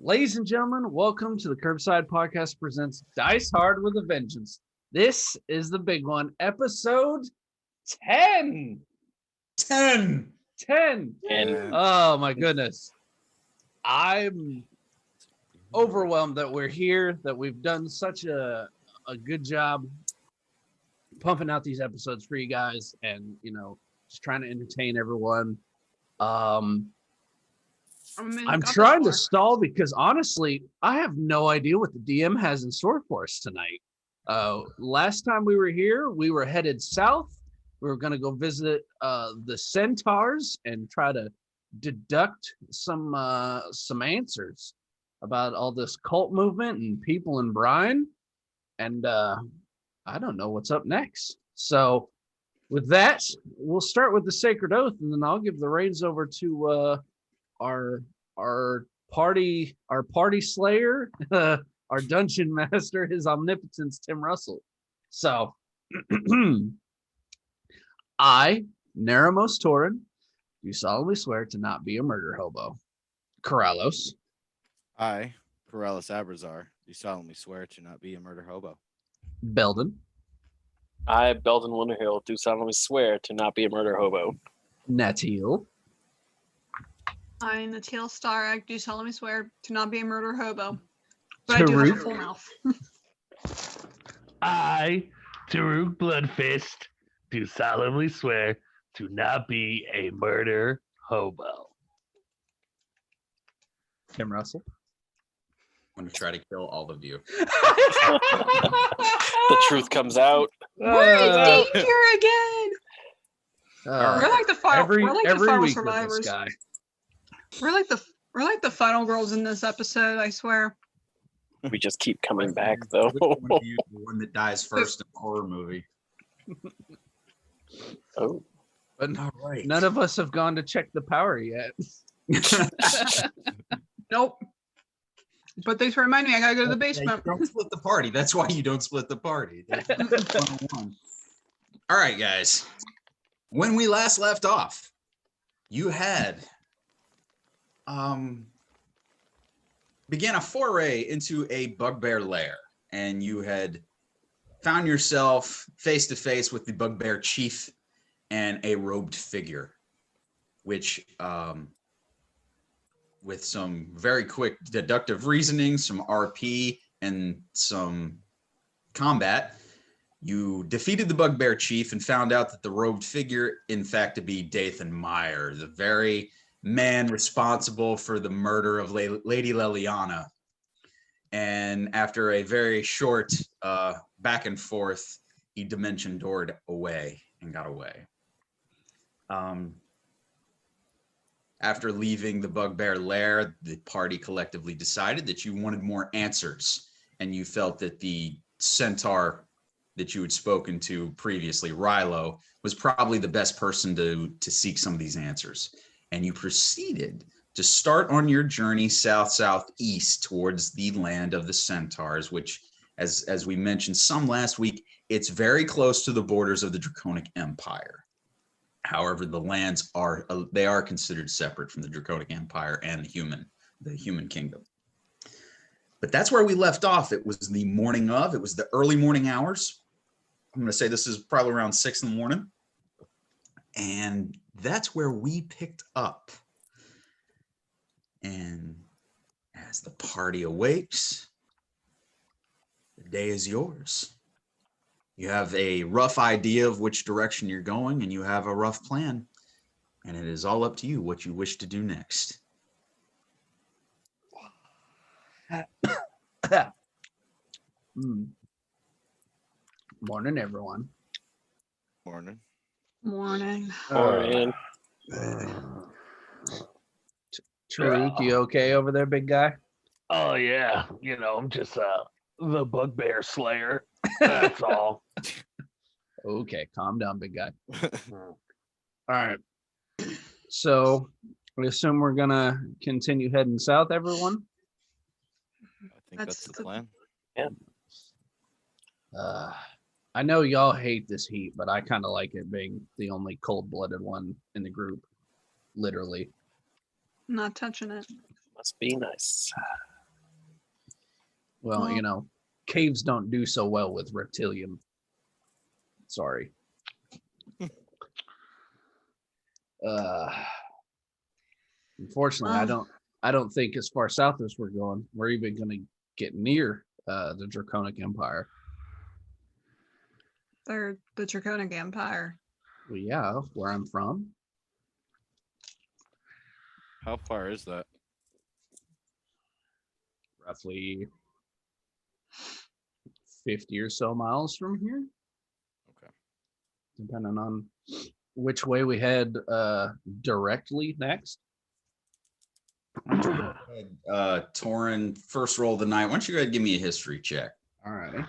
Ladies and gentlemen, welcome to the Curbside Podcast presents Dice Hard with a Vengeance. This is the big one, episode 10. 10. Oh my goodness. I'm overwhelmed that we're here, that we've done such a good job pumping out these episodes for you guys and, just trying to entertain everyone. I'm trying to stall because honestly, I have no idea what the DM has in store for us tonight. Last time we were here, we were headed south. We were going to go visit the centaurs and try to deduct some answers about all this cult movement and people in Brine. And I don't know what's up next. So with that, we'll start with the Sacred Oath, and then I'll give the reins over to our party slayer, our dungeon master, his omnipotence, Tim Russell. So I, Nerimos Torrin, do solemnly swear to not be a murder hobo. Corallos. I, Corallos Abrazar, do solemnly swear to not be a murder hobo. Beldan. I, Beldan Winterhill, do solemnly swear to not be a murder hobo. Natil. I, Natil Starag, do solemnly swear to not be a murder hobo. But I do have a full mouth. I, Tarook Bloodfist, do solemnly swear to not be a murder hobo. Tim Russell. I'm going to try to kill all of you. The truth comes out. We're in danger again. We're like the final. Every week survivors. with this guy. We're like the final girls in this episode. I swear. We just keep coming back, though. Which one of you, the one that dies first in a horror movie? Oh, But Right. none of us have gone to check the power yet. Nope. But thanks for reminding me. I gotta go to the basement. Don't split the party. That's why you don't split the party. That's 101. All right, guys. When we last left off, you had began a foray into a bugbear lair, and you had found yourself face to face with the bugbear chief and a robed figure, which with some very quick deductive reasoning, some RP, and some combat, you defeated the bugbear chief and found out that the robed figure, in fact, to be Dathan Meyer, the very man responsible for the murder of Lady Leliana. And after a very short back and forth, he dimension doored away and got away. After leaving the bugbear lair, the party collectively decided that you wanted more answers, and you felt that the centaur that you had spoken to previously, Rilo, was probably the best person to seek some of these answers. And you proceeded to start on your journey southeast towards the land of the centaurs, which, as we mentioned some last week, it's very close to the borders of the Draconic Empire. However, the lands are considered separate from the Draconic Empire and the human kingdom. But that's where we left off. It was the morning of. It was the early morning hours. I'm going to say this is probably around 6 in the morning. And that's where we picked up. And as the party awakes, the day is yours. You have a rough idea of which direction you're going, and you have a rough plan. And it is all up to you what you wish to do next. Morning, everyone. Morning. Morning. Torrin. Tarook, you okay over there, big guy? Oh yeah, I'm just the bugbear slayer. That's all. Okay, calm down, big guy. All right. So we assume we're gonna continue heading south, everyone. I think that's the plan. I know y'all hate this heat, but I kind of like it being the only cold-blooded one in the group. Literally. Not touching it. Must be nice. Well, you know, caves don't do so well with reptilian. Sorry. Unfortunately, I don't think as far south as we're going, we're even going to get near the Draconic Empire. They're the Draconic Empire. Well, yeah, where I'm from. How far is that? Roughly 50 or so miles from here. Okay. Depending on which way we head directly next. Torrin, first roll of the night. Why don't you go ahead and give me a history check? All righty.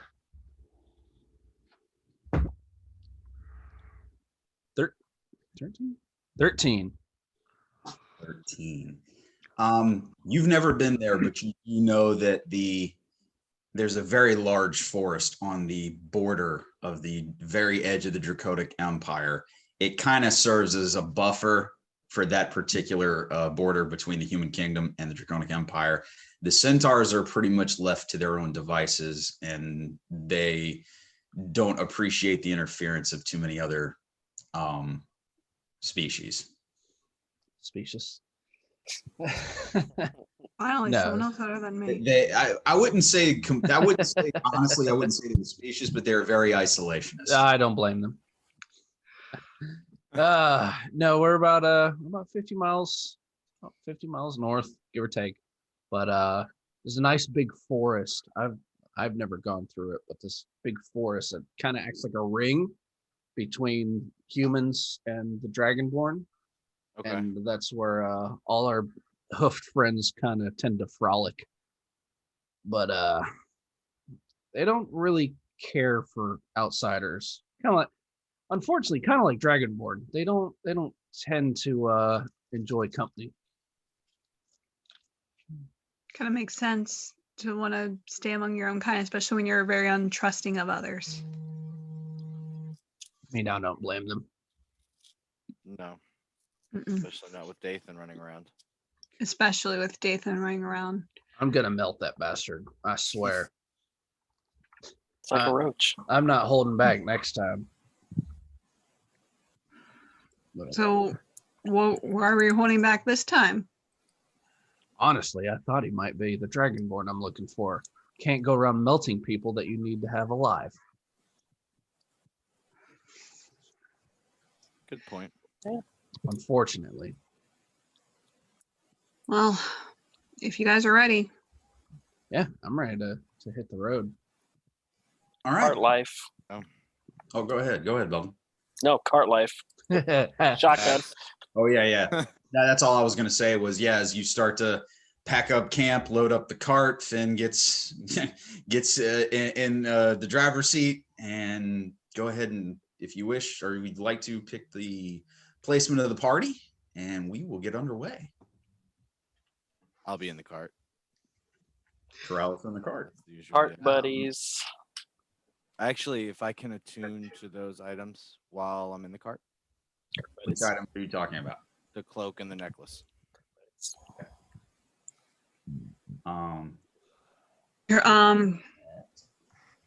13? 13. 13. You've never been there, but you know that there's a very large forest on the border of the very edge of the Draconic Empire. It kind of serves as a buffer for that particular border between the human kingdom and the Draconic Empire. The centaurs are pretty much left to their own devices, and they don't appreciate the interference of too many other species. Finally, No. someone else better than me. I wouldn't say honestly, I wouldn't say they're species, but they're very isolationist. I don't blame them. No, we're about 50 miles north, give or take. But there's a nice big forest. I've never gone through it, but this big forest that kind of acts like a ring between humans and the Dragonborn. Okay. And that's where all our hoofed friends kind of tend to frolic. But they don't really care for outsiders. Unfortunately, kind of like Dragonborn. They don't tend to enjoy company. Kind of makes sense to want to stay among your own kind, especially when you're very untrusting of others. I mean, I don't blame them. No, Mm-mm. especially not with Dathan running around. Especially with Dathan running around. I'm gonna melt that bastard. I swear. It's like a roach. I'm not holding back next time. So, why are we holding back this time? Honestly, I thought he might be the Dragonborn I'm looking for. Can't go around melting people that you need to have alive. Good point. Unfortunately. Well, if you guys are ready. Yeah, I'm ready to hit the road. All right. Cart life. Oh, go ahead, Belden. No, cart life. Shotgun. Oh yeah. That's all I was gonna say was as you start to pack up camp, load up the cart, Finn gets in the driver's seat, and go ahead and, if you wish or you'd like to, pick the placement of the party, and we will get underway. I'll be in the cart. Corrallos in the cart. Usually. Cart buddies. Actually, if I can attune to those items while I'm in the cart, Which item are you talking about? the cloak and the necklace. Here,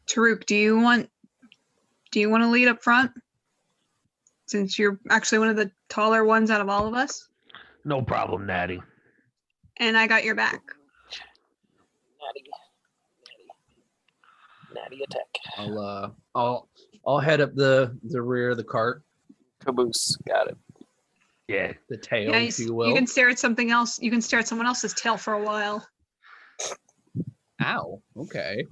Tarook, do you want to lead up front? Since you're actually one of the taller ones out of all of us, No problem, Natty. and I got your back. Natty attack. I'll head up the rear of the cart, Caboose. Got it. Yeah. the tail, Yeah, if you will. you can stare at something else. You can stare at someone else's tail for a while. Ow. Okay.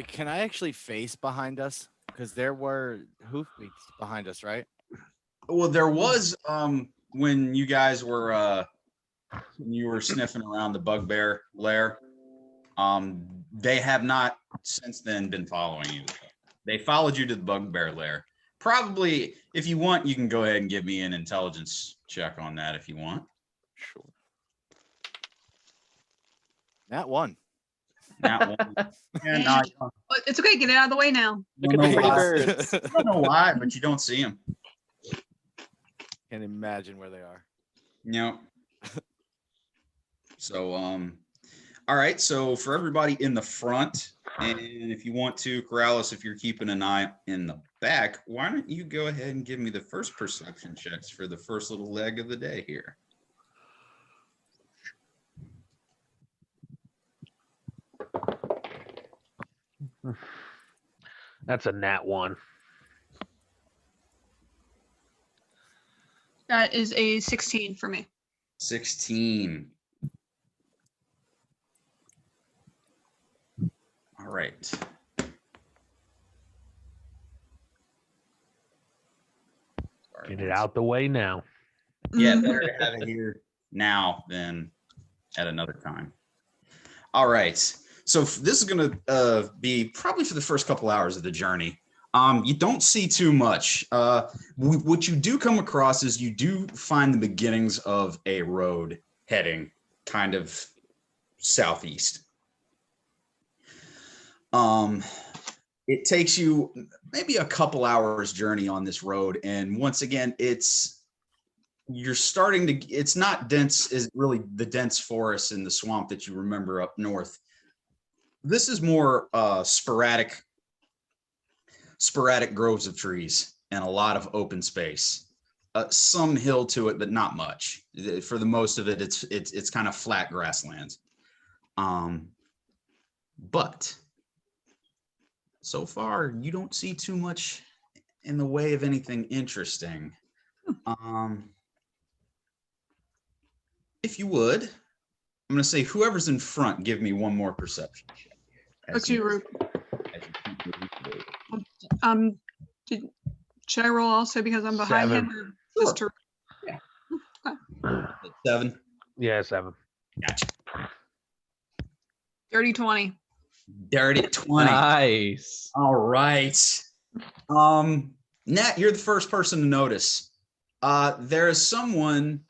Can I actually face behind us? Because there were hoofbeats behind us, right? Well, there was when you guys were sniffing around the bugbear lair. They have not since then been following you. They followed you to the bugbear lair. Probably, if you want, you can go ahead and give me an intelligence check on that if you want. Sure. That one. That one. Yeah, no, But it's okay. Get it out of the way now. Look at the pretty birds. I don't know why, but you don't see them. Can't imagine where they are. No. So, all right. So for everybody in the front, and if you want to, Corallos, if you're keeping an eye in the back, why don't you go ahead and give me the first perception checks for the first little leg of the day here? That's a nat 1. That is a 16 for me. 16. All right. Get it out the way now. Yeah, Mhm. better to have it here now than at another time. All right. So this is going to be probably for the first couple hours of the journey. You don't see too much. What you do come across is you do find the beginnings of a road heading kind of southeast. It takes you maybe a couple hours journey on this road. And once again, you're starting to, it's not dense, is really the dense forest in the swamp that you remember up north. This is more sporadic groves of trees and a lot of open space. Some hill to it, but not much. For the most of it, it's kind of flat grasslands. But so far, you don't see too much in the way of anything interesting. If you would, I'm going to say whoever's in front, give me one more perception check. What's your should I roll also because I'm behind 7. him? Or just to, 7. Yeah, 7. Gotcha. dirty 20. Dirty 20. Nice. All right. Nat, you're the first person to notice. There is someone,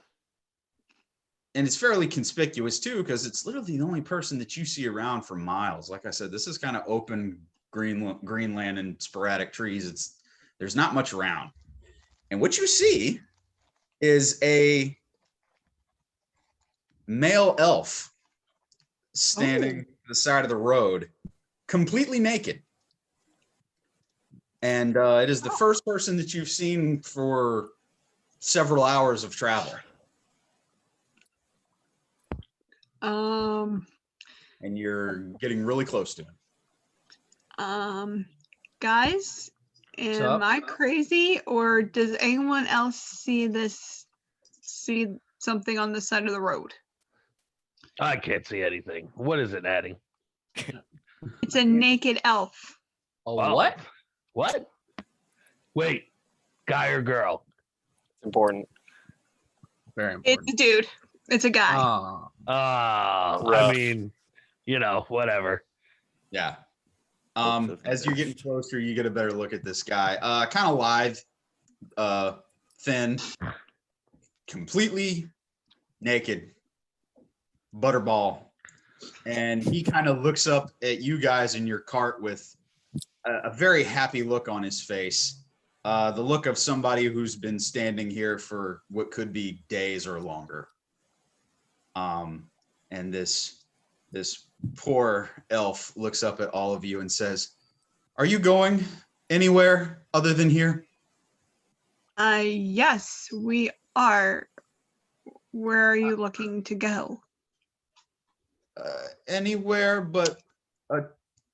and it's fairly conspicuous too, because it's literally the only person that you see around for miles. Like I said, this is kind of open greenland and sporadic trees. There's not much around. And what you see is a male elf standing at the side of the road, completely naked. And it is the first person that you've seen for several hours of travel. And you're getting really close to him. Guys, am I crazy or does anyone else see something on the side of the road? I can't see anything. What is it adding? It's a naked elf. What? What? Wait, guy or girl? It's important. Very It's important. a dude. It's a guy. I Rough. mean, whatever. Yeah. Hopes of As you're getting closer, you get a better look at this guy. Kind of lithe, thin, completely naked, butterball. And he kind of looks up at you guys in your cart with a very happy look on his face. The look of somebody who's been standing here for what could be days or longer. And this poor elf looks up at all of you and says, "Are you going anywhere other than here?" Yes, we are. Where are you looking to go? Anywhere but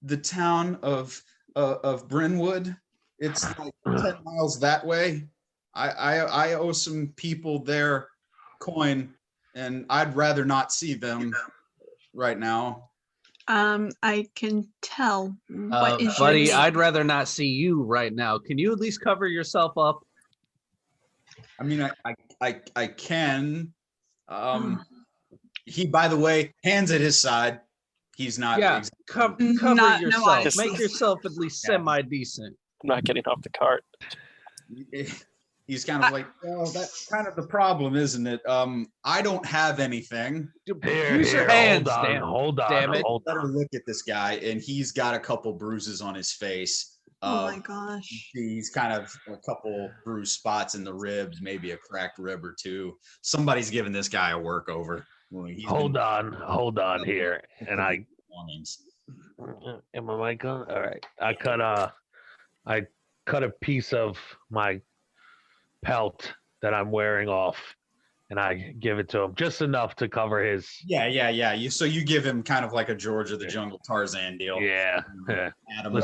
the town of Brynwood. It's like 10 miles that way. I owe some people their coin, and I'd rather not see them right now. I can tell. What is buddy, your name? I'd rather not see you right now. Can you at least cover yourself up? I mean, I can. He, by the way, hands at his side. He's not. Yeah, cover No yourself. eyes. Make yourself at least Yeah. semi-decent. I'm not getting off the cart. He's kind of like, well, that's kind of the problem, isn't it? I don't have anything. Use your hands, hold on, damn it. hold Better on. look at this guy, and he's got a couple bruises on his face. Oh my gosh. He's kind of a couple bruised spots in the ribs, maybe a cracked rib or two. Somebody's giving this guy a workover. Hold on here. And I belongings. am my mic on? All right. I cut a piece of my pelt that I'm wearing off, and I give it to him, just enough to cover his. Yeah. You give him kind of like a George of the Jungle Tarzan deal. Yeah. Adam,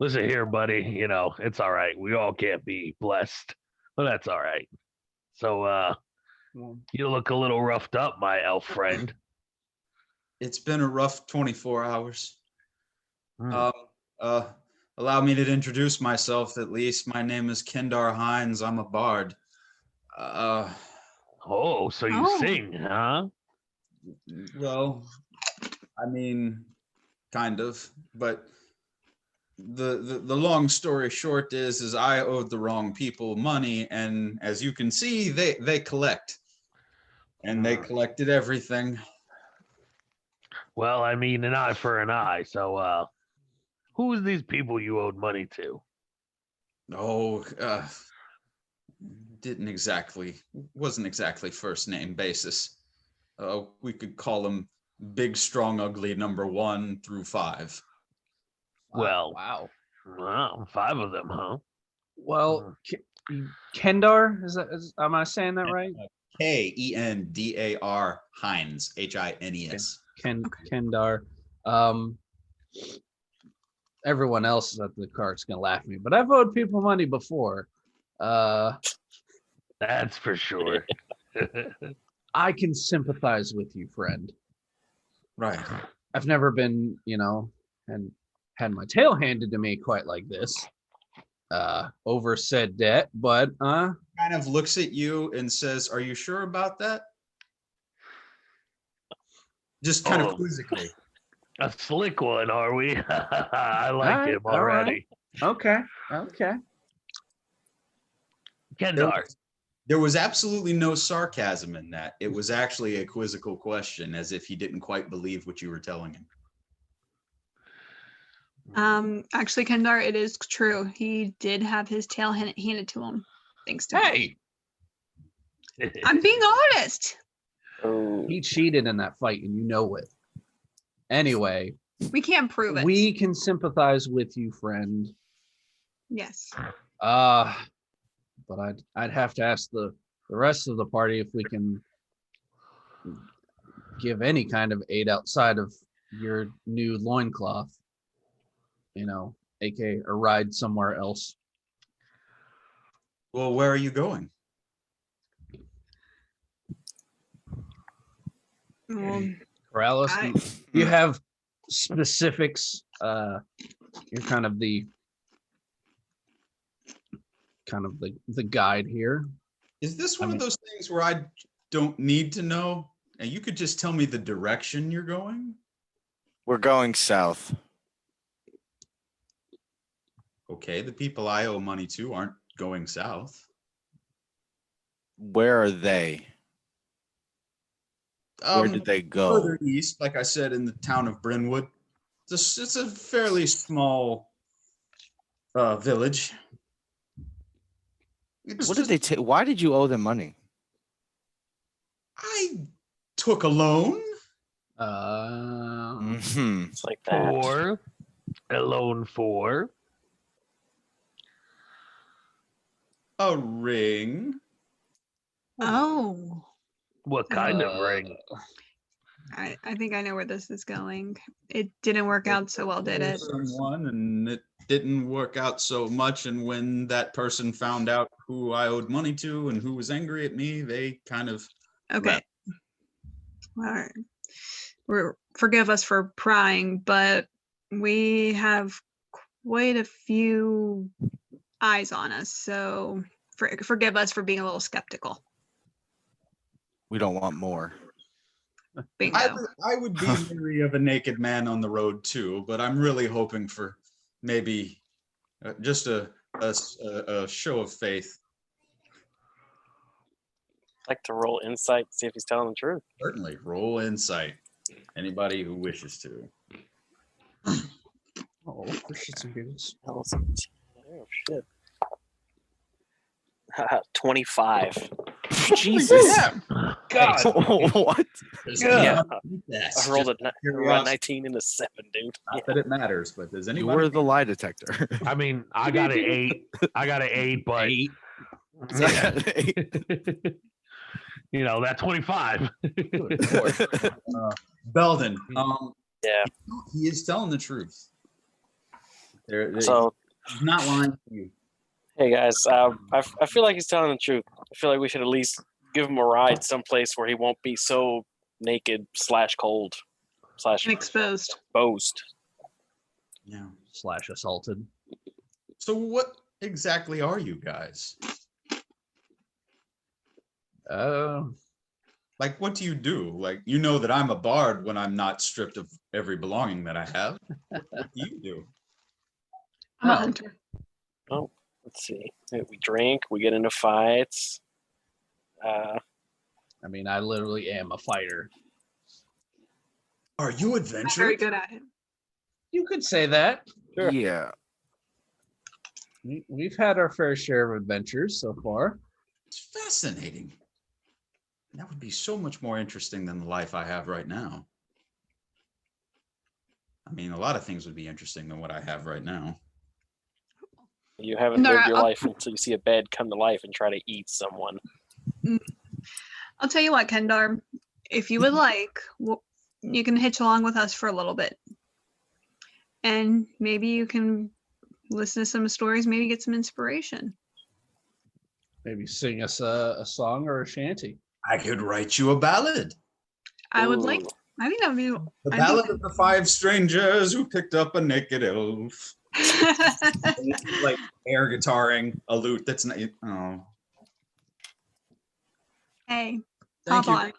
Listen here, buddy. You know, it's all right. We all can't be blessed, but that's all right. So, you look a little roughed up, my elf friend. it's been a rough 24 hours. Hmm. Allow me to introduce myself at least. My name is Kendar Hines. I'm a bard. Oh, so you sing, huh? Well, I mean, kind of, but the long story short is I owed the wrong people money, and as you can see, they collect, and they collected everything. Well, I mean, an eye for an eye. So, who is these people you owed money to? Oh, wasn't exactly first name basis. We could call them Big Strong Ugly number 1 through 5. Well, wow. 5 of them, huh? Well, Kendar, am I saying that right? Kendar Hines, Hines. Kendar. Everyone else at the cart's gonna laugh at me, but I've owed people money before. That's for sure. I can sympathize with you, friend. Right. I've never been, and had my tail handed to me quite like this. Over said debt, but kind of looks at you and says, "Are you sure about that?" Just kind of quizzically. A slick one, are we? I like All right, him already. Okay. Kendar. There was absolutely no sarcasm in that. It was actually a quizzical question, as if he didn't quite believe what you were telling him. Actually, Kendar, it is true. He did have his tail handed to him. Thanks to me. Hey, I'm being honest. Oh, he cheated in that fight, and you know it. Anyway, We can't prove it. we can sympathize with you, friend. Yes. But I'd have to ask the rest of the party if we can give any kind of aid outside of your new loincloth. aka a ride somewhere else. Well, where are you going? Corallos, you have specifics. You're kind of the guide here. Is this one of those things where I don't need to know, and you could just tell me the direction you're going? We're going south. Okay, the people I owe money to aren't going south. Where are they? Where did they go? Further east, like I said, in the town of Brynwood. It's a fairly small village. What did they take? Why did you owe them money? I took a loan. it's like that. A loan for A ring. Oh. what kind of ring? I think I know where this is going. It didn't work out so well, did it? Someone, and it didn't work out so much. And when that person found out who I owed money to and who was angry at me, they kind of Okay. All right. Forgive us for prying, but we have quite a few eyes on us. So forgive us for being a little skeptical. We don't want more. Bingo. I would be weary of a naked man on the road too, but I'm really hoping for maybe just a show of faith. I'd like to roll insight, see if he's telling the truth. Certainly, roll insight. Anybody who wishes to. Oh roll for shits and giggles. Oh, shit. 25. Jesus. God. What? Yeah. Yes, I rolled just a curiosity. 19 and a 7, dude. Not that it matters, but does You anybody? were the lie detector. I mean, I got an 8. I got an 8, but 8. yeah. That 25. Belden. Yeah. He is telling the truth. So, he's not lying to you. hey guys, I feel like he's telling the truth. I feel like we should at least give him a ride someplace where he won't be so naked / cold / And exposed. exposed. Yeah. / assaulted. So what exactly are you guys? Like, what do you do? Like, you know that I'm a bard when I'm not stripped of every belonging that I have. What do you do? I'm a Oh. hunter. Oh, let's see. We drink. We get into fights. I mean, I literally am a fighter. Are you I'm adventurous? very good at it. You could say that. Sure. Yeah. We've had our fair share of adventures so far. It's fascinating. That would be so much more interesting than the life I have right now. I mean, a lot of things would be interesting than what I have right now. You haven't No, lived your I'll- life until you see a bed come to life and try to eat someone. I'll tell you what, Kendar. If you would like, you can hitch along with us for a little bit. And maybe you can listen to some stories, maybe get some inspiration. Maybe sing us a song or a shanty. I could write you a ballad. I would like, Ooh. I think that would be. The I Ballad think of the 5 Strangers Who Picked Up a Naked Elf. Like air guitaring a lute that's not. Oh, Hey, thank hop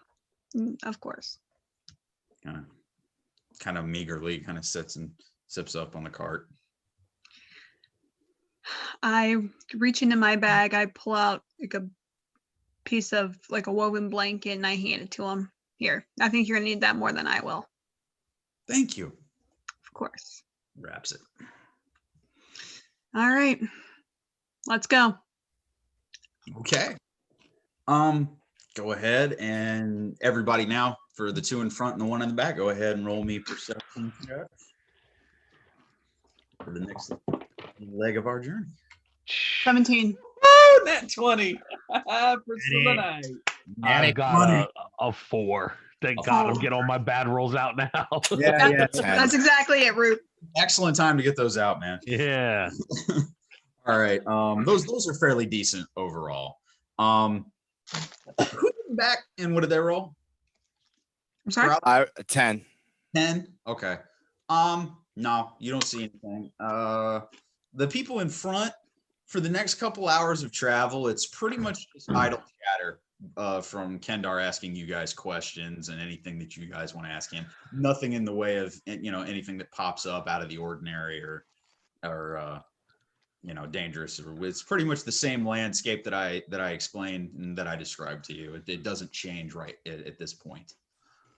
you. on. Of course. Kind of meagerly, kind of sits and sips up on the cart. I reach into my bag, I pull out like a piece of like a woven blanket and I hand it to him. Here, I think you're gonna need that more than I will. Thank you. Of course. Wraps it. All right. Let's go. Okay. Go ahead and everybody now for the 2 in front and the 1 in the back. Go ahead and roll me perception check for the next leg of our journey. 17. Oh, nat 20 for the night. I've got a 4. Thank God I'm getting all my bad rolls out now. Yeah. That's exactly it, Root. Excellent time to get those out, man. Yeah. All right. Those are fairly decent overall. Who did back and what did they roll? I'm sorry. 10. 10. Okay. No, you don't see anything. The people in front for the next couple hours of travel, it's pretty much just idle chatter from Kendar asking you guys questions and anything that you guys want to ask him. Nothing in the way of anything that pops up out of the ordinary or dangerous. It's pretty much the same landscape that I explained and that I described to you. It doesn't change right at this point.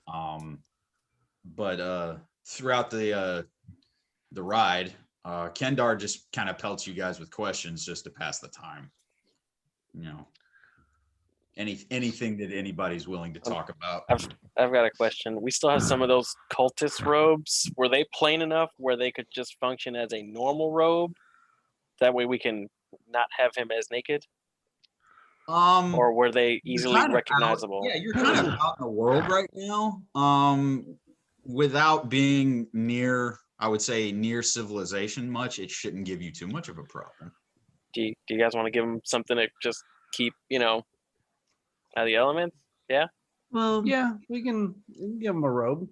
But throughout the ride, Kendar just kind of pelts you guys with questions just to pass the time. Anything that anybody's willing to talk about. I've got a question. We still have some of those cultist robes. Were they plain enough where they could just function as a normal robe? That way we can not have him as naked? Or were they easily recognizable? You're kind of out in the world right now. Without being near, I would say near civilization much, it shouldn't give you too much of a problem. Do you guys want to give him something to just keep, out of the elements? Yeah? Well, Yeah, we can give him a robe.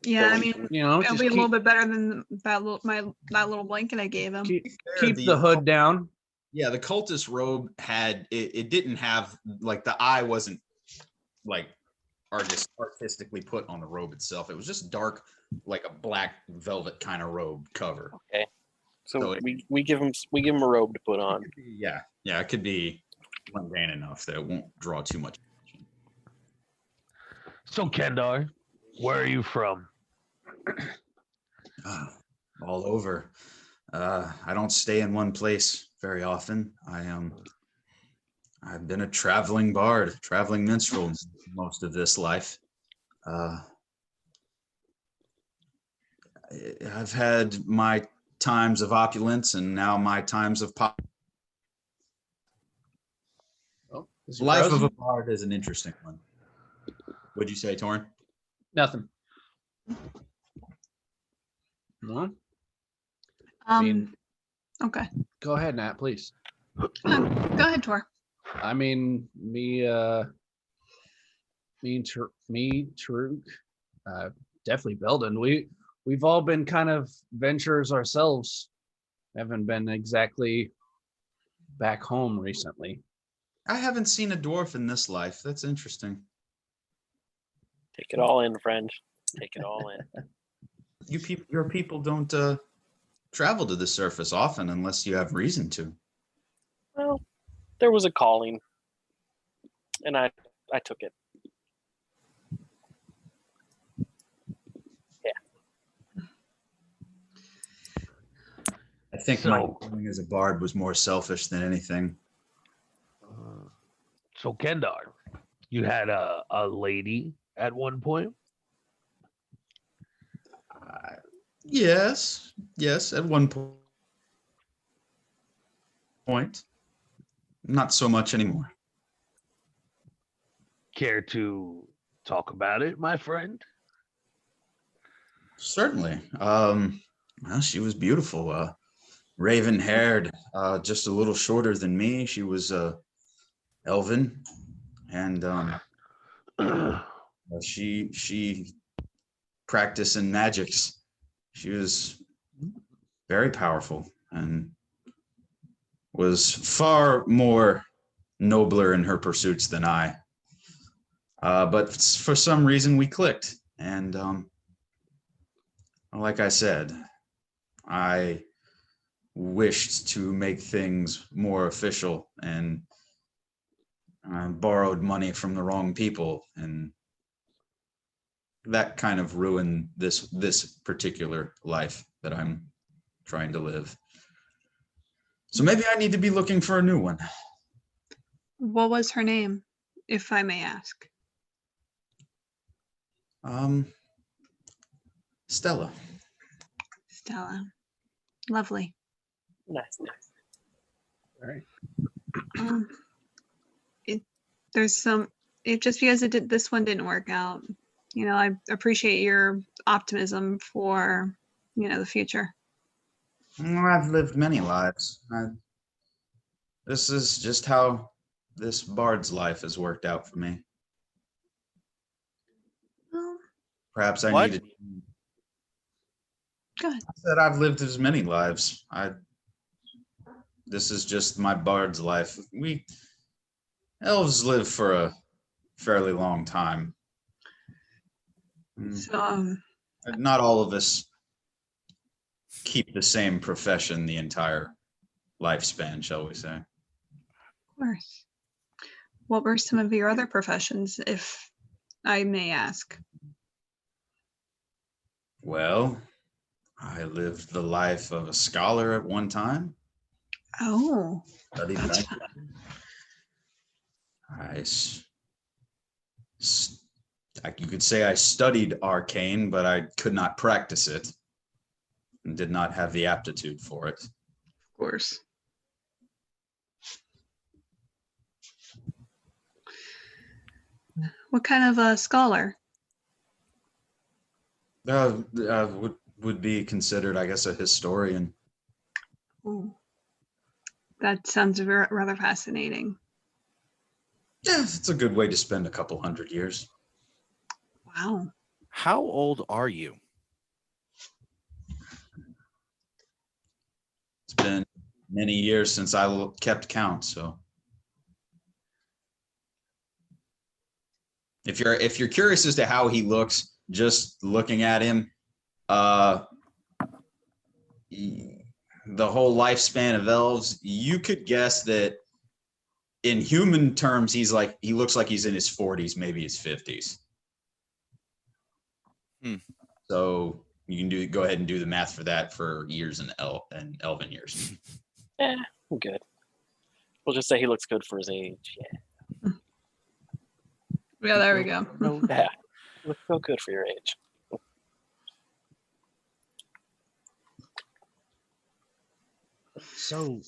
yeah, I mean, Just it'll be a little bit better than that little blanket I gave him. keep the hood down. Yeah, the cultist robe it didn't have, like, the eye wasn't like artistically put on the robe itself. It was just dark, like a black velvet kind of robe cover. Okay. So we give him a robe to put on. Yeah, it could be mundane enough that it won't draw too much attention. So Kendar, where are you from? all over. I don't stay in one place very often. I've been a traveling bard, traveling minstrel most of this life. I've had my times of opulence and now my times of pop. Oh, is The he life frozen? of a bard is an interesting one. What'd you say, Torrin? Nothing. No? Um. Okay. Go ahead, Nat, please. Go ahead, Tor. I mean, me and Tarook, definitely Beldan. We've all been kind of venturers ourselves. Haven't been exactly back home recently. I haven't seen a dwarf in this life. That's interesting. Take it all in, friend. Take it all in. Your people don't travel to the surface often unless you have reason to. Well, there was a calling, and I took it. I think So- my calling as a bard was more selfish than anything. So Kendar, you had a lady at one point. Yes, at one point. Not so much anymore. Care to talk about it, my friend? Certainly. Well, she was beautiful. Raven haired, just a little shorter than me. She was elven, and she practiced in magics. She was very powerful and was far more nobler in her pursuits than I. But for some reason we clicked, and like I said, I wished to make things more official, and I borrowed money from the wrong people, and that kind of ruined this particular life that I'm trying to live. So maybe I need to be looking for a new one. What was her name, if I may ask? Stella. Stella. Lovely. Nice. All right. Um, just because this one didn't work out, I appreciate your optimism for, the future. Well, I've lived many lives. This is just how this bard's life has worked out for me. Well, Perhaps I What? needed. go ahead. I said I've lived as many lives. This is just my bard's life. We elves live for a fairly long time. So, Not all of us keep the same profession the entire lifespan, shall we say. of course. What were some of your other professions, if I may ask? Well, I lived the life of a scholar at one time. Oh, Studied that's magic. You could say I studied arcane, but I could not practice it and did not have the aptitude for it. of course. What kind of a scholar? Would be considered, I guess, a historian. Ooh. That sounds rather fascinating. Yeah, it's a good way to spend a couple 100 years. Wow. How old are you? It's been many years since I kept count, so if you're curious as to how he looks, just looking at him, the whole lifespan of elves, you could guess that in human terms, he looks like he's in his 40s, maybe his 50s. So You can go ahead and do the math for that for years and elven years. I'm good. We'll just say he looks good for his age. Yeah. Yeah, there we go. Yeah. Look so good for your age. So,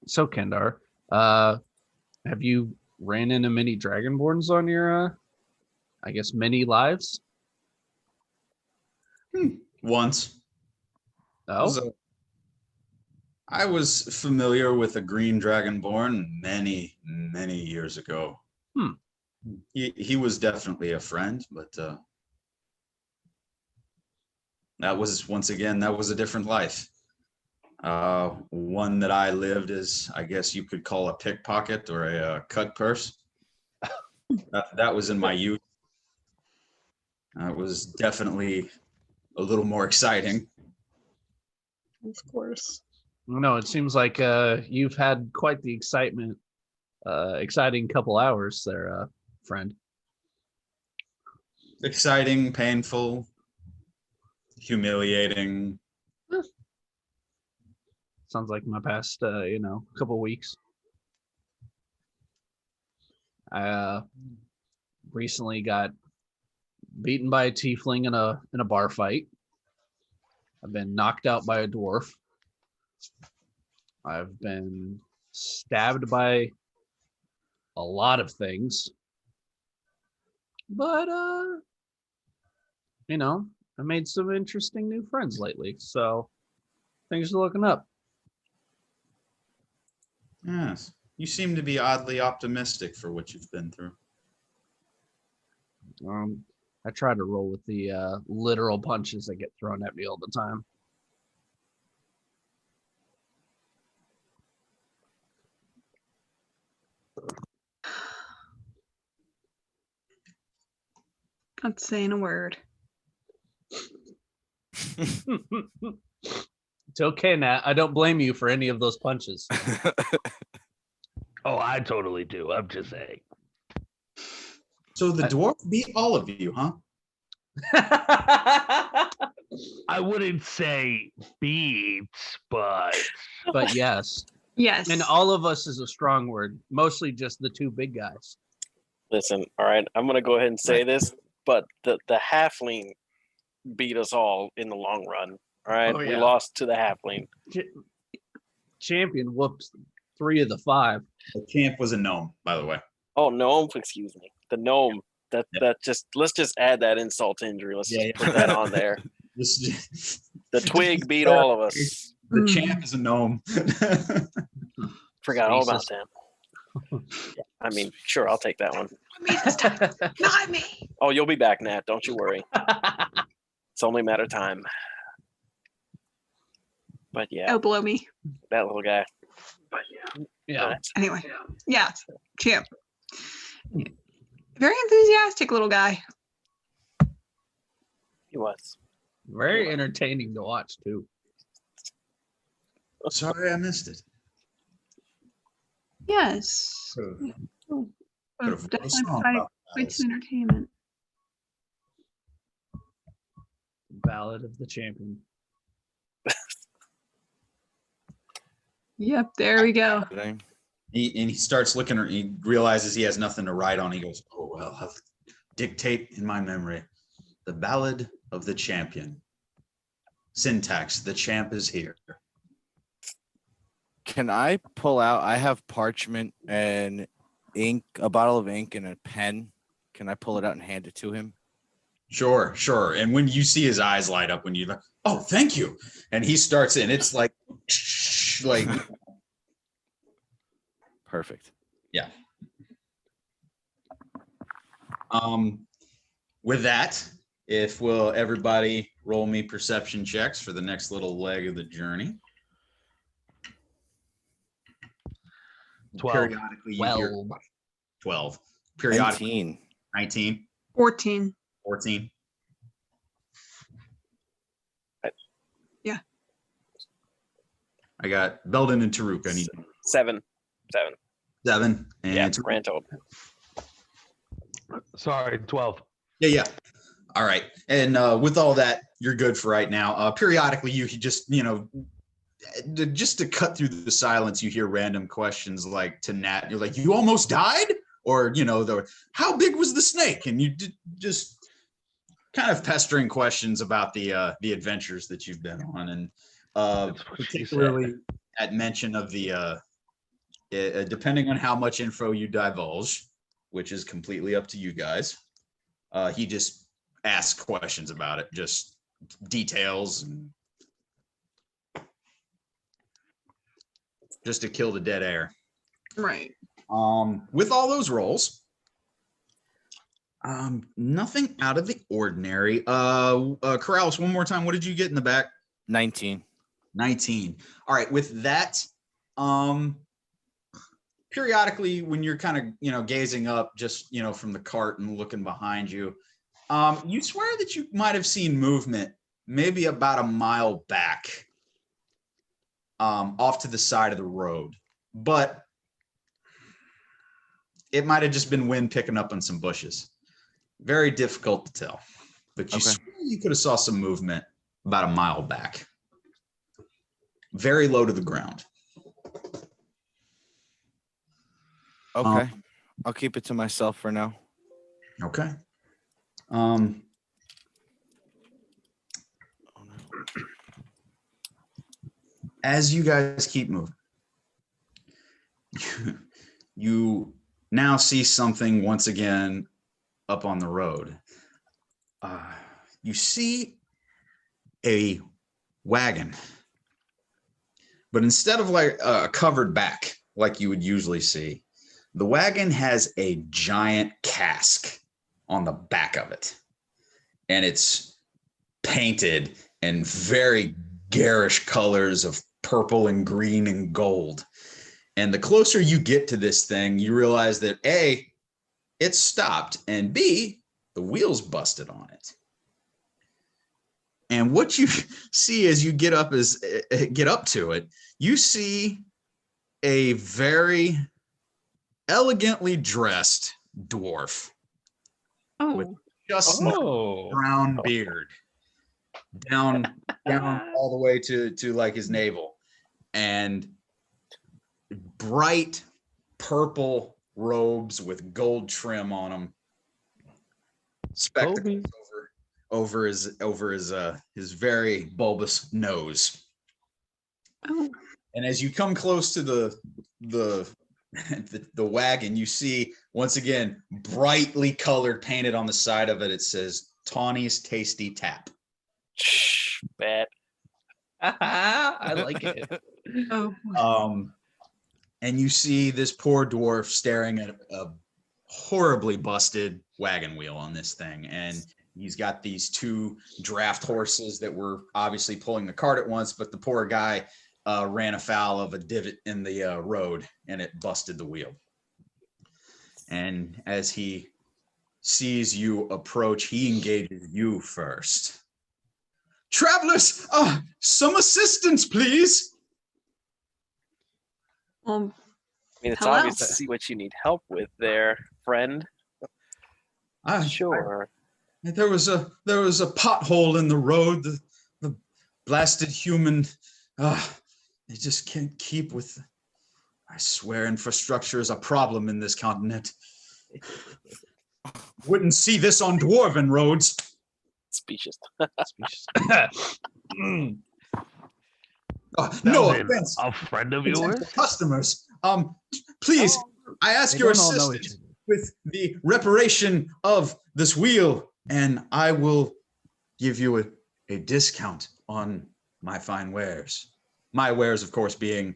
so Kendar, have you ran into many Dragonborns on your, I guess, many lives? Once. Oh, I was familiar with a green dragonborn many, many years ago. He was definitely a friend, but that was, once again, that was a different life. One that I lived as, I guess you could call a pickpocket or a cut purse. That was in my youth. It was definitely a little more exciting. Of course. no, it seems like you've had quite the exciting couple hours there, friend. Exciting, painful, humiliating. Sounds like my past, couple weeks. I recently got beaten by a tiefling in a bar fight. I've been knocked out by a dwarf. I've been stabbed by a lot of things. But I made some interesting new friends lately, so things are looking up. Yes. You seem to be oddly optimistic for what you've been through. I try to roll with the literal punches that get thrown at me all the time. Not saying a word. It's okay, Nat. I don't blame you for any of those punches. Oh, I totally do. I'm just saying. So the dwarf beat all of you, huh? I wouldn't say beats, but yes. Yes. And all of us is a strong word. Mostly just the two big guys. Listen, all right, I'm gonna go ahead and say this, but the halfling beat us all in the long run. All right, Oh, we yeah. lost to the halfling. Champion whooped 3 of the 5. The champ was a gnome, by the way. Oh, gnome, excuse me, the gnome. That let's just add that insult to injury. Let's just put that on there. The twig beat all of us. The champ is a gnome. Forgot all about Specious. them. I mean, sure, I'll take that one. Me this time. Not me. Oh, you'll be back, Nat. Don't you worry. It's only a matter of time. But yeah, Oh, blow me. that little guy. Yeah. Anyway. Yeah. Champ. Very enthusiastic little guy. He was. Very entertaining to watch, too. Sorry, I missed it. Yes. Could've- Oh, could've wrote a definitely song provide about quite battles. some entertainment. Ballad of the Champion. Yep, there we go. He starts looking, he realizes he has nothing to write on. He goes, oh, well, I'll dictate in my memory. The Ballad of the Champion. Syntax, the champ is here. Can I pull out? I have parchment and ink, a bottle of ink and a pen. Can I pull it out and hand it to him? Sure, sure. And when you see his eyes light up, when you like, oh, thank you. And he starts in, it's like, Perfect. yeah. With that, if will everybody roll me perception checks for the next little leg of the journey. 12. Periodically, you hear 12. Periodically, 19. 19, 14. 14. Yeah. I got Beldan and Tarook. I need 7. 7. And Yeah, Tarook. grand total. Sorry, 12. Yeah. All right. And with all that, you're good for right now. Periodically, you just, just to cut through the silence, you hear random questions like to Nat. You're like, you almost died? Or, how big was the snake? And you just kind of pestering questions about the adventures that you've been on. And particularly at mention of the, depending on how much info you divulge, which is completely up to you guys, he just asks questions about it, just details, and just to kill the dead air. Right. With all those rolls, nothing out of the ordinary. Corrales, one more time. What did you get in the back? 19. 19. All right. With that, periodically when you're kind of, gazing up just, from the cart and looking behind you, you swear that you might have seen movement maybe about a mile back, off to the side of the road, but it might have just been wind picking up on some bushes. Very difficult to tell, but you swear you could have saw some movement about a mile back, very low to the ground. Okay. I'll keep it to myself for now. Okay. As you guys keep moving, you now see something once again up on the road. You see a wagon, but instead of like a covered back like you would usually see, the wagon has a giant cask on the back of it, and it's painted in very garish colors of purple and green and gold. And the closer you get to this thing, you realize that A, it's stopped, and B, the wheels busted on it. And what you see as you get up to it, you see a very elegantly dressed dwarf with just brown beard down all the way to like his navel, and bright purple robes with gold trim on them, spectacles over his very bulbous nose. And as you come close to the wagon, you see once again brightly colored, painted on the side of it, it says Tawny's Tasty Tap. Bet. I like it. And you see this poor dwarf staring at a horribly busted wagon wheel on this thing, and he's got these two draft horses that were obviously pulling the cart at once, but the poor guy ran afoul of a divot in the road, and it busted the wheel. And as he sees you approach, he engages you first. Travelers, some assistance, please. I mean, it's obvious to see what you need help with there, friend. Sure. There was a pothole in the road. The blasted human, they just can't keep with. I swear, infrastructure is a problem in this continent. Wouldn't see this on dwarven roads. Specious. No offense. A friend of yours? Customers. Please, I ask your assistance with the reparation of this wheel, and I will give you a discount on my fine wares. My wares, of course, being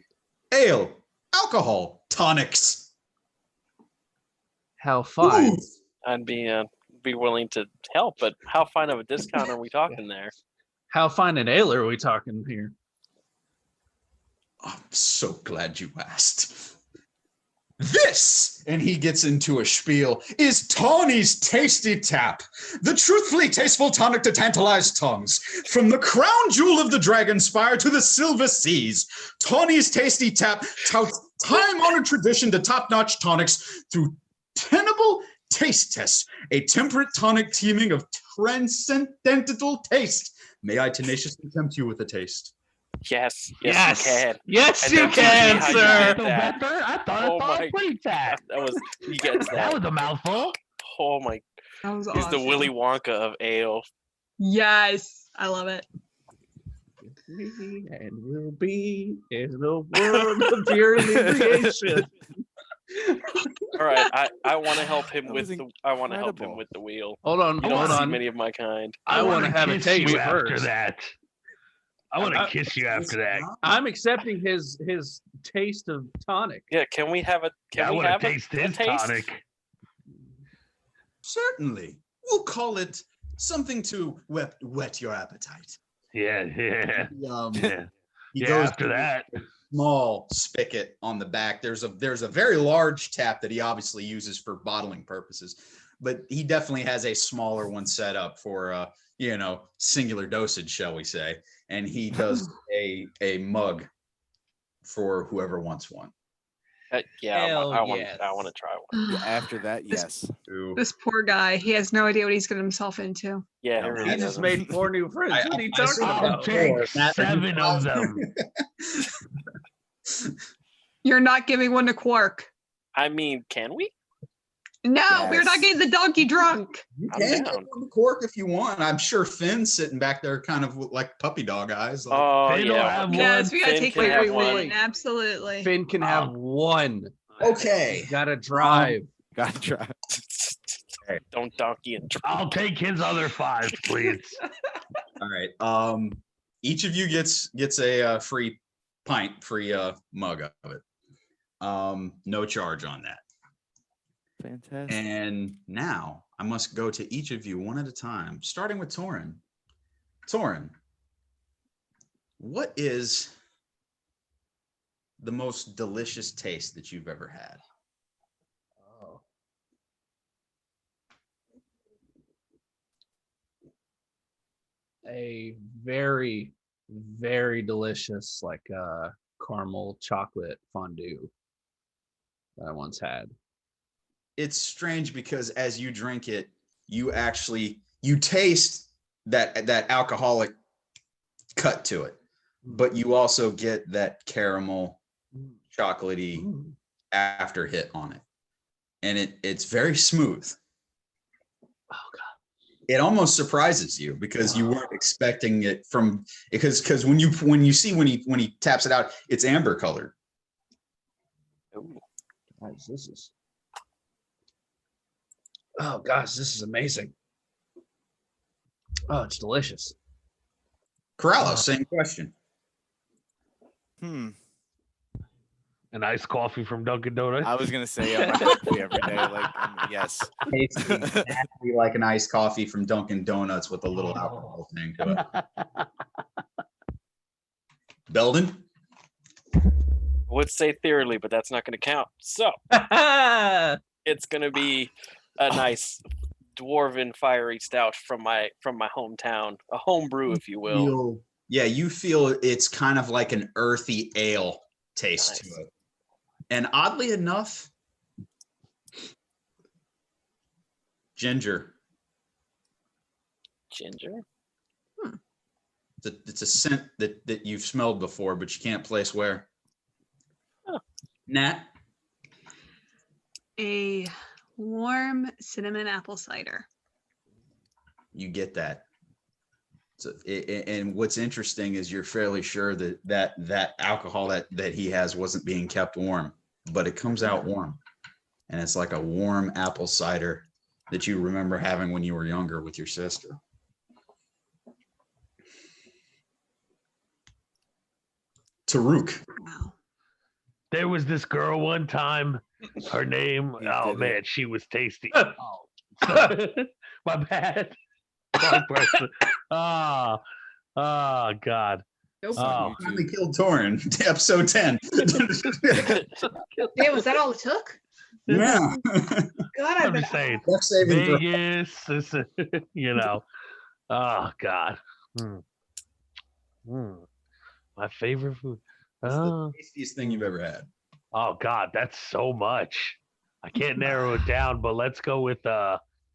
ale, alcohol, tonics. How fine? I'd be willing to help, but how fine of a discount are we talking there? How fine an ale are we talking here? I'm so glad you asked. This, and he gets into a spiel, is Tawny's Tasty Tap, the truthfully tasteful tonic to tantalize tongues. From the crown jewel of the Dragon Spire to the Silver Seas, Tawny's Tasty Tap touts time-honored tradition to top-notch tonics through tenable taste test, a temperate tonic teeming of transcendental taste. May I tenaciously tempt you with a taste? Yes, you Yes. can. Yes, And you then teach me can, how you sir. did that. I thought Oh it my was pretty fat. That was he gets That that. was a mouthful. Oh my! That was He's the awesome. Willy Wonka of ale. Yes, I love it. Me and we'll be in a world of pure inebriation. All right, I want to help him That with was the I want to help him incredible. with the wheel. Hold on, You don't hold see on. many of my kind. I want to wanna have a kiss taste you after first. that. I want to I- kiss you after that. I'm accepting his taste of tonic. Yeah, can we have a I we want have to a, taste a his taste? tonic. Certainly. We'll call it something to whet your appetite. Yeah. Yeah. He Yeah, goes after to that. a small spigot on the back. There's a very large tap that he obviously uses for bottling purposes, but he definitely has a smaller one set up for singular dosage, shall we say? And he does a mug for whoever wants one. Yeah, Hell I want yes. to try one. Yeah, after that, yes. Ooh. This poor guy, he has no idea what he's getting himself into. Yeah, No, it really He just doesn't. made 4 new friends. I- What are you I talking assume- I'll about? take Matt, 7 of them. You're not giving one to Quark. I mean, can we? No, we're not Yes. getting the donkey drunk. You I'm can down. get on the cork if you want. I'm sure Finn's sitting back there kind of like puppy dog eyes. Like, Oh Finn will yeah. have Yes, we gotta Finn take can care have of one. Finn. Absolutely. Finn can have one. okay. Gotta drive. Gotta try. Don't donkey and try. I'll take his other 5, please. All right. Each of you gets a free mug of it. No charge on that. Fantastic. And now I must go to each of you one at a time, starting with Torrin. Torrin, what is the most delicious taste that you've ever had? Oh. A very, very delicious, like caramel chocolate fondue that I once had. It's strange because as you drink it, you taste that alcoholic cut to it, but you also get that caramel chocolatey Mm. after hit on it, and it's very smooth. Oh god. It almost surprises you because you weren't expecting it because when he taps it out, it's amber colored. Ooh. Guys, this is. Oh gosh, this is amazing. Oh, it's delicious. Corallos, same question. An iced coffee from Dunkin' Donuts. I was gonna say my coffee every day. Like, yes. Tastes exactly like an iced coffee from Dunkin' Donuts with a little alcohol thing to it. Beldan? I would say theoretically, but that's not going to count. So it's going to be a nice dwarven fiery stout from my hometown, a home brew, if you will. You feel it's kind of like an earthy ale taste Nice. to it. And oddly enough, ginger. Ginger. It's a scent that you've smelled before, but you can't place where. Huh. Nat? A warm cinnamon apple cider. You get that. So, and what's interesting is you're fairly sure that alcohol that he has wasn't being kept warm, but it comes out warm, and it's like a warm apple cider that you remember having when you were younger with your sister. Tarook. Wow. There was this girl one time. Her name, He oh did it. man, she was tasty. Oh, my bad. Wrong person. God. Nope. Oh, Finally killed Torrin. Episode 10. Yeah, was that all it took? Yeah. God, I'm just saying. Death saving throw. Vegas, this, Oh God. My favorite food. It's the tastiest thing you've ever had. Oh God, that's so much. I can't narrow it down, but let's go with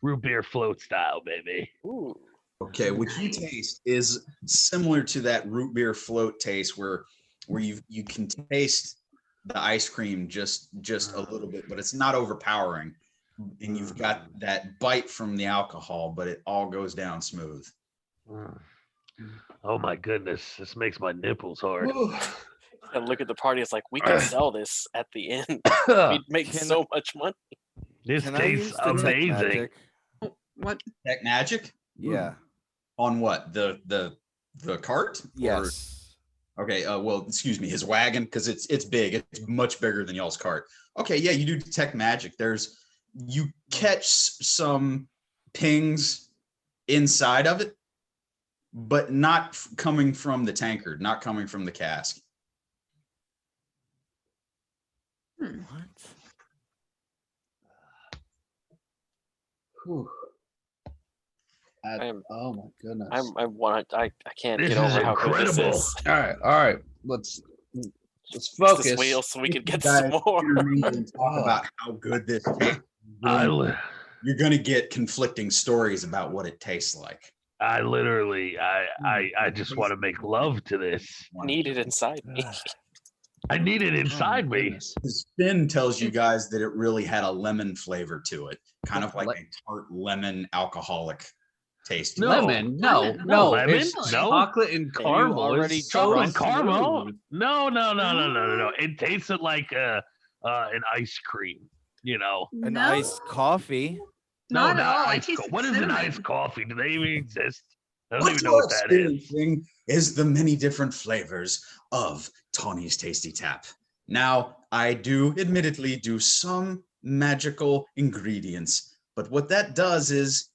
root beer float style, baby. Ooh. Okay, what you taste is similar to that root beer float taste where you can taste the ice cream just a little bit, but it's not overpowering. And you've got that bite from the alcohol, but it all goes down smooth. Oh my goodness, this makes my nipples hard. And look at the party. It's like we could sell this at the end. We'd make so much money. This Can I use tastes detect amazing. magic? What? Tech magic? Yeah. On what? The cart? Yes. Or, okay, well, excuse me, his wagon, because it's big. It's much bigger than y'all's cart. Okay, yeah, you do detect magic. You catch some pings inside of it, but not coming from the tankard, not coming from the cask. What? Whew. Oh my goodness. I can't This get over is how good this incredible. is. All right. Let's Fix focus. this wheel so we can get Guys, some more. intermingle and talk about how good this tastes. You're gonna get conflicting stories about what it tastes like. I literally, I just want to make love to this. Need it inside me. I need it inside me. Goodness. The spin tells you guys that it really had a lemon flavor to it, kind of like a tart lemon alcoholic taste. No. Lemon? Lemon. No. Lemon? It's No. chocolate and you caramel. already It's so Chocolate caramel? smooth. No. It tasted like an ice cream. You know. An No, iced coffee. not at all. I iced tasted What is an cinnamon. iced coffee? Do they even exist? I don't What even know you're what that is. experiencing is the many different flavors of Tawny's Tasty Tap. Now, I do admittedly do some magical ingredients, but what that does is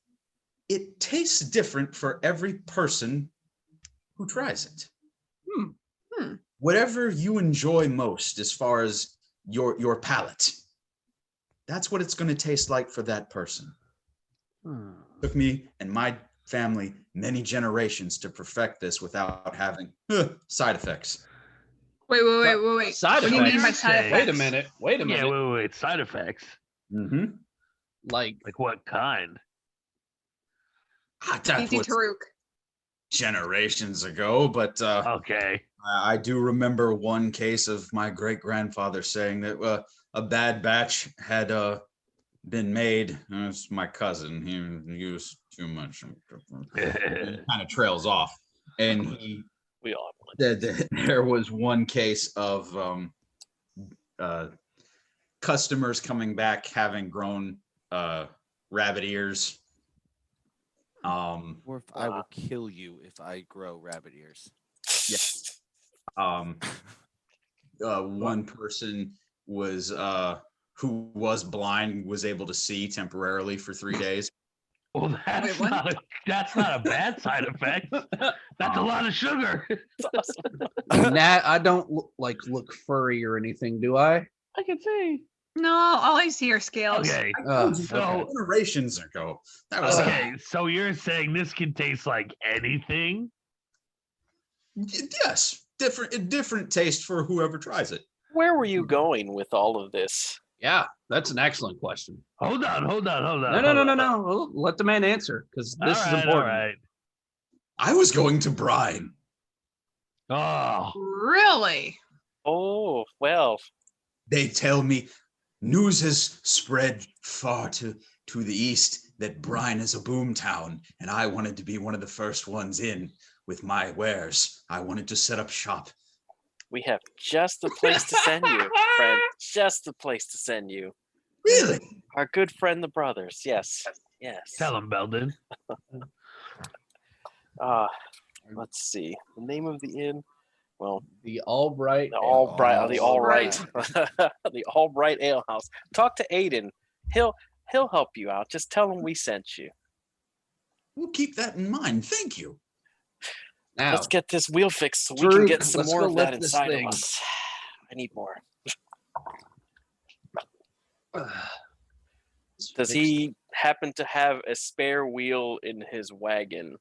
it tastes different for every person who tries it. Whatever you enjoy most as far as your palate, that's what it's going to taste like for that person. Took me and my family many generations to perfect this without having side effects. Wait. Side What do you mean by effects? side Say- effects? Wait a minute. Yeah, wait. Side effects. Mm-hmm. Like, Like what kind? That Easy was Tarook. generations ago, but Okay. I do remember one case of my great grandfather saying that a bad batch had been made. It's my cousin. He used too much. It kind of trails off, and he We all have one. said that there was one case of customers coming back having grown rabbit ears. Dwarf, I will kill you if I grow rabbit ears. One person was who was blind was able to see temporarily for 3 days. Well, that's what? not a bad side effect. That's a lot of sugar. It's awesome. Nat, I don't look furry or anything, do I? I can see. No, all I see are scales. Okay. Okay. Generations ago. That was Okay. So you're saying this can taste like anything? yes, different taste for whoever tries it. Where were you going with all of this? Yeah, that's an excellent question. Hold on. No. Well, let the man answer because this is important. All right. I was going to brine. Oh, Really? Oh, well, They tell me news has spread far to the east that Brine is a boom town, and I wanted to be one of the first ones in with my wares. I wanted to set up shop. we have just the place to send you, friend. Just the place to send you. Really? Our good friend, the brothers. Yes. tell him, Beldan. Let's see. The name of the inn. Well, The Albright. the Albright. The Albright. Albright. The Albright Ale House. Talk to Aiden. He'll help you out. Just tell him we sent you. We'll keep that in mind. Thank you. Now, Let's get this wheel fixed so we can get Tarook, some let's more go of that lift this inside thing. of us. I need more. Does he happen to have a spare wheel in his wagon?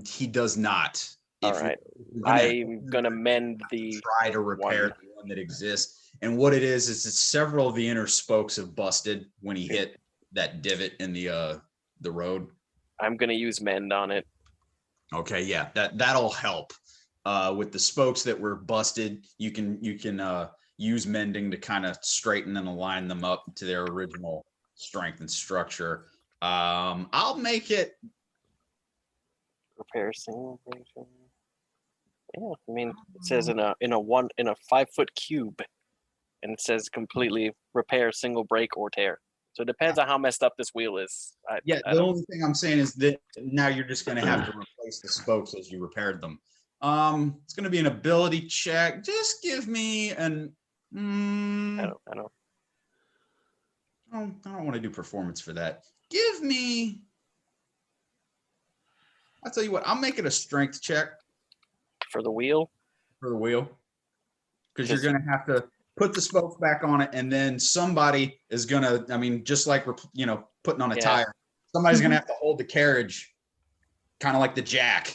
He does not. All If right. you're gonna I'm gonna mend the try to repair one. the one that exists. And what it is it's several of the inner spokes have busted when he hit that divot in the road. I'm gonna use mend on it. Okay, yeah, that'll help. With the spokes that were busted, you can use mending to kind of straighten and align them up to their original strength and structure. I'll make it Repair single break. Yeah, I mean it says in a 5-foot cube, and it says completely repair single break or tear. So it depends on how messed up this wheel is. the only thing I'm saying is that now you're just going to have to replace the spokes as you repaired them. It's going to be an ability check. Just give me an. I don't. I don't want to do performance for that. Give me. I'll tell you what. I'll make it a strength check For the wheel. for the wheel, because you're going to have to put the spokes back on it, and then somebody is going to. I mean, just like putting on a tire. Somebody's going to have to hold the carriage, kind of like the jack.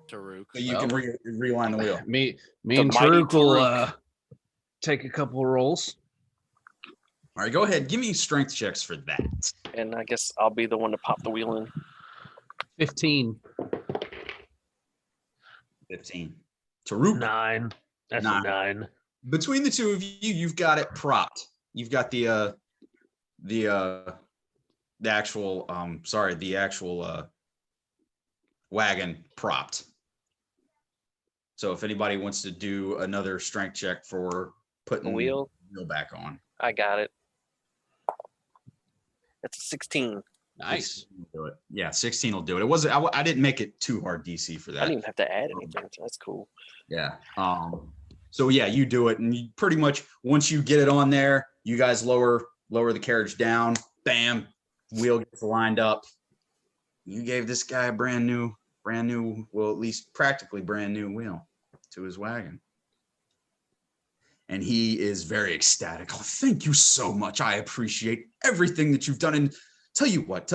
Tarook. So you can realign the wheel. Me The and mighty Tarook will Tarook. take a couple of rolls. All right, go ahead. Give me strength checks for that. And I guess I'll be the one to pop the wheel in. 15. 15. Tarook. 9. That's a 9. Between the two of you, you've got it propped. You've got the actual wagon propped. So if anybody wants to do another strength check for putting The wheel back on. I got it. That's a 16. Nice. Do it. Yeah, 16 will do it. It wasn't. I didn't make it too hard DC for that. I didn't even have to add anything. So that's cool. Yeah. So yeah, you do it, and you pretty much once you get it on there, you guys lower the carriage down. Bam, wheel gets lined up. You gave this guy a brand new, well, at least practically brand new wheel to his wagon. And he is very ecstatic. Oh, thank you so much. I appreciate everything that you've done. And tell you what,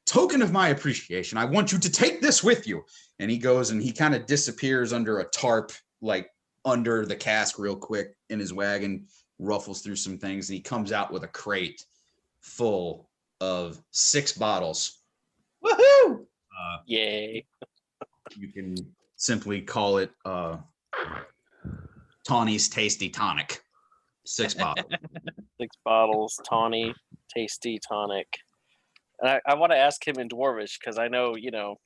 token of my appreciation, I want you to take this with you. And he goes and he kind of disappears under a tarp, like under the cask real quick in his wagon, ruffles through some things. And he comes out with a crate full of 6 bottles. Woohoo! Yay. You can simply call it Tawny's Tasty Tonic. 6 bottles. 6 bottles, tawny, tasty tonic. And I want to ask him in Dwarvish because I know,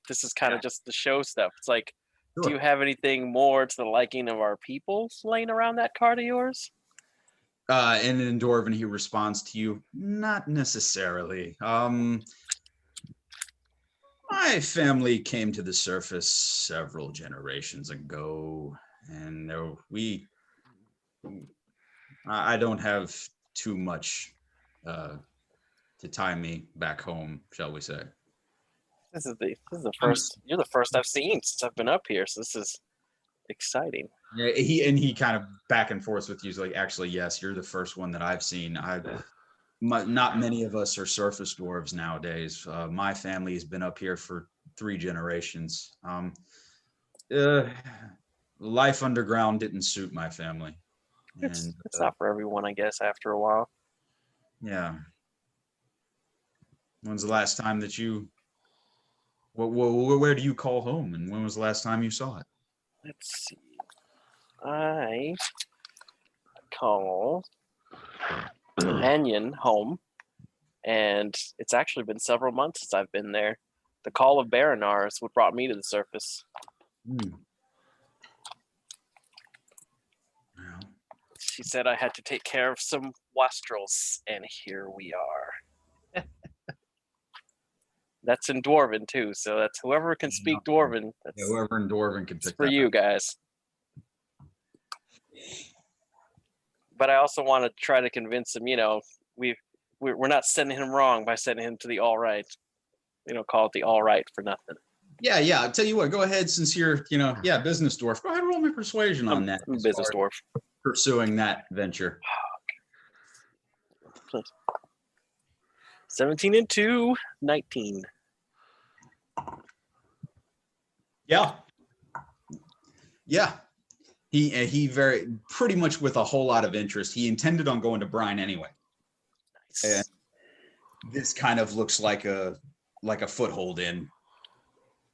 this is kind of just the show stuff. It's like, do you have anything more to the liking of our people laying around that cart of yours? And in Dwarven, he responds to you, not necessarily. My family came to the surface several generations ago, and I don't have too much to tie me back home, shall we say. This is the first. You're the first I've seen since I've been up here, so this is exciting. Yeah, he kind of back and forth with you. He's like, actually, yes, you're the first one that I've seen. Not many of us are surface dwarves nowadays. My family has been up here for 3 generations. Life underground didn't suit my family. It's not for everyone, I guess, after a while. Yeah. When's the last time that where do you call home, and when was the last time you saw it? Let's see. I call Anion home, and it's actually been several months since I've been there. The call of Baranar is what brought me to the surface. Well, She said I had to take care of some wastrels, and here we are. That's in Dwarven too, so that's whoever can speak Dwarven. That's whoever in Dwarven can pick for that you up. guys. But I also want to try to convince him. We're not sending him wrong by sending him to the all right. We don't call it the all right for nothing. Yeah. I'll tell you what. Go ahead, since you're, business dwarf. Go ahead, roll me persuasion on that. I'm a as business far as dwarf. pursuing that venture. 17 and 2, 19. Yeah. He very pretty much with a whole lot of interest. He intended on going to Brine anyway. And this kind of looks like a foothold in.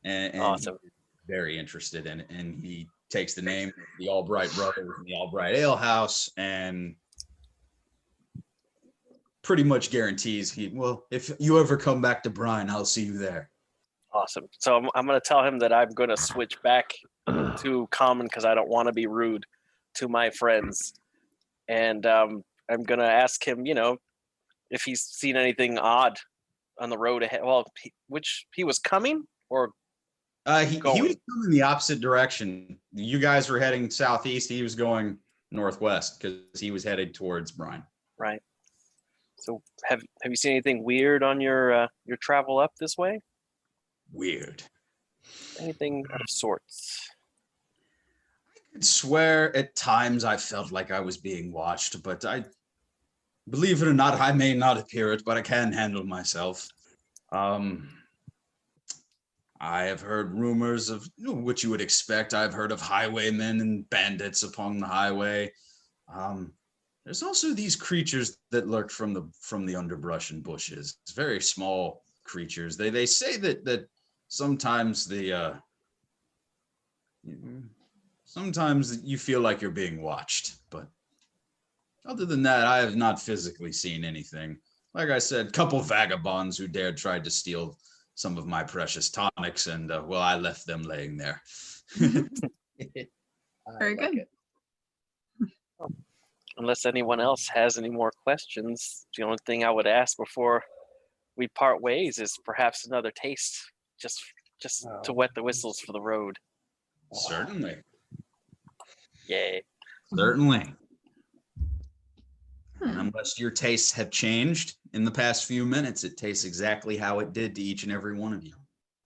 And Awesome. he's very interested in it. And he takes the name of the Albright Brothers and the Albright Ale House and pretty much guarantees if you ever come back to Brine, I'll see you there. Awesome. So I'm going to tell him that I'm going to switch back to common because I don't want to be rude to my friends. And I'm going to ask him, if he's seen anything odd on the road ahead. Well, which he was coming or he was coming the opposite direction. You guys were heading southeast. He was going northwest because he was headed towards Brine. Right. So have you seen anything weird on your travel up this way? Weird. Anything of sorts? I could swear at times I felt like I was being watched, but I believe it or not, I may not appear it, but I can handle myself. I have heard rumors of what you would expect. I've heard of highwaymen and bandits upon the highway. There's also these creatures that lurk from the underbrush and bushes. It's very small creatures. They say that sometimes sometimes you feel like you're being watched, but other than that, I have not physically seen anything. Like I said, a couple vagabonds who tried to steal some of my precious tonics, and I left them laying there. Very good. Unless anyone else has any more questions, the only thing I would ask before we part ways is perhaps another taste, just to wet the whistles for the road. Certainly. Yay. Certainly. And unless your tastes have changed in the past few minutes, it tastes exactly how it did to each and every one of you.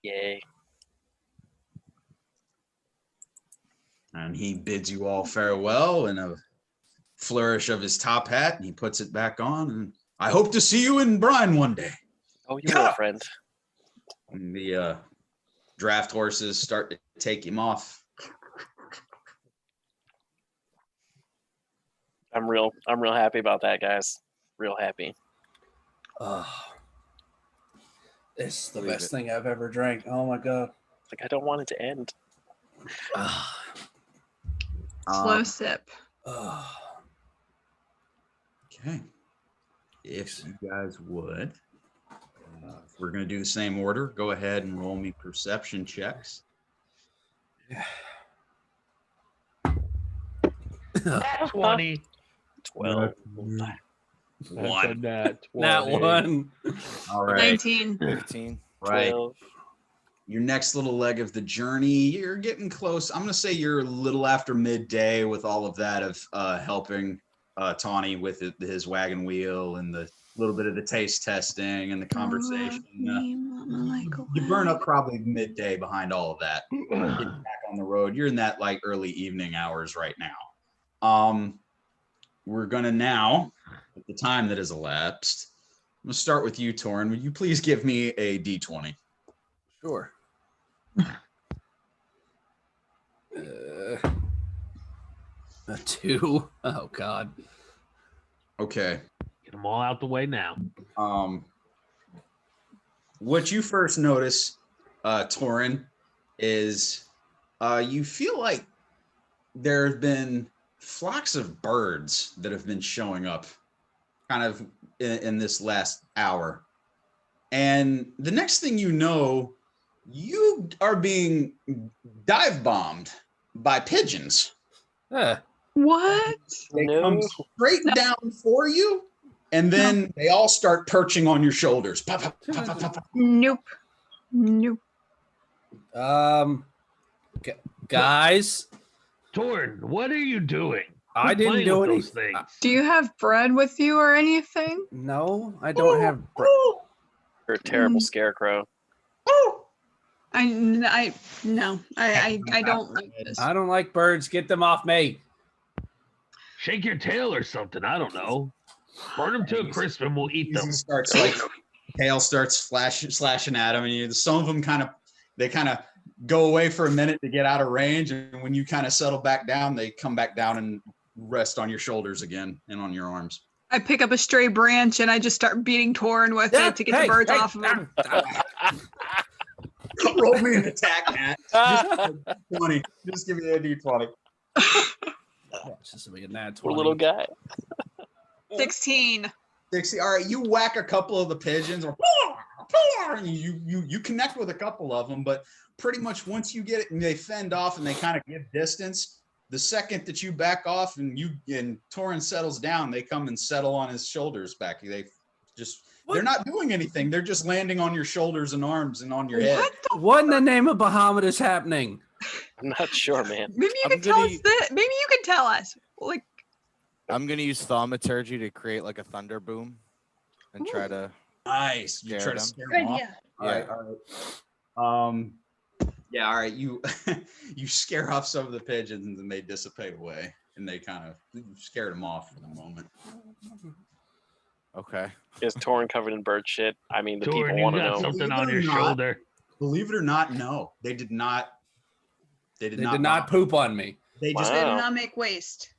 Yay. And he bids you all farewell in a flourish of his top hat, and he puts it back on. And I hope to see you in Brine one day. Oh, you will, friend. And the draft horses start to take him off. I'm real happy about that, guys. Real happy. This is the best thing I've ever drank. Oh my god. Like I don't want it to end. Slow sip. Okay. If you guys would, if we're going to do the same order, go ahead and roll me perception checks. That's 20. 12. One. That one. All right. 19. 15. Right. 12. Your next little leg of the journey, you're getting close. I'm going to say you're a little after midday with all of that of helping Tawny with his wagon wheel and the little bit of the taste testing and the conversation. You burn up probably midday behind all of that. Getting back on the road. You're in that like early evening hours right now. We're going to now, at the time that has elapsed, I'm going to start with you, Torrin. Would you please give me a D20? Sure. A 2. Oh god. Okay. Get them all out the way now. What you first notice, Torrin, is you feel like there have been flocks of birds that have been showing up kind of in this last hour. And the next thing you know, you are being dive bombed by pigeons. What? They No. come straight down for you, and then they all start perching on your shoulders. Pop, pop, pop, pop, pop, pop. Nope. Nope. Guys, Torrin, what are you doing? I Quit didn't playing do with any- those things. Do you have bread with you or anything? no, I don't have. You're a terrible scarecrow. I don't like this. I don't like birds. Get them off me. Shake your tail or something. I don't know. Burn them to a crisp and we'll eat them. Easy starts like tail starts slashing at him, and some of them kind of go away for a minute to get out of range, and when you kind of settle back down, they come back down and rest on your shoulders again and on your arms. I pick up a stray branch and I just start beating Torrin with it to get the birds off of him. Roll me an attack, Matt. Just 20. Just give me a D20. It's just gonna be a nat 20. Poor little guy. 16. 60. All right, you whack a couple of the pigeons, or and you connect with a couple of them, but pretty much once you get it and they fend off and they kind of give distance, the second that you back off and Torrin settles down, they come and settle on his shoulders back. They're not doing anything. They're just landing on your shoulders and arms and on your head. What in the name of Bahamut is happening? I'm not sure, man. Maybe you can tell us that. Maybe you can tell us. Like, I'm gonna use thaumaturgy to create like a thunder boom, and try to. Nice. You try to scare them off. All right. Yeah. All right. You you scare off some of the pigeons and they dissipate away, and they kind of scared them off for the moment. Okay. Is Torrin covered in bird shit? I mean, the Torrin, people you want to got know. something on your Believe it or not, shoulder. Believe it or not, no, they did not. They They did not poop on me. They just they Wow. did not make waste.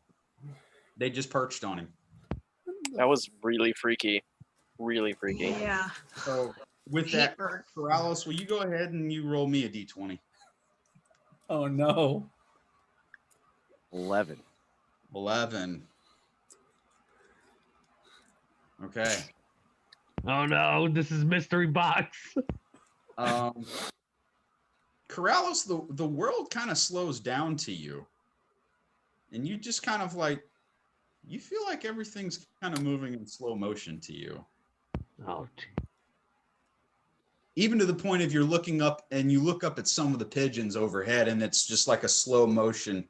they just perched on him. That was really freaky. Really freaky. Yeah. So with Hate that, bird. Corallos, will you go ahead and you roll me a D20? Oh no. 11. 11. Okay. Oh no, this is mystery box. Corallos, the world kind of slows down to you. And you just kind of like, you feel like everything's kind of moving in slow motion to you. Oh, gee. Even to the point of you're looking up and you look up at some of the pigeons overhead and it's just like a slow motion.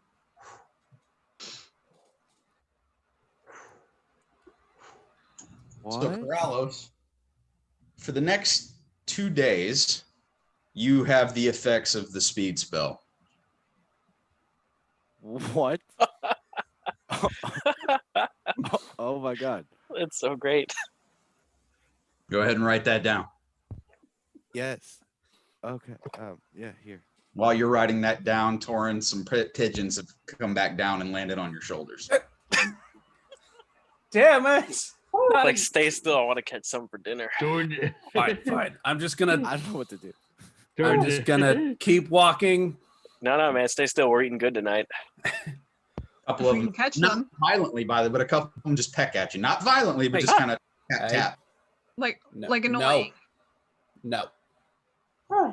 What? So Corallos, for the next 2 days, you have the effects of the speed spell. What? Oh my god. It's so great. Go ahead and write that down. Yes. Okay. Yeah. Here. While you're writing that down, Torrin, some pigeons have come back down and landed on your shoulders. Damn it. Like, stay still. I want to catch some for dinner. George, Fine. I'm just gonna I don't know what to do. I'm just gonna keep walking. No, man. Stay still. We're eating good tonight. A couple of We can them, catch not them. violently, by the way, but a couple of them just peck at you. Not violently, but just kind of tap, Hey. tap. Like No, annoying. No. I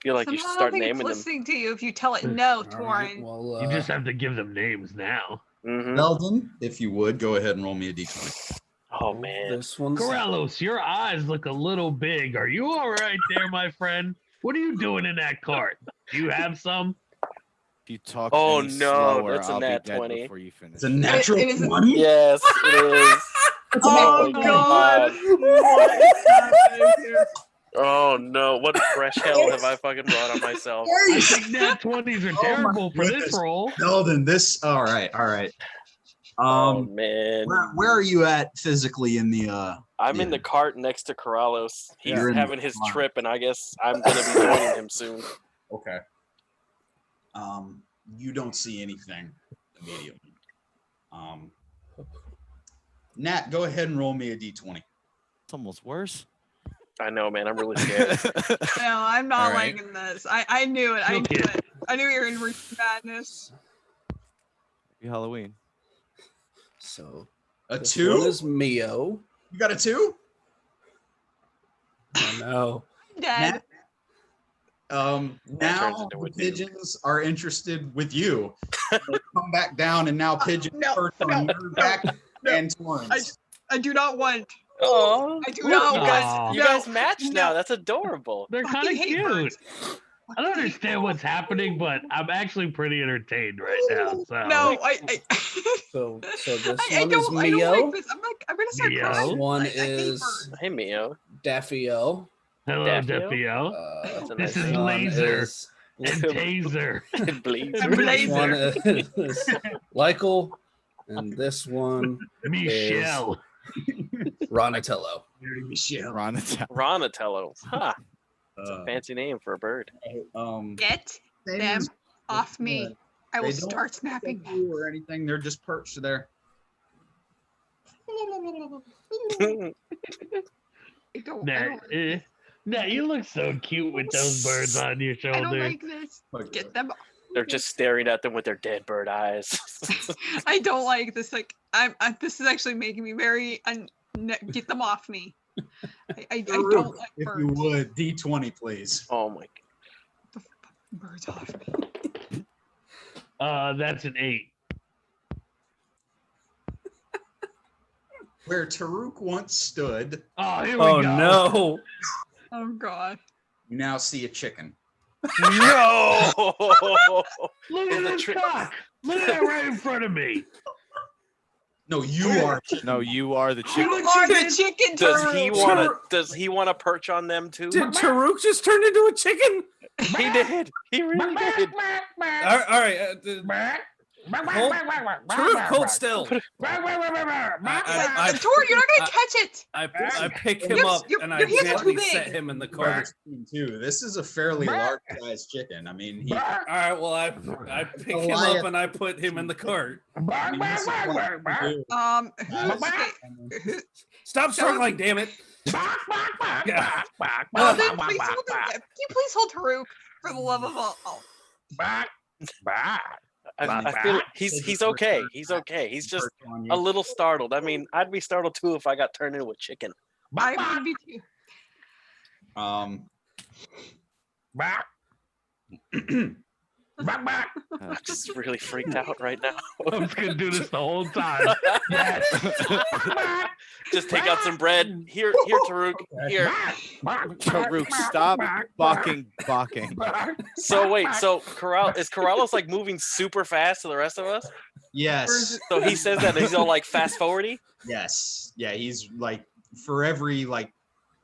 feel like you should Somehow I start think it's naming them. listening to you if you tell it no, All right, Torrin. well, you just have to give them names now. Mm-hmm. Beldan, if you would, go ahead and roll me a D20. Oh, man. this one's Corallos, your eyes look a little big. Are you all right there, my friend? What are you doing in that cart? Do you have some? If you talk Oh, any no, slower, that's a I'll be nat dead 20. before you finish. It's a natural It is- 20. Yes, it is. Oh, my God. What is happening here? Oh, no. What fresh hell have I fucking brought on myself? I think nat 20s are Oh, my terrible for goodness. this roll. Beldan, this, all right. Oh, man. Where are you at physically in the, I'm in yeah. the cart next to Corallos. He's You're in having the his cart. trip, and I guess I'm going to be joining him soon. okay. You don't see anything immediately. Nat, go ahead and roll me a D20. It's almost worse. I know, man. I'm really scared. No, I'm not All right. liking this. I knew it. I knew Okay. it. I knew you were in madness. Happy Halloween. So A this 2? one is Mio. You got a 2? Oh no. Dead. Now turns into the a dude. pigeons are interested with you. They come back down, and now pigeons No, perch on your back and Torrens. I do not want. Oh, I do not You want. guys- you no, guys match no. now. That's adorable. They're kind Fucking of hate cute. birds. I don't understand what's happening, but I'm actually pretty entertained right now. So No, So this I one is don't Mio. like this. I'm gonna start Mio. crying. This one I hate is birds. Hey, Mio. Daffio. hello, Daffio? Defio. That's a This nice is name. Laser. Is, And Taser. Bleeds. And this one Blazer. is Lykel. And this one, Michelle. Ronatello. Michelle. Ronatello. Ronatello. Huh. It's a fancy name for a bird. Get same them as- off me. I will They don't start snapping at you or anything. They're just perched there. I don't, I don't, Nah, you look so cute with those birds on your I don't shoulder. like this. Get them. They're just staring at them with their dead bird eyes. I don't like this. Like this is actually making me very. Get them off me. I don't like If birds. you would, D20, please. Oh my The fucking birds off me. That's an 8. Where Tarook once stood, Oh, here we Oh go. no. Oh god. you now see a chicken. No! Look at the this tri- cock. Look at that right in front of me. No, you are. No, you are the You chicken. are the chicken turtle. Does he want to perch on them too? Did Tarook just turn into a chicken? He did. He really did. All right. Tarook, hold still. Tor, I you're not gonna catch it. I pick him Your- up your- and I your hands are too gently set big. him in the cart. Too. This is a fairly large-sized chicken. I mean, he. All right. Well, I pick him up and I put him in the cart. Stop struggling, damn it! Yeah. Well, then please hold can you please hold Tarook for the love of all? I feel he's okay. He's okay. He's just a little startled. I mean, I'd be startled too if I got turned into a chicken. I would be too. I'm just really freaked out right now. I'm just gonna do this the whole time. Yes. Just take out some bread. Here, Tarook. Here. Tarook, stop barking. So wait, so is Corallos like moving super fast to the rest of us? Yes. So he says that he's all like fast forwardy. Yes. Yeah. He's like for every like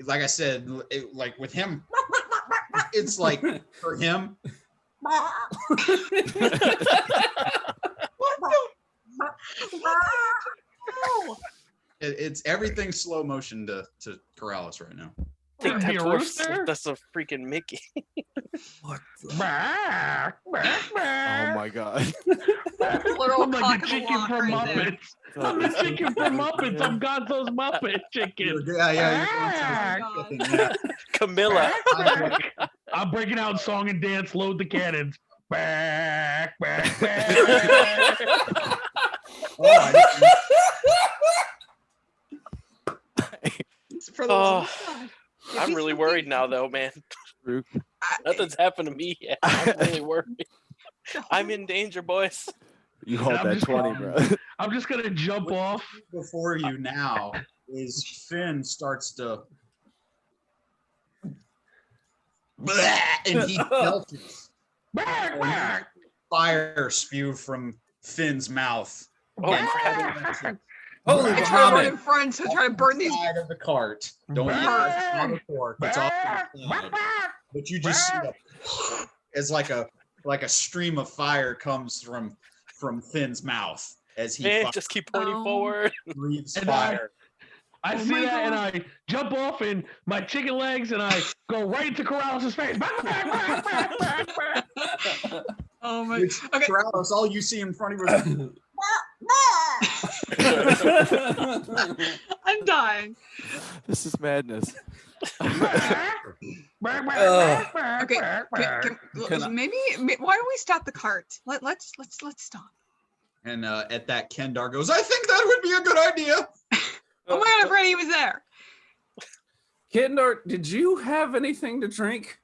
I said, like with him, it's like for him. It's everything slow motion to Corallos right now. I think Be that a rooster? that's a freaking Mickey. What? Oh my god. Literal I'm like cock a of the chicken walk from right there. Muppets. I'm the chicken from Muppets. I'm Gonzo's Muppet chicken. Yeah. Oh You're going to Camilla. I'm breaking out song and dance. Load the cannons. Back. For the love of God. I'm really worried now, though, man. Tarook. Nothing's happened to me yet. I'm really worried. I'm in danger, boys. You hold I'm that just 20, going- bro. I'm just gonna jump off. Before you now is Finn starts to and he belches. Fire spew from Finn's mouth. Oh, And crap. Holy I try to run in Muhammad! front to try to burn these. Side of the cart. Don't use it on the fork. It's off to the side. But you just see it's like a stream of fire comes from Finn's mouth as he Man, just keep pointing Oh. forward. breathes And fire. I Oh see my that and God. I jump off in my chicken legs and I go right into Corrales' face. Oh my. Which, Okay. Corrales, all you see in front of you I'm dying. This is madness. Okay. Can I- Maybe. Why don't we stop the cart? Let's stop. and at that Kendar goes, I think that would be a good idea. Oh my god! I forgot he was there. Kendar, did you have anything to drink?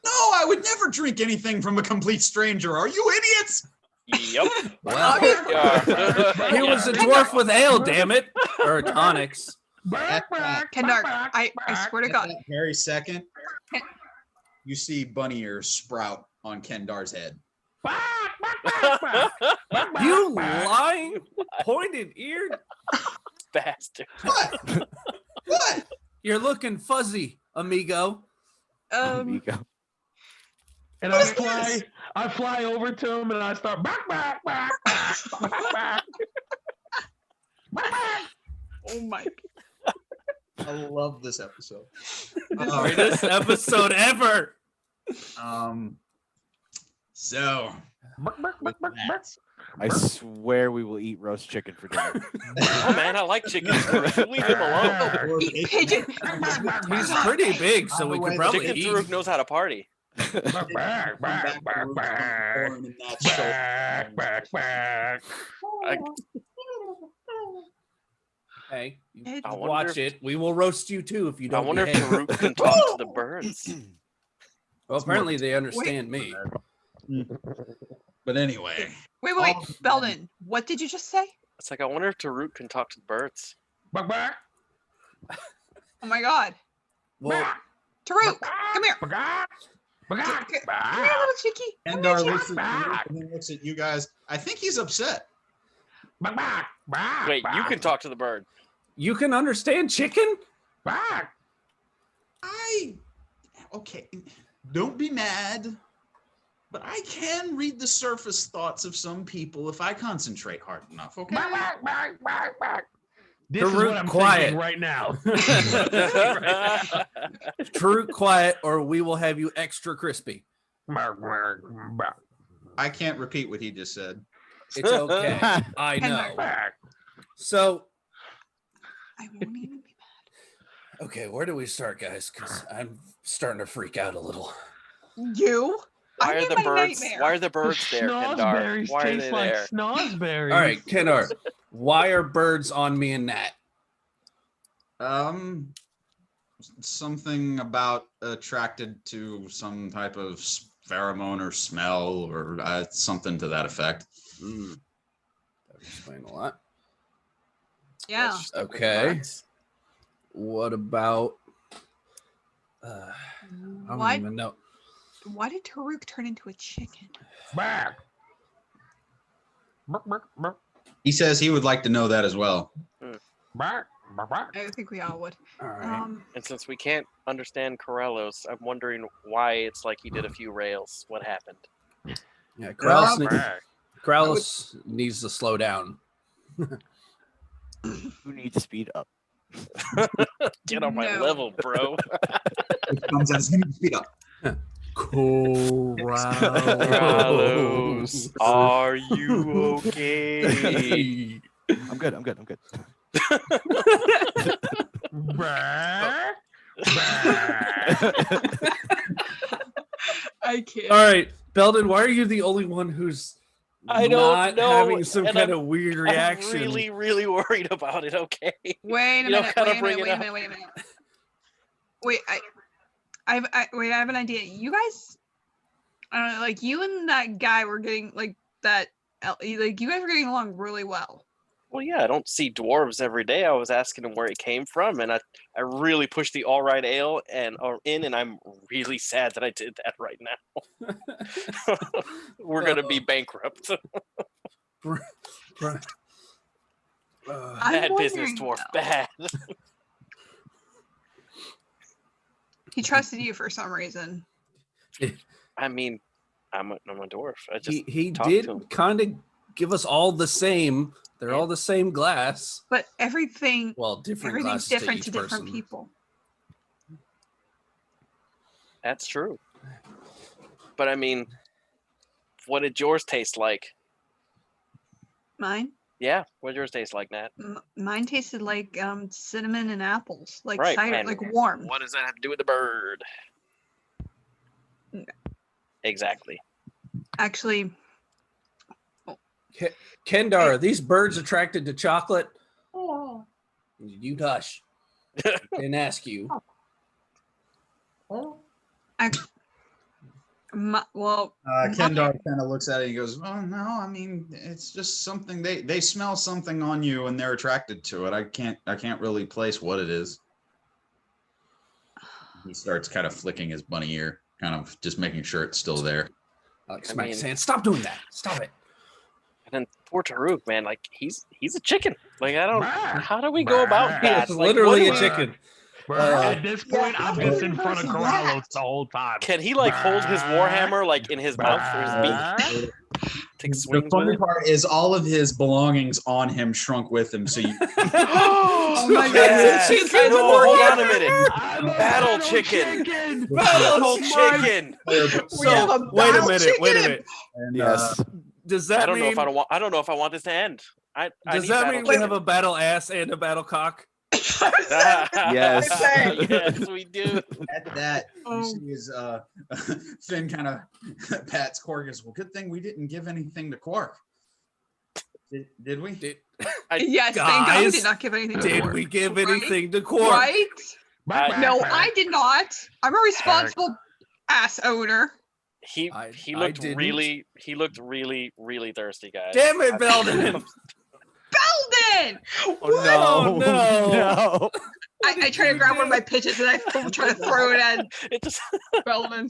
No, I would never drink anything from a complete stranger. Are you idiots? Yep. Well, Yeah. he was a dwarf with ale, damn it, or tonics. Kendar, I swear to At God. that very second, you see bunny ears sprout on Kendar's head. You lying, pointed eared. Bastard. What? What? You're looking fuzzy, amigo. Amigo. And I fly over to him and I start back. Oh my. I love this episode. Greatest episode ever. So I swear we will eat roast chicken for dinner. Oh man, I like chicken. Leave him alone. Eat pigeon. He's pretty big, so we could probably Chicken eat. Tarook knows how to party. Hey, you I wonder watch if- it. We will roast you too if you I don't. wonder if behave. Tarook can talk to the birds. Well, apparently they understand me. but anyway, Wait, Beldan, what did you just say? It's like I wonder if Tarook can talk to the birds. Oh my god. Well, Tarook, come here. Come here, little cheeky. Endar looks at you guys. I think he's upset. Wait, you can talk to the bird. you can understand chicken? Okay, don't be mad, but I can read the surface thoughts of some people if I concentrate hard enough, okay? This is Tarook, what I'm quiet. thinking right now. True, quiet, or we will have you extra crispy. I can't repeat what he just said. It's okay. I know. So, I won't even be okay, where do we start, guys? Because I'm starting to freak out a little. mad. You? Why I'm are in the my birds? nightmare. Why are the birds there, Kendar? Snozzberries Why are they taste like there? snozzberries. All right, Kendar, why are birds on me and Nat? Something about attracted to some type of pheromone or smell or something to that effect. That would explain a lot. Yeah. That's just the Okay. birds. What about? I don't What? even know. Why did Tarook turn into a chicken? He says he would like to know that as well. I think we all would. All right. And since we can't understand Corallos, I'm wondering why it's like he did a few rails. What happened? Yeah, Corallos needs to slow down. Who needs to speed up? Get on my No. level, bro. It comes as him speed up. Corallos, are you okay? I'm good. I can't. All right, Beldan, why are you the only one who's I don't not know, having some and kind I'm- of weird I'm reaction? really, really worried about it. Okay. Wait a You know, minute. kinda Wait a bring minute. it Wait a up. minute. Wait, I have an idea. You guys, I don't know, like you and that guy were getting like that. Like you guys were getting along really well. Well, yeah, I don't see dwarves every day. I was asking him where he came from, and I really pushed the all right ale and and I'm really sad that I did that right now. We're gonna be bankrupt. Right. I'm Bad business, wondering, dwarf. though. Bad. He trusted you for some reason. I mean, I'm a dwarf. I just he talked did to him. kind of give us all the same. They're all the same glass. But everything, Well, different everything's glasses different to to each different person. people. That's true. But I mean, what did yours taste like? Mine, Yeah, what did yours taste like, Nat? mine tasted like cinnamon and apples, like Right, cider, and like warm. What does that have to do with the bird? No. Exactly. Actually, Kendar, are these birds attracted to chocolate? You hush. I didn't ask you. well, Kendar kind of looks at it and goes, "Oh no, I mean it's just something they smell something on you and they're attracted to it. I can't really place what it is." He starts kind of flicking his bunny ear, kind of just making sure it's still there. Like I smack his mean- hand. Stop doing that. Stop it. And then poor Tarook, man, like he's a chicken. Like I don't. How do we go about that? It's Like, literally what a do we- chicken. At this point, I'm Yeah. just in front of Corallos the whole time. Can he like hold his warhammer like in his mouth or his beak? Take The swings with funny it. part is all of his belongings on him shrunk with him. So you Oh my God, yes. this No, is hold more- on a minute. I'm a Battle chicken. Battle chicken. We have a wait a battle minute. Wait a chicken. minute. and, Yes. Does that I don't mean? know if I don't know if I want this to end. I Does need that battle mean we have chicken. a battle ass and a battle cock? Yes. Yes, we do. at that, you Oh. see his Finn kind of pats Quark. Goes, well, good thing we didn't give anything to Quark. Did we? Yes, thank God we Guys, did not give anything. to Did Quark. we give Right? anything to Quark? Right? No, I did not. I'm a responsible ass owner. He I looked didn't. really thirsty, guys. Damn it, Beldan! Belden! Oh no! No. I try to grab one of my pitches and I try to throw it at It just Belden.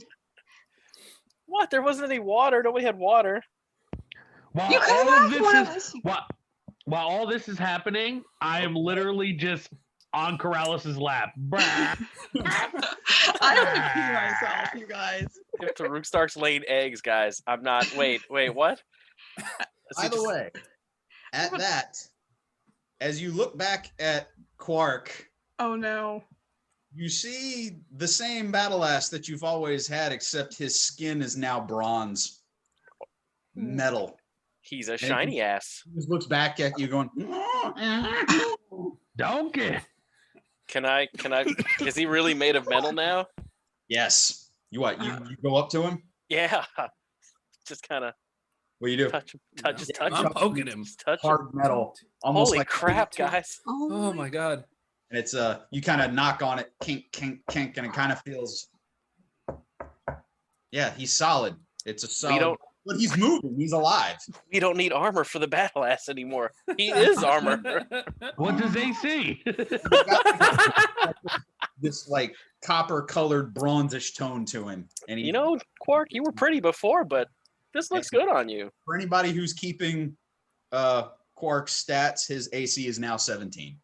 what? There wasn't any water. Nobody had water. While You could all have of asked one of this us. is while all this is happening, I am literally just on Corrallos's lap. Brah. I don't want to pee myself, you guys. If Tarook starts laying eggs, guys, I'm not. Wait, what? By the way, at that, as you look back at Quark, Oh no. you see the same battle ass that you've always had, except his skin is now bronze, metal. He's a shiny ass. He just looks back at you, going, Donkey. Can I? Is he really made of metal now? "Yes." You what? You go up to him? Yeah. Just kind of What do you do? touch him. Touch him. I'm poking him. Just touch him. Hard metal, almost Holy like crap, guys! Oh my god. And it's you kind of knock on it, kink, kink, kink, and it kind of feels. Yeah, he's solid. It's a solid. don't- But he's moving. He's alive. We don't need armor for the battle ass anymore. He is armor. What's his AC? This like copper-colored bronzish tone to him. And he, You know, Quark, you were pretty before, but this looks good on you. for anybody who's keeping Quark's stats, his AC is now 17.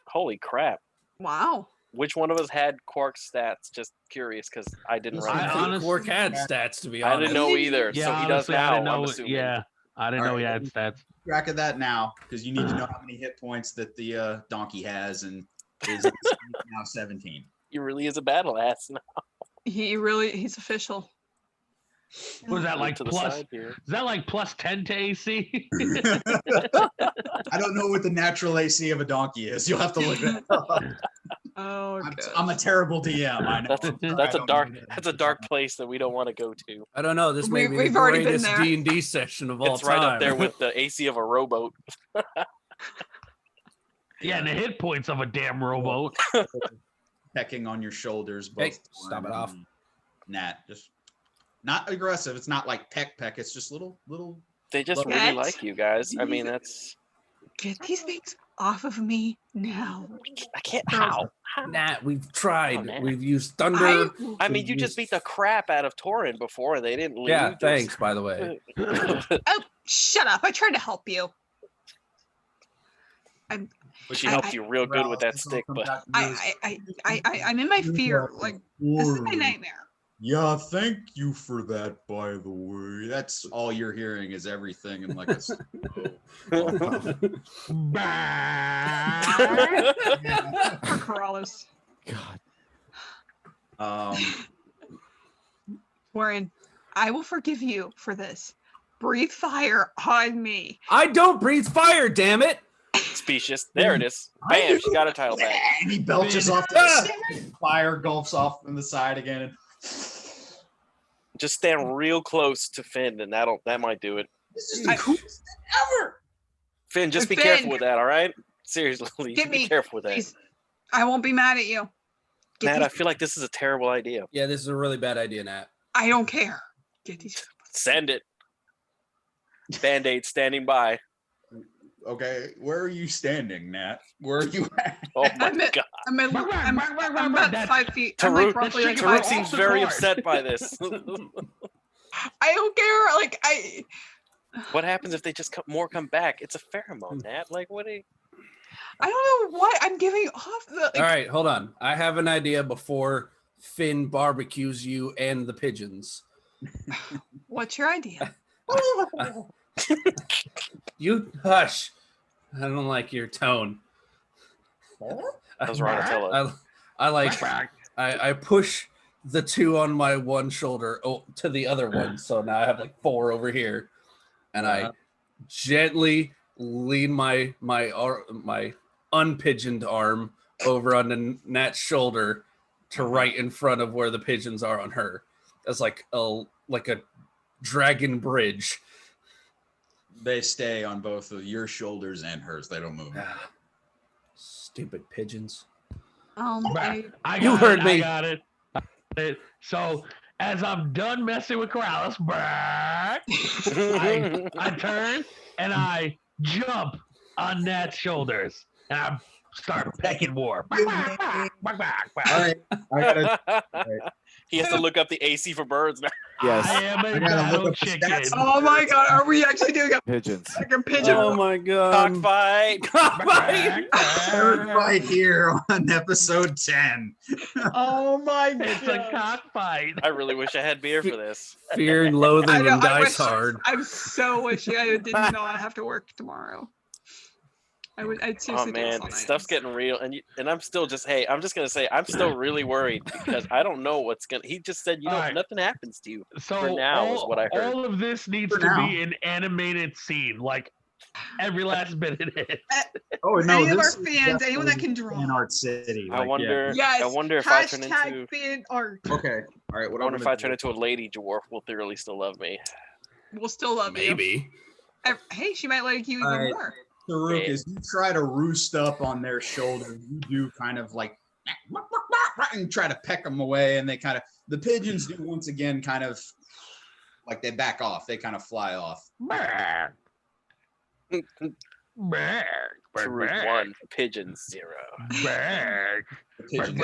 Holy crap! Wow. Which one of us had Quark's stats? Just curious, because I didn't I run. I them. think honest- Quark had stats, to be I honest. didn't know either, Yeah, so he does honestly, I now. didn't I'm know. assuming. Yeah, I didn't know he had stats. Track of that now, because you need to know how many hit points that the donkey has, and his AC is now 17. He really is a battle ass. Now. He's official. What is that like To the plus? side here. Is that like plus 10 to AC? I don't know what the natural AC of a donkey is. You'll have to look that up. Oh, I'm a terrible DM. I know. That's a dark place that we don't want to go to. I don't know. This may be We've the already been greatest there. D&D session of all It's time. right up there with the AC of a rowboat. Yeah, and the hit points of a damn rowboat. Pecking on your shoulders. Hey, Both stop Torrin it off. and Nat, just not aggressive. It's not like peck. It's just little. They just Look. really What? like you guys. I mean, that's Get these things off of me now. I can't. How? Nat, we've tried. Oh, Nat. We've used thunder. I mean, you just beat the crap out of Torrin before, and they didn't leave. Yeah, thanks, by the way. Oh, shut up. I tried to help you. But she I- helped you real good with that This all stick. comes But back to I'm in my fear. Like, this is my nightmare. Yeah, thank you for that, by the way. That's all you're hearing is everything in like a. For Corallos. God. Warren, I will forgive you for this. Breathe fire on me. I don't breathe fire, damn it! specious. There it is. Bam! She got her title back. And he belches off to the side. Fire gulps off from the side again. And Just stand real close to Finn, and that might do it. this is the coolest thing ever. Finn, just be Finn. careful with that. All right? Seriously, Get be me. careful with that. Please. I won't be mad at you. Get Nat, I these- feel like this is a terrible idea. Yeah, this is a really bad idea, Nat. I don't care. Get these. Send it. Band-Aid standing by. Okay, where are you standing, Nat? Where are you at? Oh my I'm at- god. I'm about 5 feet. I'm Tarook, like roughly like Tarook 5 seems feet. very apart. upset by this. I don't care. Like What happens if they just come back? It's a pheromone, Nat. Like, what? I don't know what I'm giving off. The, like, All right, hold on. I have an idea before Finn barbecues you and the pigeons. What's your idea? You hush. I don't like your tone. Those are Natil. I push the two on my one shoulder to the other one, so now I have like 4 over here, and I gently lean my unpigeoned arm over on Nat's shoulder to right in front of where the pigeons are on her. That's like a dragon bridge. They stay on both of your shoulders and hers. They don't move. Stupid pigeons. I heard me. I got it. So as I'm done messing with Corallos, I turn and I jump on Nat's shoulders and I start pecking more. All right. I gotta. He has to look up the AC for birds now. Yes. I am a I gotta battle look up the chicken. stats. Oh my god, are we actually doing a Pigeons. fucking pigeon? Oh my god. Cockfight. Third fight here on episode 10. Oh my god. It's a cockfight. I really wish I had beer for this. Fear and loathing I know, and I dice wish- hard. I'm so wishing I didn't know I have to work tomorrow. I'd seriously Oh do this man, all night. stuff's getting real, and I'm still just I'm just gonna say I'm still really worried because I don't know what's gonna. He just said All right. nothing happens to you. So For now is what I heard. all of this needs For to now. be an animated scene, like every last bit of it. Oh Any of our fans, anyone that can draw. in Art City. I wonder. Yes. I wonder if I turn Hashtag into. fan art. Okay. All right. What I wonder I'm if gonna I turn do- into a lady dwarf, will Thoroughly still love me? We'll still love you. Maybe. Hey, she might like you even Alright. more. Tarook, Yeah. as you try to roost up on their shoulder, you do kind of like and try to peck them away, and the pigeons do once again kind of like they back off. They kind of fly off. Tarook 1, pigeon 0. The pigeons,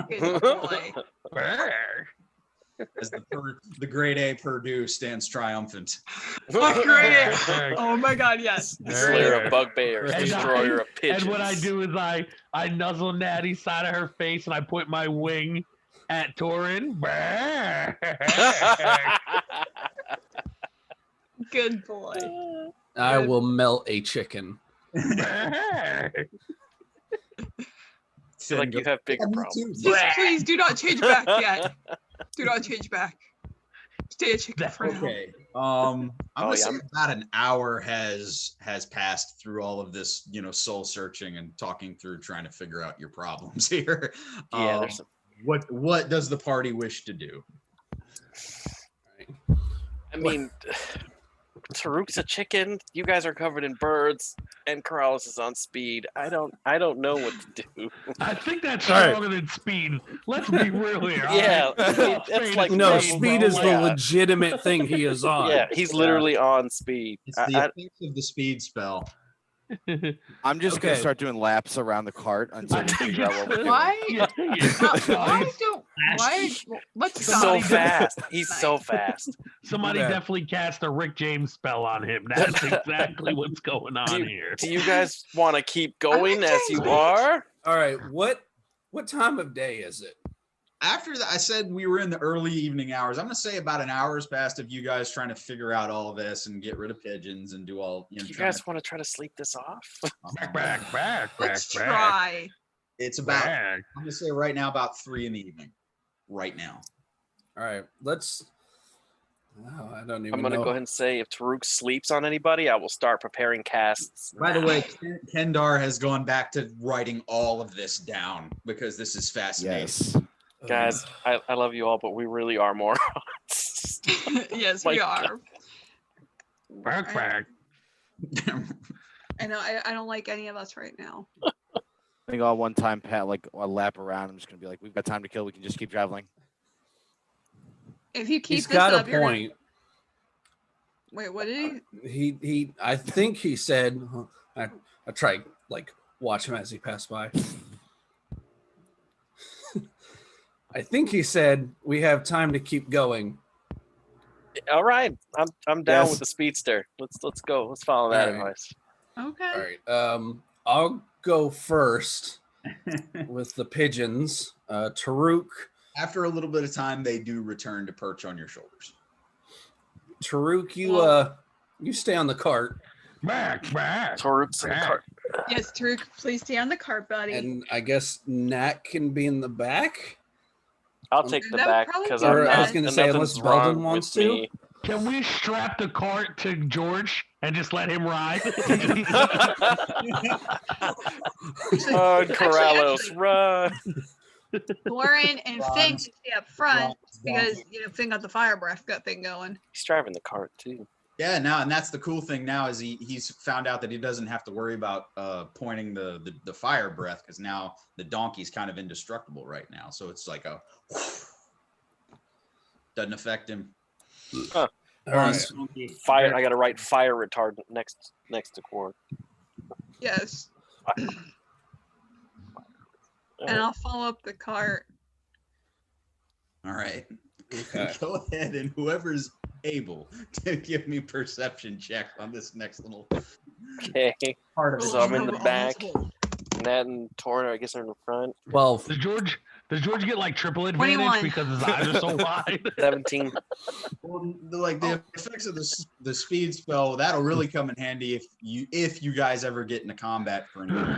Good boy. as the grade A Purdue stands triumphant. Oh, great. Oh my god, yes. Slayer of bugbears, And destroyer of pigeons. And what I do is I nuzzle Natty's side of her face and I point my wing at Torrin. Good boy. I will melt a chicken. I feel like you have bigger problems. Just please do not change back yet. Do not change back. Stay a chicken for now. Okay. I'm gonna say yeah. about an hour has passed through all of this, soul searching and talking through, trying to figure out your problems here. Yeah, there's some. What does the party wish to do? I mean, Tarook's a chicken. You guys are covered in birds, and Corallos is on speed. I don't know what to do. I think that's All right. stronger than speed. Let's be real here. all Yeah, right? I mean, that's like No, level, speed bro. is the Yeah. legitimate thing he is on. Yeah, he's literally on speed. It's the effect of the speed spell. I'm just gonna Okay. start doing laps around the cart until we figure out what we're doing. Why? Yeah, Let's He's stop. so fast. He's so fast. Somebody Okay. definitely cast a Rick James spell on him. That's exactly what's going on here. Do you guys want to keep going like as James, you bitch. are? All right, what time of day is it? After that, I said we were in the early evening hours. I'm gonna say about an hour has passed of you guys trying to figure out all of this and get rid of pigeons and do all. Do you guys want to try to sleep this off? Back. Let's try. It's about. I'm gonna say right now about 3 p.m. Right now. All right, let's. Oh, I don't even. I'm gonna know. go ahead and say if Tarook sleeps on anybody, I will start preparing casts. By the way, Kendar has gone back to writing all of this down because this is fascinating. Yes. Guys, I love you all, but we really are morons. Yes, My we God. are. Back. I know. I don't like any of us right now. I think all one time pat like a lap around. I'm just gonna be like, we've got time to kill. We can just keep traveling. If you keep He's this got up, a you're gonna- point. Wait, what did He. I think he said. I tried like watch him as he passed by. I think he said we have time to keep going. All right, I'm down Yes. with the speedster. Let's go. Let's follow that All right. advice. Okay. All right. I'll go first with the pigeons. Tarook. After a little bit of time, they do return to perch on your shoulders. Tarook, you stay on the cart, Back. Tarook's in the cart. Yes, Tarook, please stay on the cart, buddy. and I guess Nat can be in the back. I'll take the That would back probably because be I'm Or not. I was gonna say, unless nothing's wrong Beldan wants with to. me. Can we strap the cart to George and just let him ride? Oh, Corallos, run! Torrin and Ron- Finn can stay up front Ron's because donkey. Finn got the fire breath thing going. He's driving the cart too. Yeah, now and that's the cool thing now is he's found out that he doesn't have to worry about pointing the fire breath because now the donkey's kind of indestructible right now. So it's like a doesn't affect him. All right. Fire. I got to write fire retardant next to Cord. Yes. And I'll follow up the cart. All right. Okay. Go ahead and whoever's able to give me perception check on this next little Okay. part of it. So I'm in the Oh, back. asshole. Nat and Torrin, I guess, are in the front. 12. Does George get like triple advantage 21. because his eyes are so wide? 17. Well, the effects of the speed spell that'll really come in handy if you guys ever get into combat for any.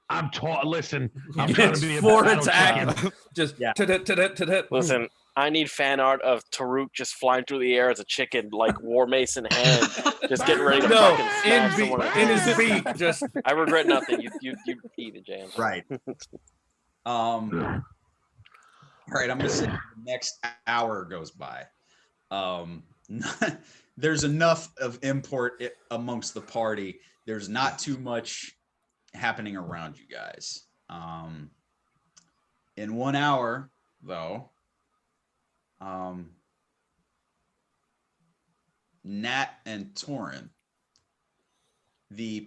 I'm taught. Listen, I'm trying It's to be a 4 battle attack. champ. Just Yeah. Listen, I need fan art of Tarook just flying through the air as a chicken, like War Mace in hand, just getting ready to No, fucking smash someone. in his beak. Just I regret nothing. You eat it, Jan. Right. All right, I'm gonna say the next hour goes by. There's enough of import amongst the party. There's not too much happening around you guys. In 1 hour, though, Nat and Torrin, the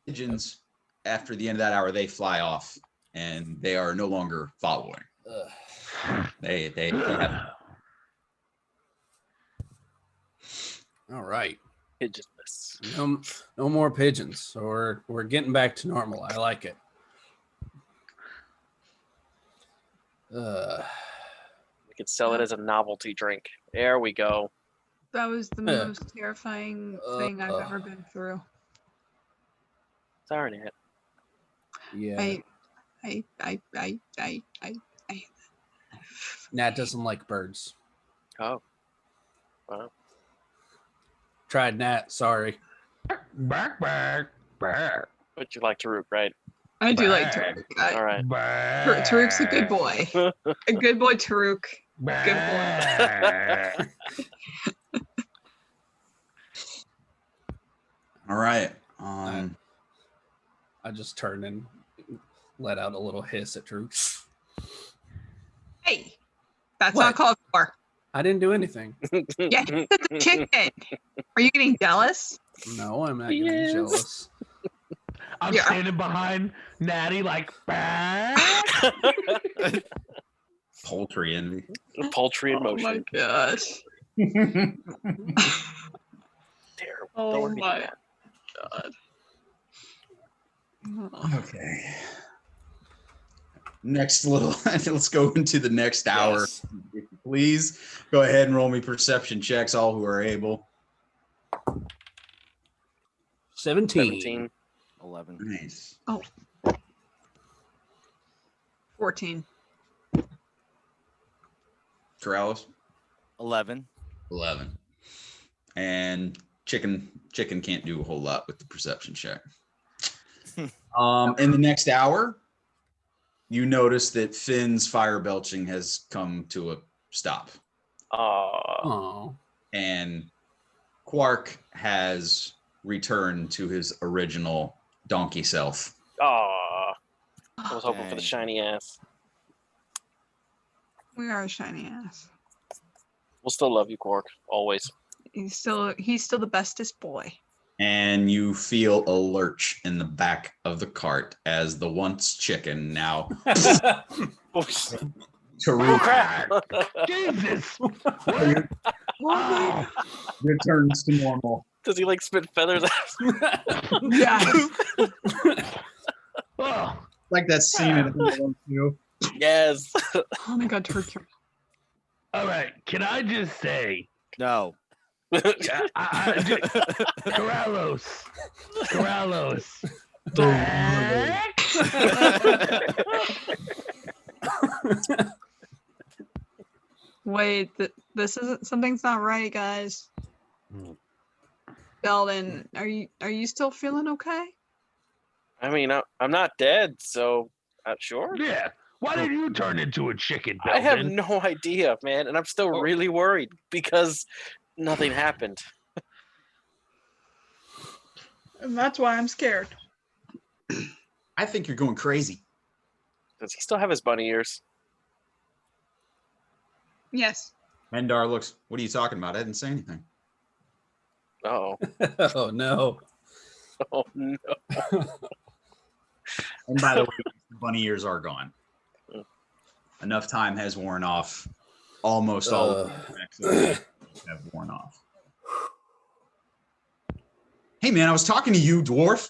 pigeons, after the end of that hour, they fly off and they are no longer following. They have. all right. Pigeonless. No more pigeons. So we're getting back to normal. I like it. We could sell it as a novelty drink. There we go. That was the most terrifying thing I've ever been through. Sorry, Nat. Yeah. I Nat doesn't like birds. Oh. Wow. Tried Nat. Sorry. Back. But you like Tarook, right? I do like Tarook. All right. Tarook's a good boy. A good boy, Tarook. Good boy. All right. I just turned and let out a little hiss at Drew. Hey, that's What? not called for. I didn't do anything. Yeah, it's a chicken. Are you getting jealous? No, I'm not getting jealous. I'm Yeah. standing behind Natty like back. Poultry envy. Poultry in Oh my motion. gosh. Terrible. Oh Don't do my that. god. Okay. Next little, let's go into the next hour. Yes. If you please go ahead and roll me perception checks, all who are able. 17. 11. Nice. 14. Corallos, 11. 11. And chicken can't do a whole lot with the perception check. In the next hour, you notice that Finn's fire belching has come to a stop. Oh. And Quark has returned to his original donkey self. I was hoping for the Dang. shiny ass. We are a shiny ass. We'll still love you, Quark. Always. He's still the bestest boy. And you feel a lurch in the back of the cart as the once chicken now Tarook Jesus. Oh returns to normal. Does he like spit feathers out? yeah. Oh, Like that scene in Home Alone 2. Yes. Oh my god, Turkey. All right. Can I just say, No. Corallos. Wait, this isn't something's not right, guys. Beldan, are you still feeling okay? I mean, I'm not dead, so sure. Yeah. Why did you turn into a chicken, Beldan? I have no idea, man, and I'm still really worried because nothing happened. And that's why I'm scared. I think you're going crazy. Does he still have his bunny ears? Yes. Mendar looks, what are you talking about? I didn't say anything. Oh. Oh no. Oh no. And by the way, the bunny ears are gone. Enough time has worn off. Almost all of the effects have worn off. Hey man, I was talking to you, dwarf.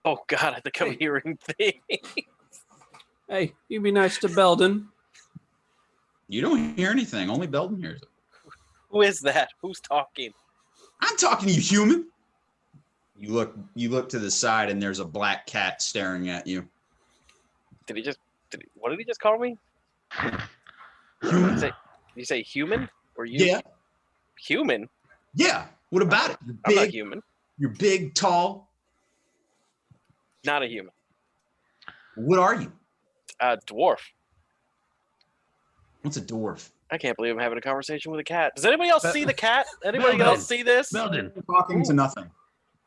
Oh god, I think I'm hearing things. Hey, you be nice to Beldan. You don't hear anything. Only Beldan hears it. Who is that? Who's talking? I'm talking to you, human. You look to the side, and there's a black cat staring at you. What did he just call me? Human? Did you say human? Or you? Yeah. Human? Yeah. What about it? I'm not human. You're big, tall. Not a human. What are you? Dwarf. What's a dwarf? I can't believe I'm having a conversation with a cat. Does anybody else see the cat? Anybody else see this? Beldan. Talking to nothing.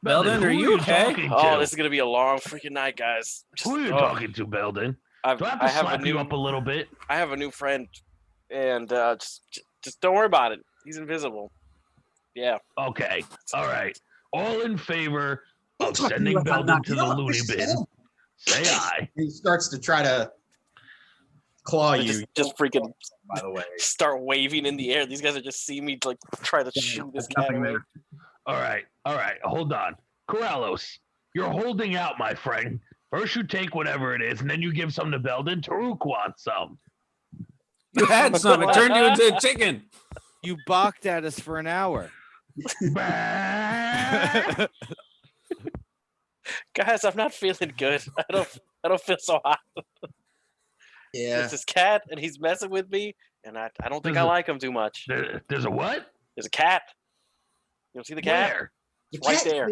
Beldan, are you okay? Oh, this is gonna be a long freaking night, guys. Who are you talking to, Beldan? Do I have to slap you up a little bit? I have a new friend, and just don't worry about it. He's invisible. Yeah. Okay. All right. All in favor Don't of talk to sending me about Beldan not to the killing loony me. bin? Say aye. He starts to try to claw you. Just freaking By the way, start waving in the air. These guys are just seeing me like try to shoot this cat away. All right. Hold on. Corallos, you're holding out, my friend. First you take whatever it is, and then you give some to Beldan. Tarook wants some. You had some. It turned you into a chicken. You balked at us for an hour. Guys, I'm not feeling good. I don't feel so hot. Yeah. It's this cat, and he's messing with me, and I don't think I like him too much. There's a what? There's a cat. You don't see the cat? Where? It's right there.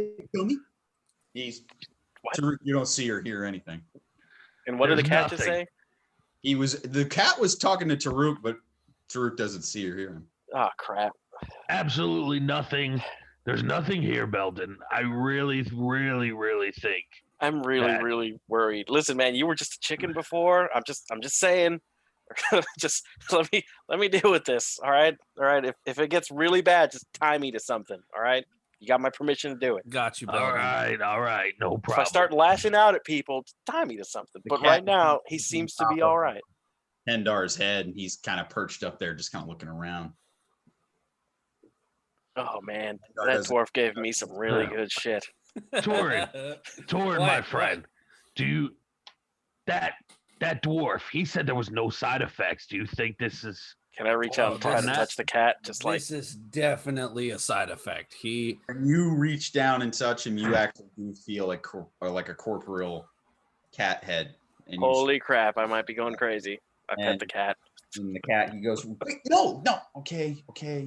He's. What? You don't see or hear anything. And what did the There's cat just nothing. say? The cat was talking to Tarook, but Tarook doesn't see or hear him. Oh crap. Absolutely nothing. There's nothing here, Beldan. I really, really, really think. I'm really worried. Listen, man, you were just a chicken before. I'm just saying. Just let me deal with this. All right. If it gets really bad, just tie me to something. All right. You got my permission to do it. Got you, Beldan. All right. No problem. If I start lashing out at people, just tie me to something. The But cat right now, is he seems to top be of all right. Hendar's head, and he's kind of perched up there, just kind of looking around. Oh man, Hendar that doesn't- dwarf gave me some really good shit. Torrin, my friend. Do you that dwarf? He said there was no side effects. Do you think this is? Can I reach out and try to touch the cat? Just like This is definitely a side effect. When you reach down and touch him, you actually do feel like a corporeal cat head. And holy crap, I might be going crazy. I pet And- the cat. and the cat, he goes, wait, no, okay.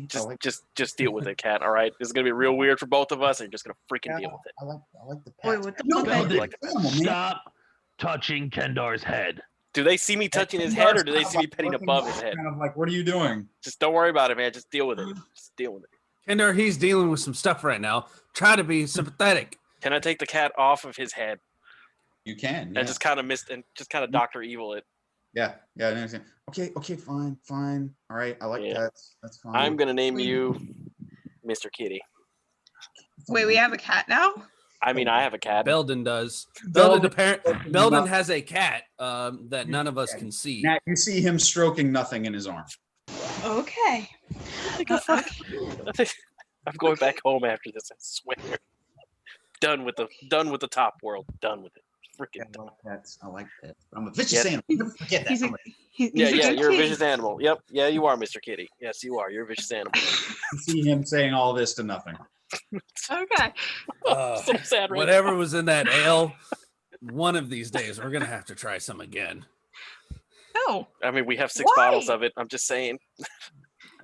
Just deal with it, cat. All right, this is gonna be real weird for both of us, and you're just gonna freaking deal with it. I like the pet. Wait, what the No, fuck? no, Like animal, man. Stop touching Kendar's head. Do they see me touching his head, or do they see me petting above his head? Kind of like, what are you doing? Just don't worry about it, man. Just deal with it. Just deal with it. Kendar, he's dealing with some stuff right now. Try to be sympathetic. Can I take the cat off of his head You can. and just kind of Dr. Evil it? Yeah. I understand. Okay, fine. All right, I like Yeah. that. That's fine. I'm gonna name you Mr. Kitty. Wait, we have a cat now? I mean, I have a cat. Beldan does. Beldan- Beldan has a cat that none of us can see. Now you see him stroking nothing in his arm. Okay. I think I'm going back home after this. I swear. Done with the top world. Done with it. Freaking I like pets. I like pets. I'm a vicious Yes. animal. Never forget that. He's a, I'm he's Yeah, a yeah, good you're a kid. vicious animal. Yep, yeah, you are, Mr. Kitty. Yes, you are. You're a vicious animal. I see him saying all this to nothing. Okay. So sad, right? Whatever was in that ale, one of these days we're gonna have to try some again. No. I mean, we have 6 bottles Why? of it. I'm just saying.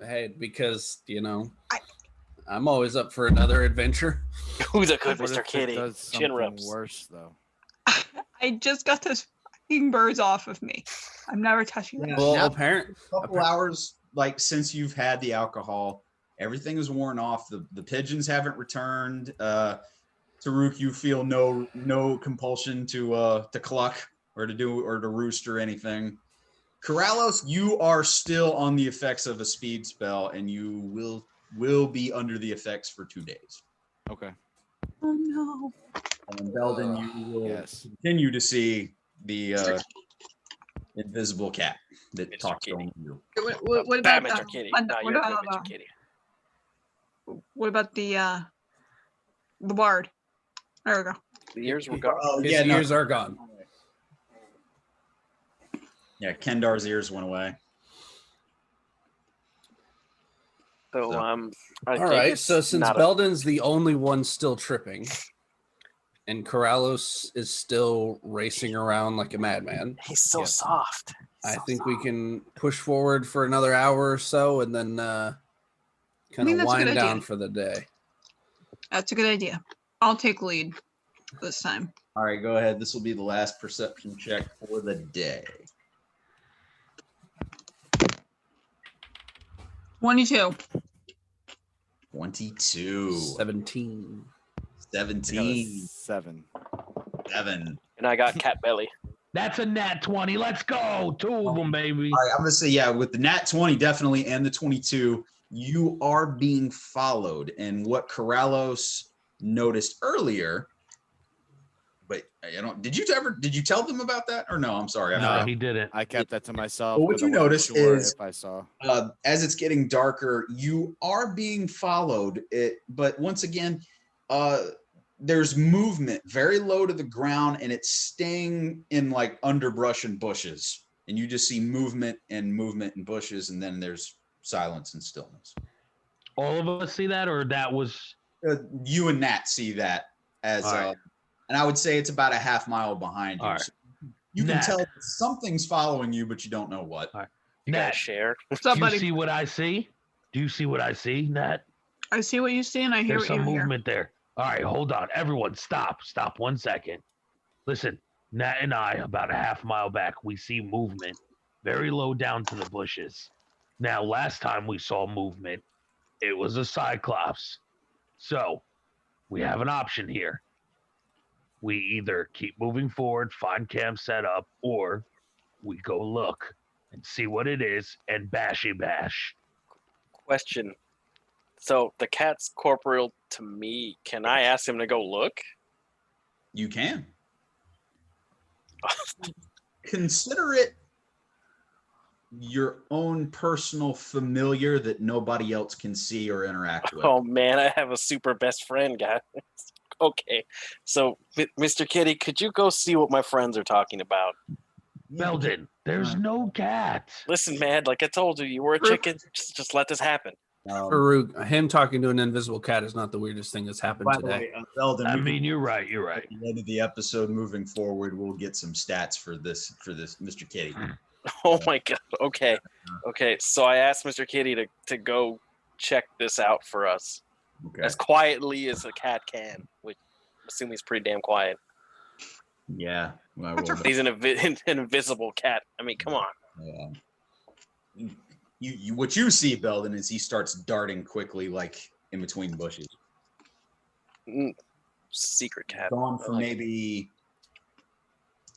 Hey, because I'm always up for another adventure. Who's a good What Mr. if it Kitty? does Chin something rubs. worse though? I just got those fucking birds off of me. I'm never touching them. Well, Now- apparently, A couple hours, like since you've had the alcohol, everything is worn off. The pigeons haven't returned. Tarook, you feel no compulsion to cluck or to roost or anything. Corallos, you are still on the effects of a speed spell, and you will be under the effects for 2 days. Okay. Oh no. And Beldan, you will Yes. continue to see the invisible cat that Mr. talks Kitty. to you. What Bad about Mr. Kitty. What, No, what you're a good about Mr. Kitty. what about the bard? There we go. The ears were gone. Oh his yeah, no. ears are gone. Yeah, Kendar's ears went away. So, So- I All think right. it's So since not a- Belden's the only one still tripping, and Corallos is still racing around like a madman, he's so Yes. soft. I So think we soft. can push forward for another hour or so, and then kind think of that's a good wind down idea. for the day. That's a good idea. I'll take lead this time. All right, go ahead. This will be the last perception check for the day. 22. 22, 17. I got a 17, 7. 7. And I got cat belly. That's a nat 20. Let's go. 2 of them, baby. All right, I'm gonna say with the nat 20 definitely and the 22, you are being followed. And what Corallos noticed earlier, but I don't. Did you tell them about that or no? I'm sorry. I No, forgot. he didn't. I kept that to myself. Well, what 'cause I you wasn't notice sure is- if I saw. As it's getting darker, you are being followed. But once again, there's movement very low to the ground, and it's staying in like underbrush and bushes. And you just see movement and bushes, and then there's silence and stillness. All of us see that, or that was You and Nat see that as, All right. and I would say it's about a half mile behind you. All right. So you can Nat. tell that something's following you, but you don't know what. You gotta Nat. share. What's up, Do you buddy? see what I see? Do you see what I see, Nat? I see what you see and I hear There's what you some hear. movement there. All right, hold on. Everyone, stop. Stop 1 second. Listen, Nat and I, about a half mile back, we see movement very low down to the bushes. Now, last time we saw movement, it was a cyclops. So, we have an option here. We either keep moving forward, find camp set up, or we go look and see what it is and bashy bash. Question. So the cat's corporeal to me. Can I ask him to go look? You can. Consider it your own personal familiar that nobody else can see or interact with. Oh man, I have a super best friend, guys. Okay, so Mr. Kitty, could you go see what my friends are talking about? Belden, there's no cat. Listen, man, like I told you, you were a chicken. Just let this happen. Farouk, him talking to an invisible cat is not the weirdest thing that's happened By the today. way, Belden, I we mean, can- you're right. You're right. at the end of the episode moving forward, we'll get some stats for this Mr. Kitty. Oh my god. Okay. Okay. So I asked Mr. Kitty to go check this out for us Okay. as quietly as a cat can, which I'm assuming he's pretty damn quiet. Yeah. Well, He's an invisible cat. I mean, come on. you what you see, Belden, is he starts darting quickly, like in between bushes. Secret cat. Gone for I like it. maybe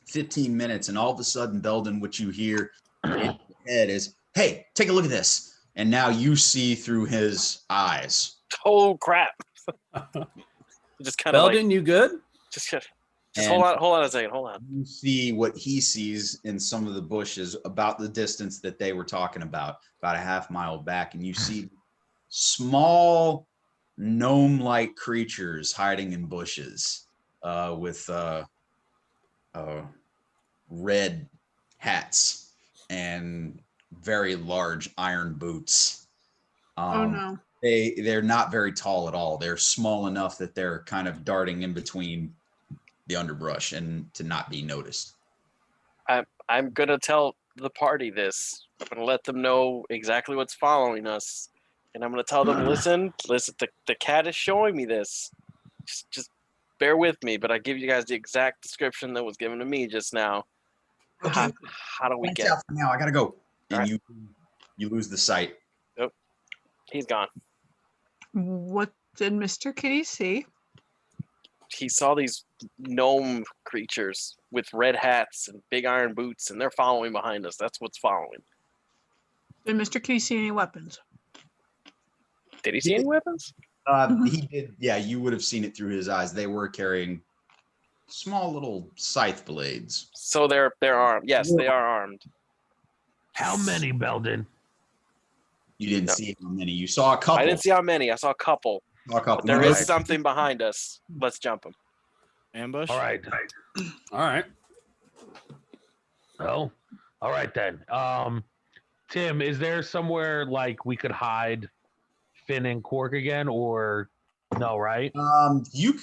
15 minutes, and all of a sudden, Belden, what you hear in your head is, "Hey, take a look at this!" And now you see through his eyes. Oh crap! Just kind of Belden, like you good? just And- hold on a second. Hold on. You see what he sees in some of the bushes about the distance that they were talking about a half mile back, and you see small gnome-like creatures hiding in bushes with red hats and very large iron boots. Oh no. They're not very tall at all. They're small enough that they're kind of darting in between the underbrush and to not be noticed. I'm gonna tell the party this. I'm gonna let them know exactly what's following us, and I'm gonna tell them, listen. The cat is showing me this. Just bear with me, but I give you guys the exact description that was given to me just now. Okay. How do we Lights get? out for now. I gotta go. And All right. you lose the sight. Yep. He's gone. What did Mr. Kitty see? He saw these gnome creatures with red hats and big iron boots, and they're following behind us. That's what's following. Did Mr. Kitty see any weapons? Did he see any weapons? He did. Yeah, you would have seen it through his eyes. They were carrying small little scythe blades. So they're armed. Yes, they are armed. How many, Beldan? You didn't see how many. You saw a couple. I didn't see how many. I saw a couple. But there is something behind us. Let's jump him. Ambush. All right. All right. Oh, all right then. Tim, is there somewhere like we could hide Finn and Cork again, or no? Right? You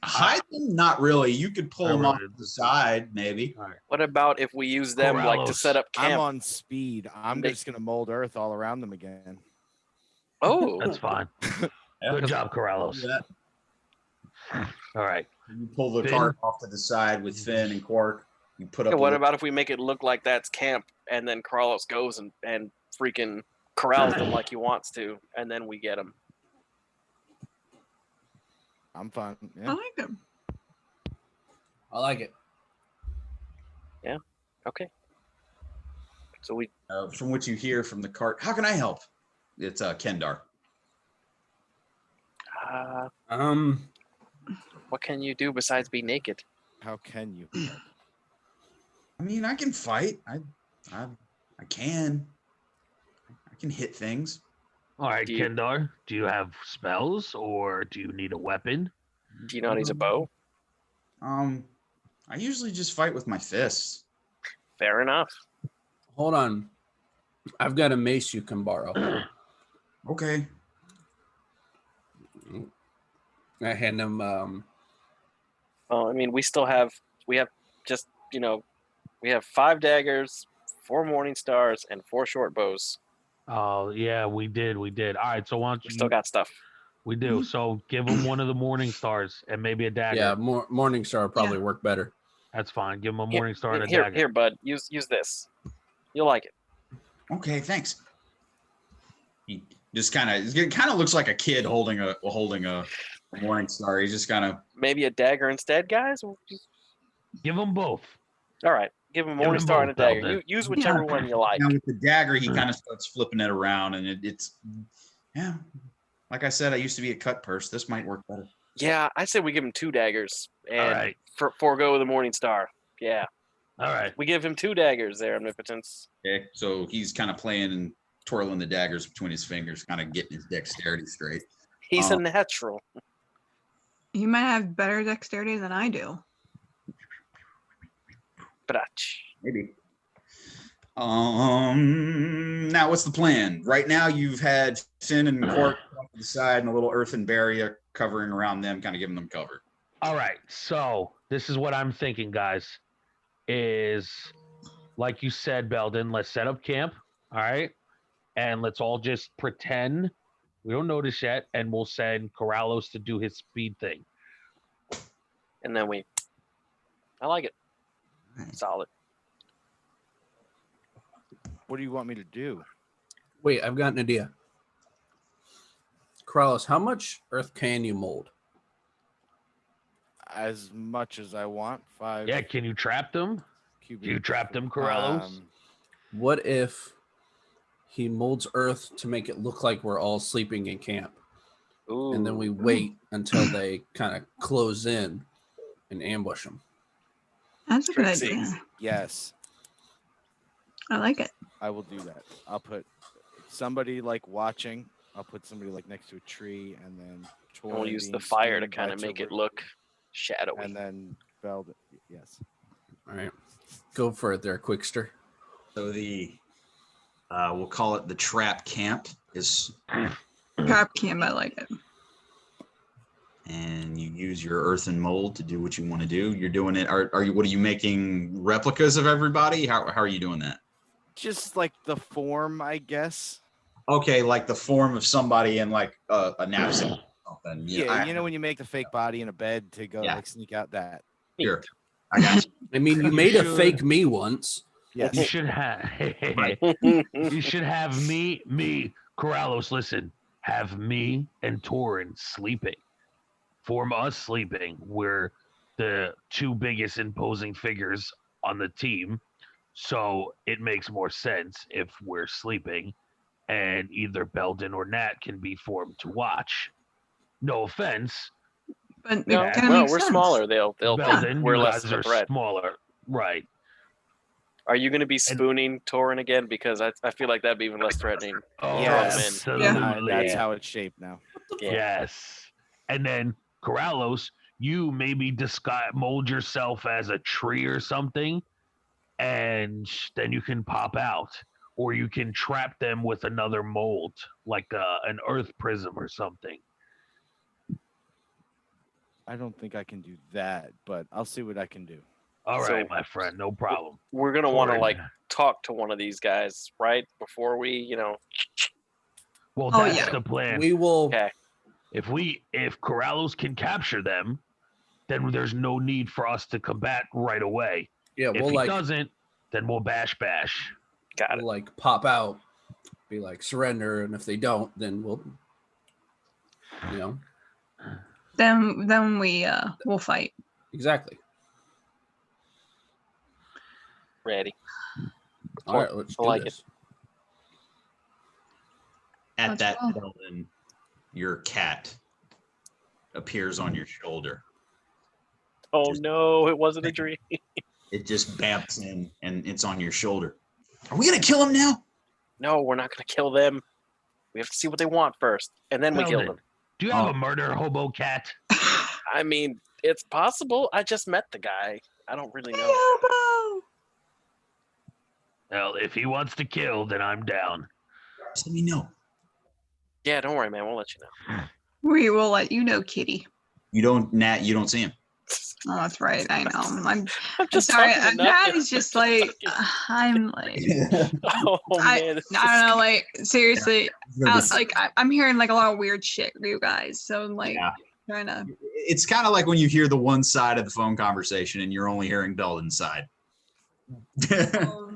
hide them? Not really. You could pull them off the side, maybe. All right. What about if we use them like to Corallos. set up camp? I'm on speed. I'm just gonna mold earth all around them again. Oh, That's fine. Good job, Corallos. All right. You pull the Finn? cart off to the side with Finn and Quark. You put up. yeah, what about if we make it look like that's camp, and then Corallos goes and freaking corrals them like he wants to, and then we get him? I'm fine. I Yeah. like them. I like it. Okay. So we from what you hear from the cart? How can I help? It's Kendar. what can you do besides be naked? How can you? I mean, I can fight. I can. I can hit things. All right, Do you- Kendar. Do you have spells, or do you need a weapon? Do you know how to use a bow? I usually just fight with my fists. Fair enough. Hold on. I've got a mace you can borrow. Okay. I hand him. Well, I mean, we have just, we have 5 daggers, 4 morning stars, and 4 short bows. Oh yeah, we did. All right, so why don't We you? still got stuff. We do. So give him one of the morning stars and maybe a dagger. Yeah, morning star would probably work better. That's fine. Give him a morning star and a Here, dagger. here, bud. Use this. You'll like it. Okay, thanks. He just it kind of looks like a kid holding a morning star. He just kind of. Maybe a dagger instead, guys. Give them both. All right. Give him a Give morning them star and a both, dagger. Beldan. Use whichever one you like. Now with the dagger, he kind of starts flipping it around, and it's like I said, I used to be a cut purse. This might work better. Yeah, I said we give him 2 daggers and All right. forego the morning star. Yeah, All right. we give him 2 daggers there, Omnipotence. Okay, so he's kind of playing and twirling the daggers between his fingers, kind of getting his dexterity straight. He's a natural. You might have better dexterity than I do. Brach. Maybe. Now what's the plan? Right now you've had Finn and Cork off to the side and a little earthen barrier covering around them, kind of giving them cover. All right. So this is what I'm thinking, guys. Is like you said, Beldan. Let's set up camp. All right, and let's all just pretend we don't notice yet, and we'll send Corallos to do his speed thing. And then I like it. Right. Solid. What do you want me to do? Wait, I've got an idea. Corallos, how much earth can you mold? As much as I want. 5. Yeah, can you trap them? cubic. Do you trap them, Corallos? What if he molds earth to make it look like we're all sleeping in camp? Ooh. And then we wait until they kind of close in and ambush them. That's a good Trixie. idea. Yes, I like it. I will do that. I'll put somebody like watching. I'll put somebody like next to a tree, and then And we'll use the being fire to skinned kind by of make it Tarook, look shadowy. and then Beldan. Yes. All right. Go for it there, Quickster. So the we'll call it the trap camp is, Crap cam, I like it. and you use your earthen mold to do what you want to do. You're doing it. Are you? What are you making replicas of everybody? How are you doing that? Just like the form, I guess. Okay, like the form of somebody in like a knapsack or something. Yeah, you know when you make the fake body in a bed to go Yeah. like sneak out that. Sure. I got you. I mean, you made a fake me once. Yes. You should have. You should have me, Corallos. Listen, have me and Torrin sleeping. Form us sleeping. We're the two biggest imposing figures on the team, so it makes more sense if we're sleeping, and either Beldan or Nat can be formed to watch. No offense, But No, it kind of well, makes we're sense. smaller. They'll think Beldan, we're you less guys of a are threat. smaller, right? Are you going to be spooning Torrin again? Because I feel like that'd be even less threatening. Oh, Yes. absolutely. That's how it's shaped now. Yeah. Yes. And then Corallos, you maybe mold yourself as a tree or something, and then you can pop out, or you can trap them with another mold, like an earth prism or something. I don't think I can do that, but I'll see what I can do. All So- right, my friend, no problem. We're going to want to Torrin. like talk to one of these guys, right? Before we, Well, Oh, that's yeah. the plan. We will. Okay. If Corallos can capture them, then there's no need for us to combat right away. Yeah, If we'll he like doesn't, then we'll bash. Got we'll it. like pop out, be like surrender, and if they don't, then we'll, Then we'll fight. exactly. Ready. All right, let's I do like this. At Let's that go. moment, your cat appears on your shoulder. Oh no, it wasn't a dream. It just bamps in and it's on your shoulder. Are we gonna kill him now? No, we're not going to kill them. We have to see what they want first, and then we kill Beldan, them. do you have Oh. a murder hobo cat? I mean, it's possible. I just met the guy. I don't really know. Elbow! Well, if he wants to kill, then I'm down. Just let me know. Yeah, don't worry, man. We'll let you know. We will let you know, Kitty. You don't, Nat. You don't see him. Oh, that's right. I know. I'm I'm just sorry. talking to That nothing. is just like I'm like Oh I man, this don't know. Like seriously, It's I'm hearing like a lot of weird shit from you guys. So I'm like Yeah. trying to. It's kind of like when you hear the one side of the phone conversation and you're only hearing Belden's side. Well,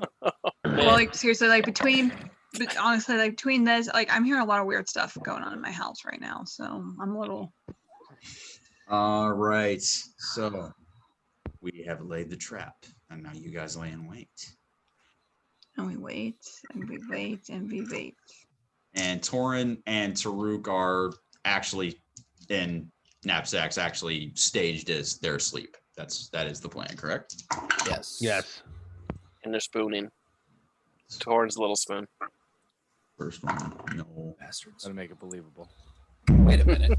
like seriously, like but honestly, like between this, like I'm hearing a lot of weird stuff going on in my house right now. So I'm a little. All right. So we have laid the trap, and now you guys lay in wait. And we wait and we wait and we wait. And Torrin and Tarook are actually in knapsacks, actually staged as their sleep. That is the plan, correct? Yes. Yes. and they're spooning. Torrin's little spoon. First one, no. Bastards. Gotta make it believable. Wait a minute.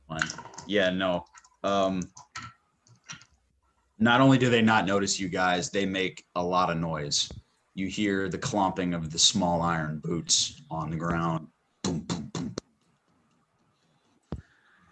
One. Yeah, no. Not only do they not notice you guys, they make a lot of noise. You hear the clomping of the small iron boots on the ground. Boom, boom, boom.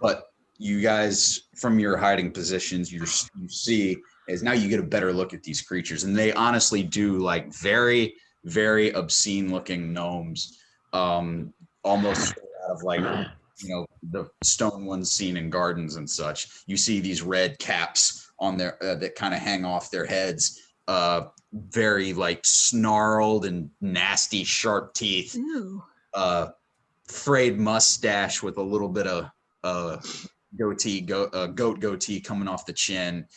But you guys, from your hiding positions, you see is now you get a better look at these creatures, and they honestly do like very, very obscene looking gnomes, almost out of like, you know, the stone ones seen in gardens and such. You see these red caps on their that kind of hang off their heads, very like snarled and nasty, sharp teeth, Ooh. frayed mustache with a little bit of goatee, goat goatee coming off the chin.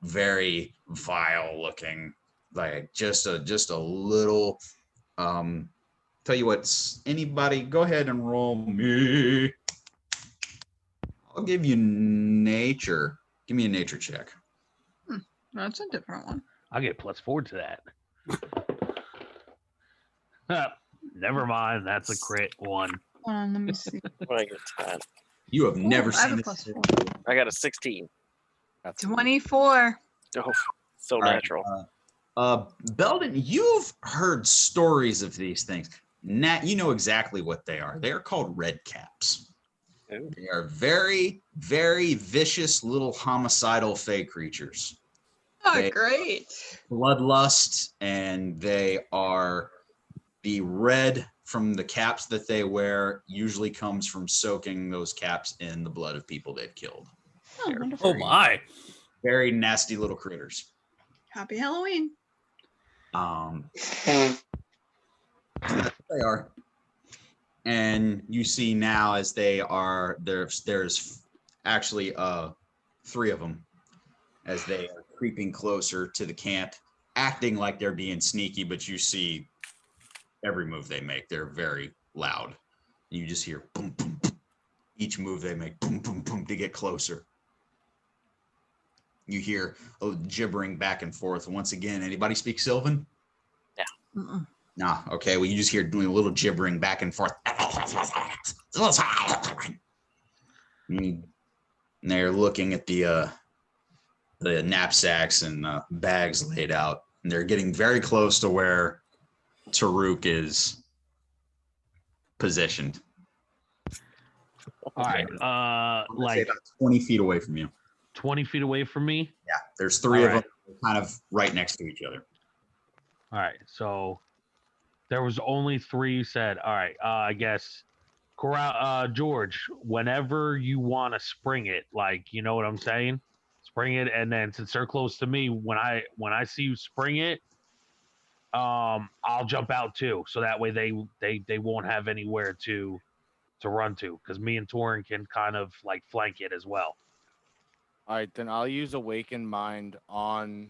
Very vile looking, like just a little. Tell you what, anybody, go ahead and roll me. I'll give you nature. Give me a nature check. That's a different one. I'll get +4 to that. Never mind. That's a crit one. Hold on, let me see. What I get to that? You have never Ooh, I have seen a this. +4. I got a 16. Got 3. 24. Oh, so All right, natural. Beldan, you've heard stories of these things. Nat, you know exactly what they are. They are called red caps. Ooh. They are very, very vicious little homicidal fey creatures. Oh, They- great. Bloodlust, and they are the red from the caps that they wear usually comes from soaking those caps in the blood of people they've killed. Oh, They're wonderful. Oh my! very nasty little critters. Happy Halloween. That's what they are. And you see now as they are there's actually 3 of them as they are creeping closer to the camp, acting like they're being sneaky, but you see every move they make, they're very loud. You just hear boom, boom, boom. Each move they make, boom, boom, boom, to get closer. You hear gibbering back and forth. Once again, anybody speak Sylvan? Mm-mm. No. Okay. Well, you just hear doing a little gibbering back and forth. And they're looking at the knapsacks and bags laid out, and they're getting very close to where Tarook is positioned. All right. I'm gonna say Like about 20 feet away from you. 20 feet away from me. Yeah, there's 3 of All them kind of right next to each other. All right. So there was only 3 you said. All right. I guess George, whenever you want to spring it, like, you know what I'm saying? Spring it, and then since they're close to me, when I see you spring it, I'll jump out too. So that way they won't have anywhere to run to, because me and Torrin can kind of like flank it as well. All right, then I'll use Awaken Mind on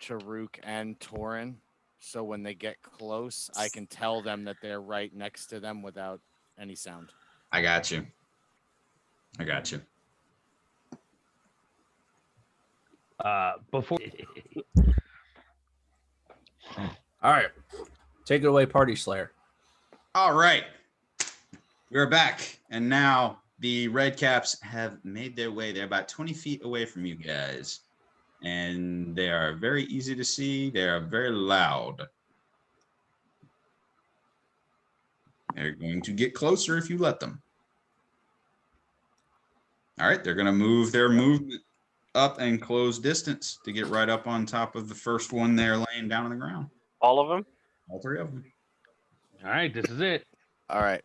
Tarook and Torrin. So when they get close, I can tell them that they're right next to them without any sound. I got you. Before All right, take it away, Party Slayer. All right. We're back. And now the red caps have made their way. They're about 20 feet away from you guys. And they are very easy to see. They are very loud. They're going to get closer if you let them. All right. They're going to move their movement up and close distance to get right up on top of the first one there laying down on the ground. All of them? All 3 of them. all right, this is it. All right.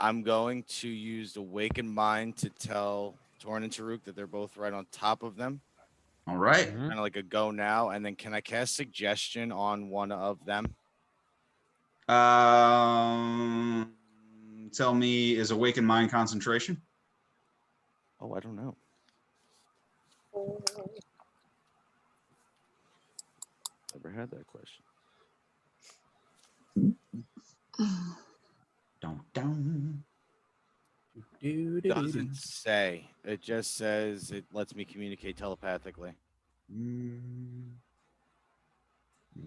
I'm going to use Awaken Mind to tell Torrin and Tarook that they're both right on top of them. All right. Mhm. Kind of like a go now. And then can I cast Suggestion on one of them? Tell me, is Awakened Mind concentration? Oh, I don't know. Never had that question. Don't. Doesn't say. It just says it lets me communicate telepathically.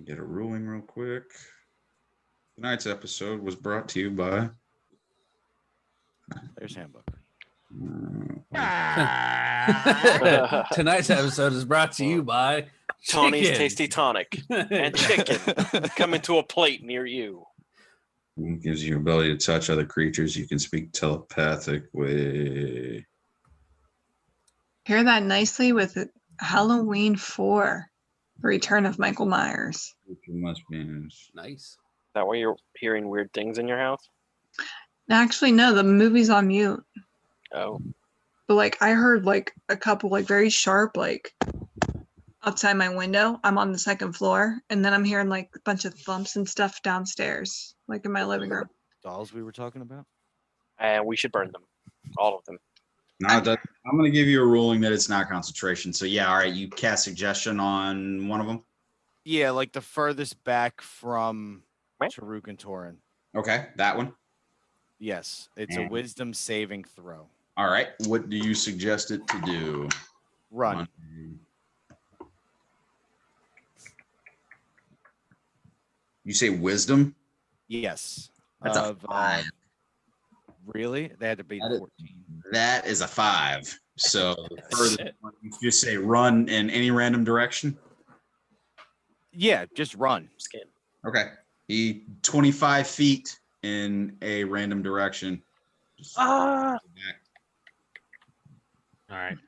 Get a ruling real quick. Tonight's episode was brought to you by. There's handbook. Tonight's episode is brought to you by Tony's Chicken. Tasty Tonic and chicken coming to a plate near you. It gives you ability to touch other creatures. You can speak telepathically. Pair that nicely with Halloween 4, The Return of Michael Myers. You must be. Nice. That way you're hearing weird things in your house? Actually, no, the movie's on mute. Oh. But like I heard like a couple like very sharp like outside my window. I'm on the 2nd floor, and then I'm hearing like a bunch of thumps and stuff downstairs, like in my living room. Dolls we were talking about? And we should burn them. All of them. No, I'm going to give you a ruling that it's not concentration. So yeah, all right. You cast suggestion on one of them. Yeah, like the furthest back from Right. Tarook and Torrin. Okay, that one. Yes, it's a And- wisdom saving throw. All right. What do you suggest it to do? Run. You say wisdom? Yes. That's a Of, 5. really? They had to be That is- 14. That is a 5. So further, you just say run in any random direction. Yeah, just run. Scan. Okay. He 25 feet in a random direction. Just Ah, back. All right.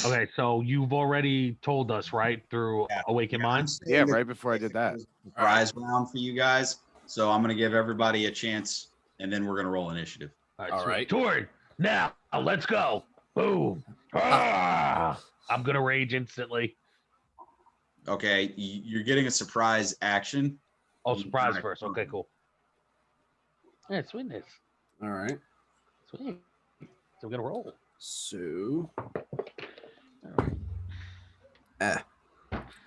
Okay, so you've already told us, right, through Awaken I'm Mind? saying Yeah, that right before I did that. it was a surprise round for you guys. So I'm gonna give everybody a chance, and then we're gonna roll initiative. All All right. Torrin, now let's go. Boom. Ah! I'm gonna rage instantly. Okay, you're getting a surprise action. Oh, surprise first. Okay, cool. Yeah, sweetness. All right. Sweet. So we're gonna roll. So,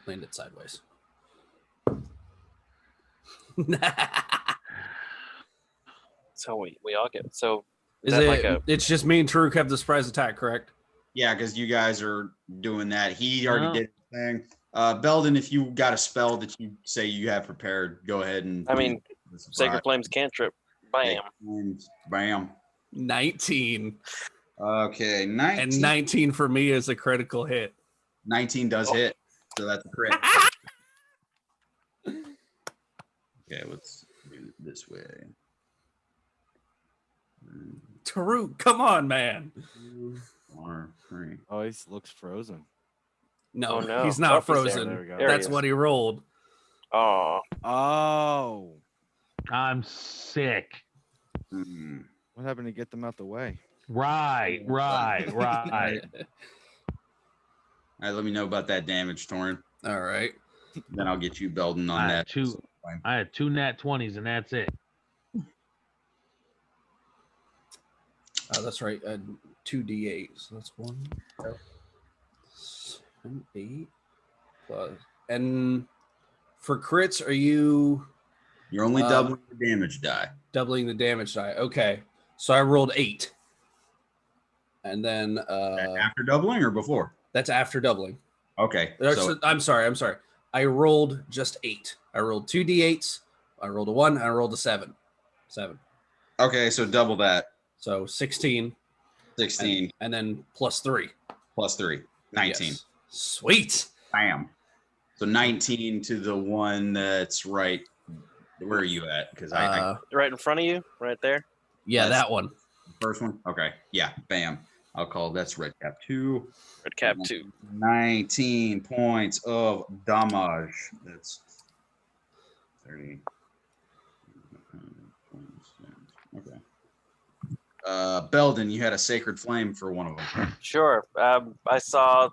landed sideways. so we all get. So Is that it? like a? It's just me and Tarook have the surprise attack, correct? Yeah, because you guys are doing that. He already No. did his thing. Belden, if you got a spell that you say you have prepared, go ahead and. I mean, the surprise. Sacred Flames cantrip. Bam. Sacred Flames, Bam. 19. Okay, 19. And 19 for me is a critical hit. 19 does hit, so that's a crit. Okay, let's do it this way. Tarook, come on, man. 2 or 3. Oh, he looks frozen. No, Oh, no. he's Oh, not he's there. frozen. There we go. There he That's is. what he rolled. Oh, Oh, I'm sick. Hmm. what happened to get them out the way? Right. All right. right, let me know about that damage, Torrin. All right. Then I'll get you Belden on I that. had two. I had 2 nat 20s, and that's it. Oh, that's right. 2d8. So that's 1, 7, 8. And for crits, are you You're only doubling the damage die. doubling the damage die? Okay. So I rolled 8. And then After doubling or before? that's after doubling. Okay. So I'm sorry. I rolled just 8. I rolled 2d8s. I rolled a 1. And I rolled a 7. 7. okay, so double that. So 16. 16 And then plus 3. plus 3. 19. Yes. Sweet. Bam. So 19 to the one that's right. Where are you at? Because I right in front of you, right there. Yeah, That's- that one. first one. Okay. Yeah. Bam. I'll call that's red cap 2. Red cap 2. 19 points of damage. That's 30. Okay. Belden, you had a sacred flame for one of them. Sure. I saw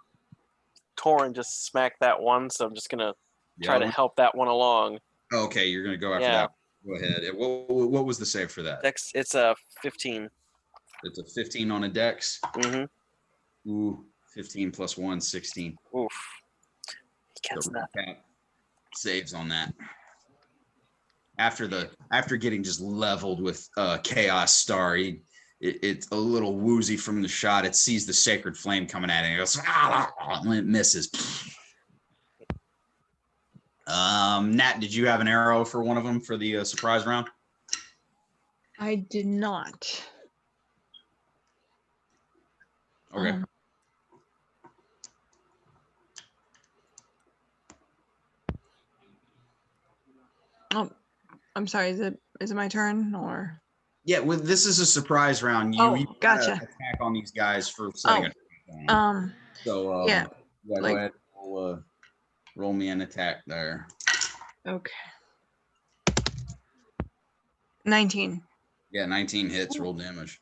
Torrin just smack that one, so I'm just gonna try to help that one along. Okay, you're gonna go after Yeah. that. Go ahead. What was the save for that? Dex, it's a 15. It's a 15 on a dex. Mm-hmm. Ooh, 15 plus 1, 16. Oof. He gets The that. red cap saves on that. After getting just leveled with Chaos Star, it's a little woozy from the shot. It sees the sacred flame coming at it and it goes, and it misses. Nat, did you have an arrow for one of them for the surprise round? I did not. Okay. Oh, I'm sorry. Is it my turn or? Yeah, well, this is a surprise round. Oh, You gotcha. attack on these guys for setting a trap on them. So yeah, go like- ahead. Roll me an attack there. Okay. 19. Yeah, 19 hits. Roll damage.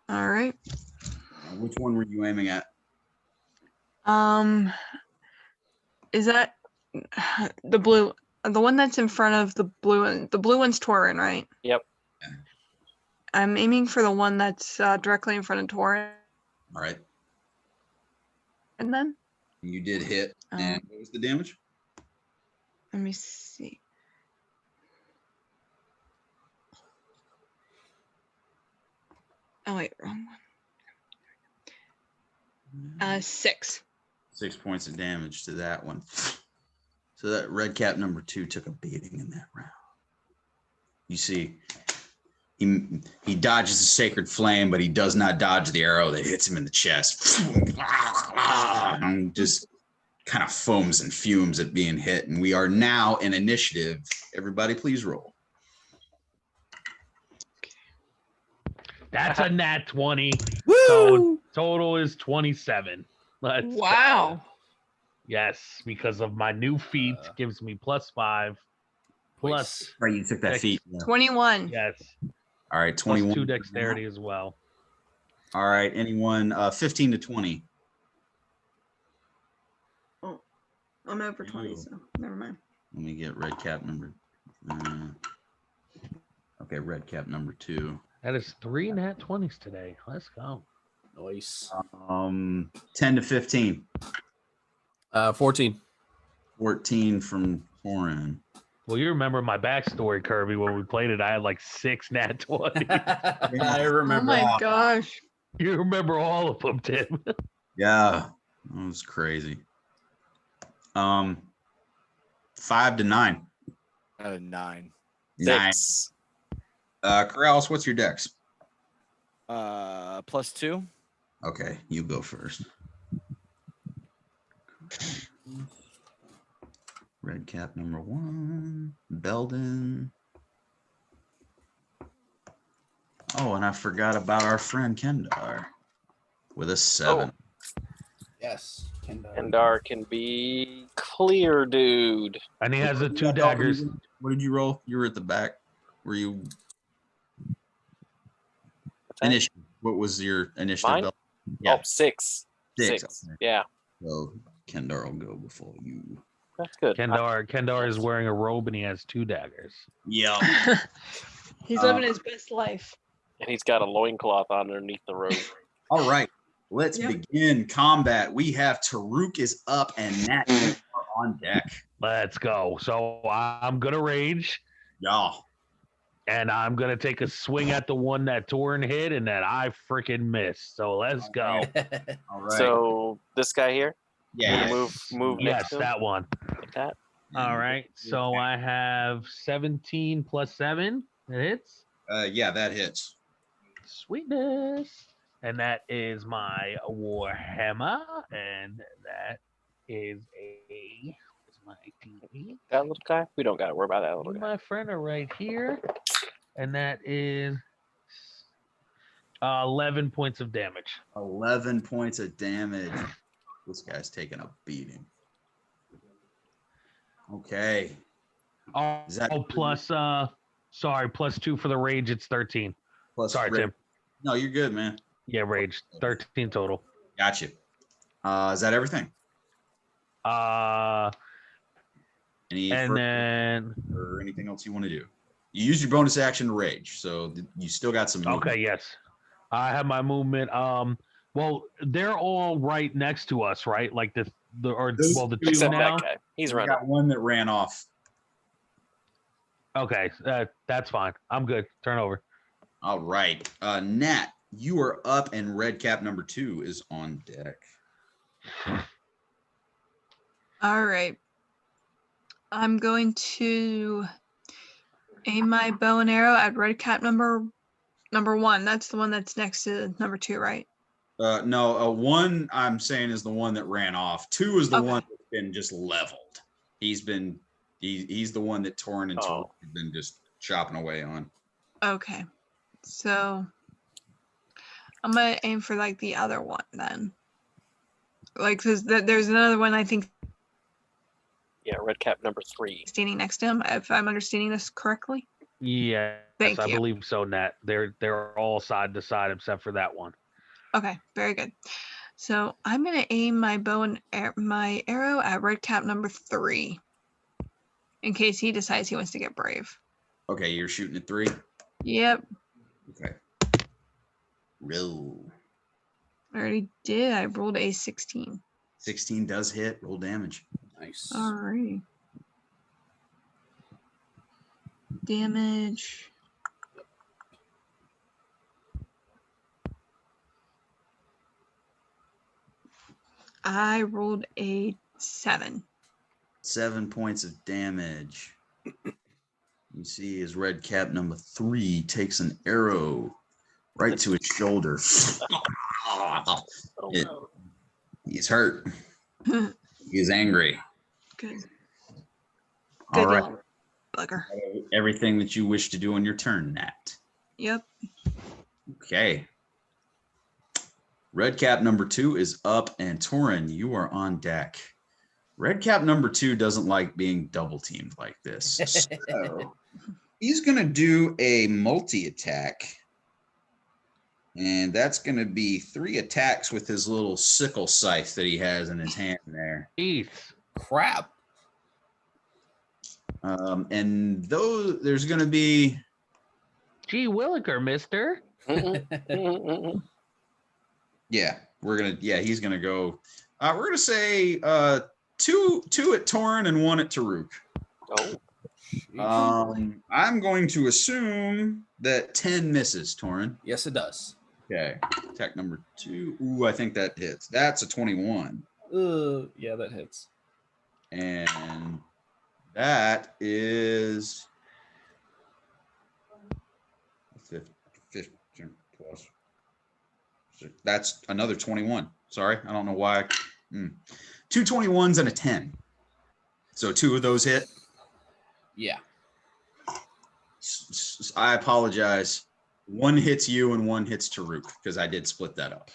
All right. Which one were you aiming at? Is that the blue? The one that's in front of the blue one. The blue one's Torrin, right? Yep. Yeah. I'm aiming for the one that's directly in front of Torrin. All right. And then You did hit. And what was the damage? let me see. Oh wait, wrong one. 6. 6 points of damage to that one. So that red cap number 2 took a beating in that round. You see He dodges the sacred flame, but he does not dodge the arrow that hits him in the chest. And just kind of foams and fumes at being hit. And we are now in initiative. Everybody, please roll. That's a nat 20. Woo! So total is 27. Let's go. Wow. Yes, because of my new feat gives me +5. Plus, Right, you took that feat. Yeah. 21. yes, All right, plus 21. 2 dexterity as well. All right, anyone 15 to 20. Oh, I'm over 20, Ooh. so never mind. Let me get red cap number. Okay, red cap number 2. That is 3 nat 20s today. Let's go. Nice. 10 to 15. 14. 14 from Torrin. Well, you remember my backstory, Kirby. When we played it, I had like 6 nat 20. I Oh remember. my gosh. You remember all of them, Tim. Yeah, that was crazy. 5 to 9. 9. 9. 6. Corrales, what's your dex? +2. Okay, you go first. Red cap number 1, Beldan. Oh, and I forgot about our friend Kendar with a 7. Yes. Kendar can be clear, dude. And he has the 2 daggers. What did you roll? You were at the back. Were you What's that? initiative? What was your initiative? Mine? Belt? Oh, 6. 6. 6. Okay. Yeah, So Kendar will go before you. that's good. Kendar is wearing a robe and he has 2 daggers. Yeah. He's living his best life. And he's got a loincloth underneath the robe. All right. Let's Yep. begin combat. We have Tarook is up and Nat are on deck. Let's go. So I'm going to rage. Yeah. And I'm going to take a swing at the one that Torrin hit and that I freaking missed. So let's go. All right. So this guy here, yeah. move Yes, next to him that one. like that. All right. So I have 17 plus 7. It hits. Yeah, that hits. Sweetness. And that is my Warhammer. And that is my TV. That little guy. We don't got to worry about that little Me and guy. my friend are right here. And that is 11 points of damage. 11 points of damage. This guy's taking a beating. Okay. Oh, Is that plus plus 2 for the rage. It's 13. plus Sorry, rage? Tim. No, you're good, man. Yeah, rage. 13 total. Gotcha. Is that everything? Any And then or anything else you want to do? You use your bonus action to rage, so you still got some movement. okay, yes. I have my movement. Well, they're all right next to us, right? Like the two Except now. that guy. He's We running. got one that ran off. Okay, that's fine. I'm good. Turn over. All right. Nat, you are up and red cap number 2 is on deck. All right. I'm going to aim my bow and arrow at red cap number 1. That's the one that's next to number 2, right? No, 1 I'm saying is the one that ran off. 2 is the Okay. one that's been just leveled. He's the one that Torrin and Tarook have been just chopping away on. Okay. So I'm gonna aim for like the other one then. Like, cause there's another one I think Yeah, red cap number 3. standing next to him. If I'm understanding this correctly. Yeah, Thank I you. believe so, Nat. They're all side to side except for that one. Okay, very good. So I'm gonna aim my bow and my arrow at red cap number 3, in case he decides he wants to get brave. Okay, you're shooting at 3. Yep, Okay. Roll. I already did. I rolled a 16. 16 does hit. Roll damage. Nice. Alrighty. Damage. I rolled a 7. 7 points of damage. You see his red cap number 3 takes an arrow right to his shoulder. Oh, It- no. He's hurt. He's angry. Good. All Good right. little bugger. Everything that you wish to do on your turn, Nat. Yep. Okay. Red cap number 2 is up, and Torrin, you are on deck. Red cap number 2 doesn't like being double teamed like this. So he's going to do a multi-attack. And that's going to be 3 attacks with his little sickle scythe that he has in his hand there. Jeez. Crap. And those, there's going to be... Gee williker, mister. Yeah, he's going to go... we're going to say 2 at Torrin and 1 at Tarook. Oh, I'm going to assume that 10 misses, Torrin. Yes, it does. Okay. Attack number 2. Ooh, I think that hits. That's a 21. Yeah, that hits. And that is 15 plus. That's another 21. Sorry, I don't know why. 2 21s and a 10. So 2 of those hit. Yeah. I apologize. 1 hits you and 1 hits Tarook because I did split that up.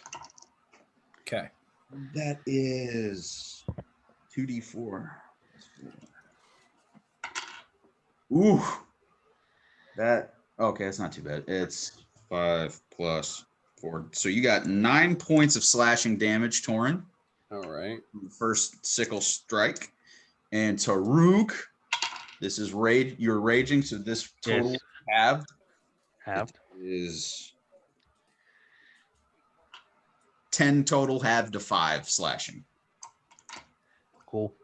Okay. That is 2d4. Ooh. That, okay, that's not too bad. It's 5 plus 4. So you got 9 points of slashing damage, Torrin. All right. First sickle strike. And Tarook, this is rage. You're raging, so this total halved is 10 total, halved to 5 slashing. Cool.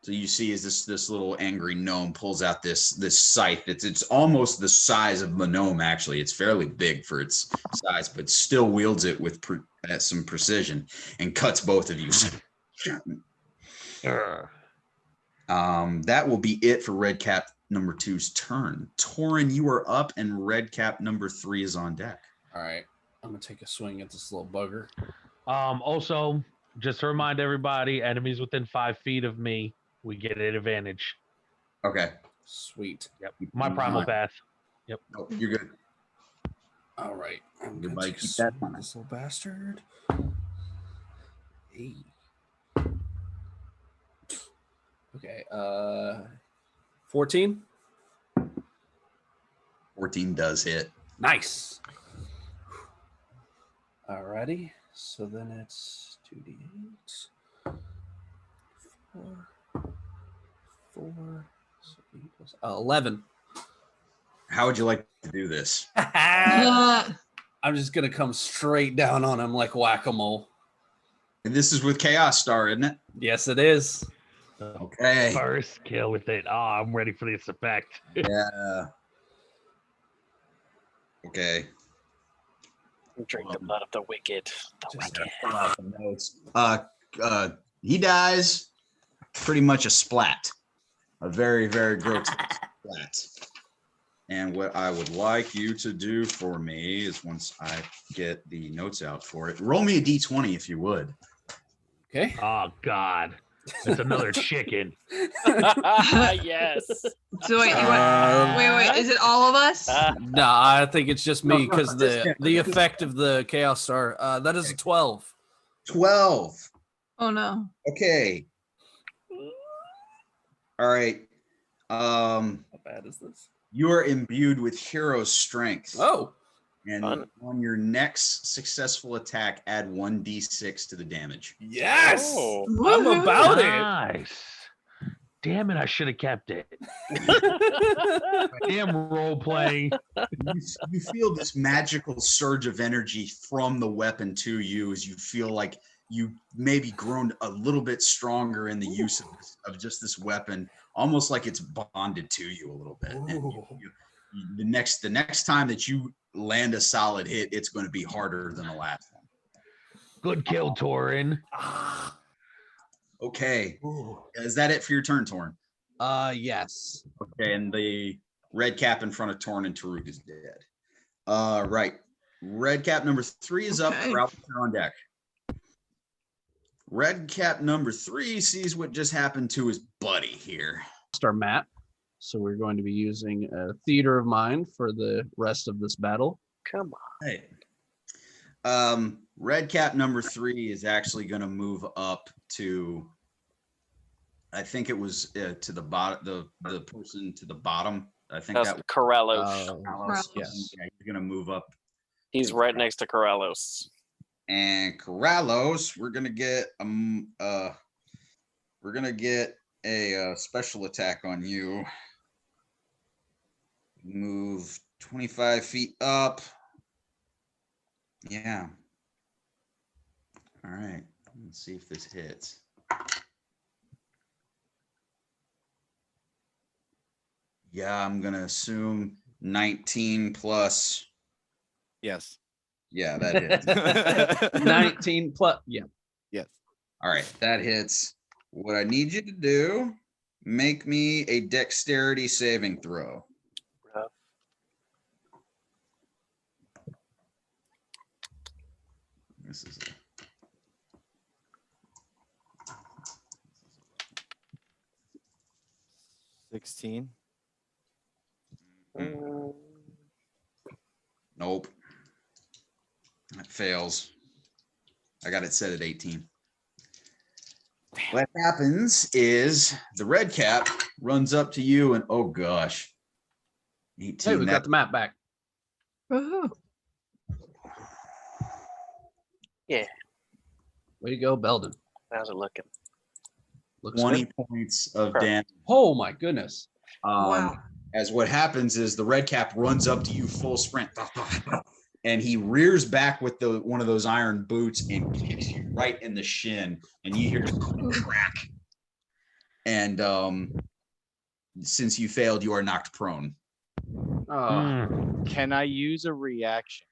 So you see as this little angry gnome pulls out this scythe. It's almost the size of a gnome, actually. It's fairly big for its size, but still wields it with some precision and cuts both of you. That will be it for red cap number 2's turn. Torrin, you are up, and red cap number 3 is on deck. All right. I'm gonna take a swing at this little bugger. Also, just to remind everybody, enemies within 5 feet of me, we get an advantage. Okay. Sweet. Yep. My primal path. Yep. Oh, you're good. All right. I'm gonna Everybody take a keep swing that at this little bastard. Hey. Okay. 14. 14 does hit. Nice. Alrighty. So then it's 2d8. 4. So 8 plus 11. How would you like to do this? I'm just gonna come straight down on him like whack-a-mole. And this is with Chaos Star, isn't it? Yes, it is. Okay. First kill with it. Oh, I'm ready for this effect. Yeah. Okay. drink the blood of the wicked. The Just wicked. pull out the notes. He dies pretty much a splat, a very, very grotesque splat. And what I would like you to do for me is, once I get the notes out for it, roll me a d20 if you would. Okay. Oh God, it's another chicken. Yes. So wait, wait, is it all of us? No, I think it's just me No, because just him. the effect of the Chaos Star. That is a 12. 12. Oh no. Okay. All right. How bad is this? You are imbued with hero strength. Oh, And Fun. on your next successful attack, add 1d6 to the damage. yes. Oh. I'm about it. Nice. Damn it! I should have kept it. Damn role playing. You feel this magical surge of energy from the weapon to you, as you feel like you maybe grown a little bit stronger in the use of just this weapon, almost like it's bonded to you a little bit. And the next time that you land a solid hit, it's going to be harder than the last one. Good kill, Torrin. Okay. Is that it for your turn, Torrin? Yes. Okay, and the Red cap in front of Torrin and Tarook is dead. Right. Red cap number 3 is up. Okay. Corallos are on deck. Red cap number 3 sees what just happened to his buddy here. Our map. So we're going to be using a theater of mind for the rest of this battle. Come on. Hey. Red cap number 3 is actually going to move up to, I think it was to the bottom, the person to the bottom. I think That's that was Corallos. Corallos. Corallos. Yeah, he's going to move up. He's right next to Corallos. And Corallos, we're going to get a special attack on you. Move 25 feet up. Yeah. All right. Let's see if this hits. Yeah, I'm going to assume 19 plus. Yes. Yeah, that hits. 19 plus. Yeah. Yes. All right, that hits. What I need you to do, make me a dexterity saving throw. This is 16. Nope. That fails. I got it set at 18. What happens is the red cap runs up to you and oh gosh. 18. Hey, we got the map back. Woohoo. Way to go, Beldan. How's it looking? Looks 20 good. points of Perfect. damage. Oh my goodness. Wow. As what happens is the red cap runs up to you full sprint and he rears back with one of those iron boots and kicks you right in the shin and you hear a crack. And since you failed, you are knocked prone. Can I use a reaction?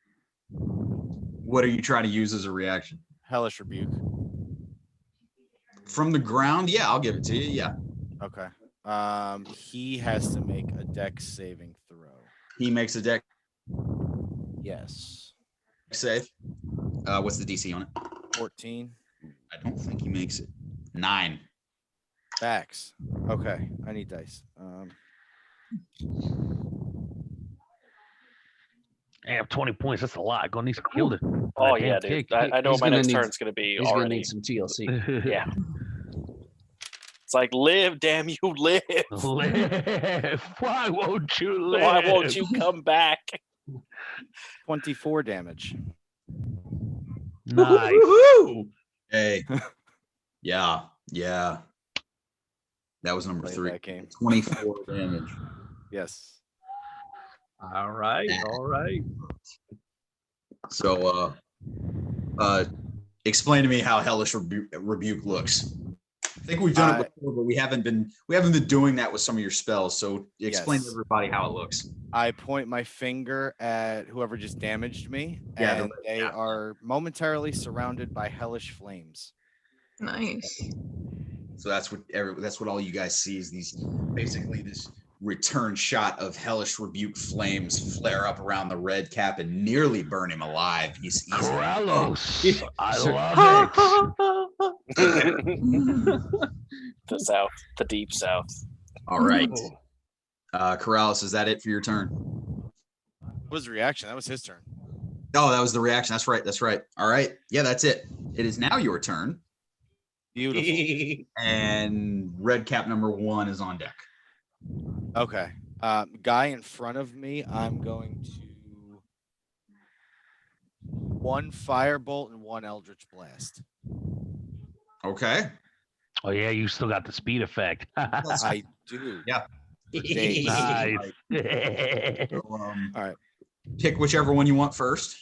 What are you trying to use as a reaction? Hellish Rebuke. From the ground? Yeah, I'll give it to you. Yeah. Okay. He has to make a dex saving throw. He makes a dex Yes. save. What's the DC on it? 14. I don't think he makes it. 9. Backs. Okay. I need dice. I have 20 points. That's a lot. Gonna need some kill it. Oh yeah, dude. I know He's my gonna next need- turn's gonna be He's gonna already. need some TLC. Yeah. It's like live, damn you, live. Live. Why won't you live? Why won't you come back? 24 damage. Nice. Woo-hoo-hoo! Hey. Yeah. Yeah. That was number Play 3. that game. 24 damage. Yes. All right. All right. So explain to me how Hellish Rebuke looks. I think we've done it before, but we haven't been doing that with some of your spells. So explain to Yes. everybody how it looks. I point my finger at whoever just damaged me, Yeah, and they are momentarily surrounded by hellish flames. Nice. So that's what all you guys see is these basically this return shot of Hellish Rebuke flames flare up around the red cap and nearly burn him alive. He's easily Corallos. I love it. The south, the deep south. all right. Corrales, is that it for your turn? What was the reaction? That was his turn. Oh, that was the reaction. That's right. That's right. All right. Yeah, that's it. It is now your turn. Beautiful. And red cap number 1 is on deck. Okay. Guy in front of me, I'm going to 1 firebolt and 1 eldritch blast. Okay. Oh yeah, you still got the speed effect. I do. Yeah. For days. Nice. So, All right. pick whichever one you want first.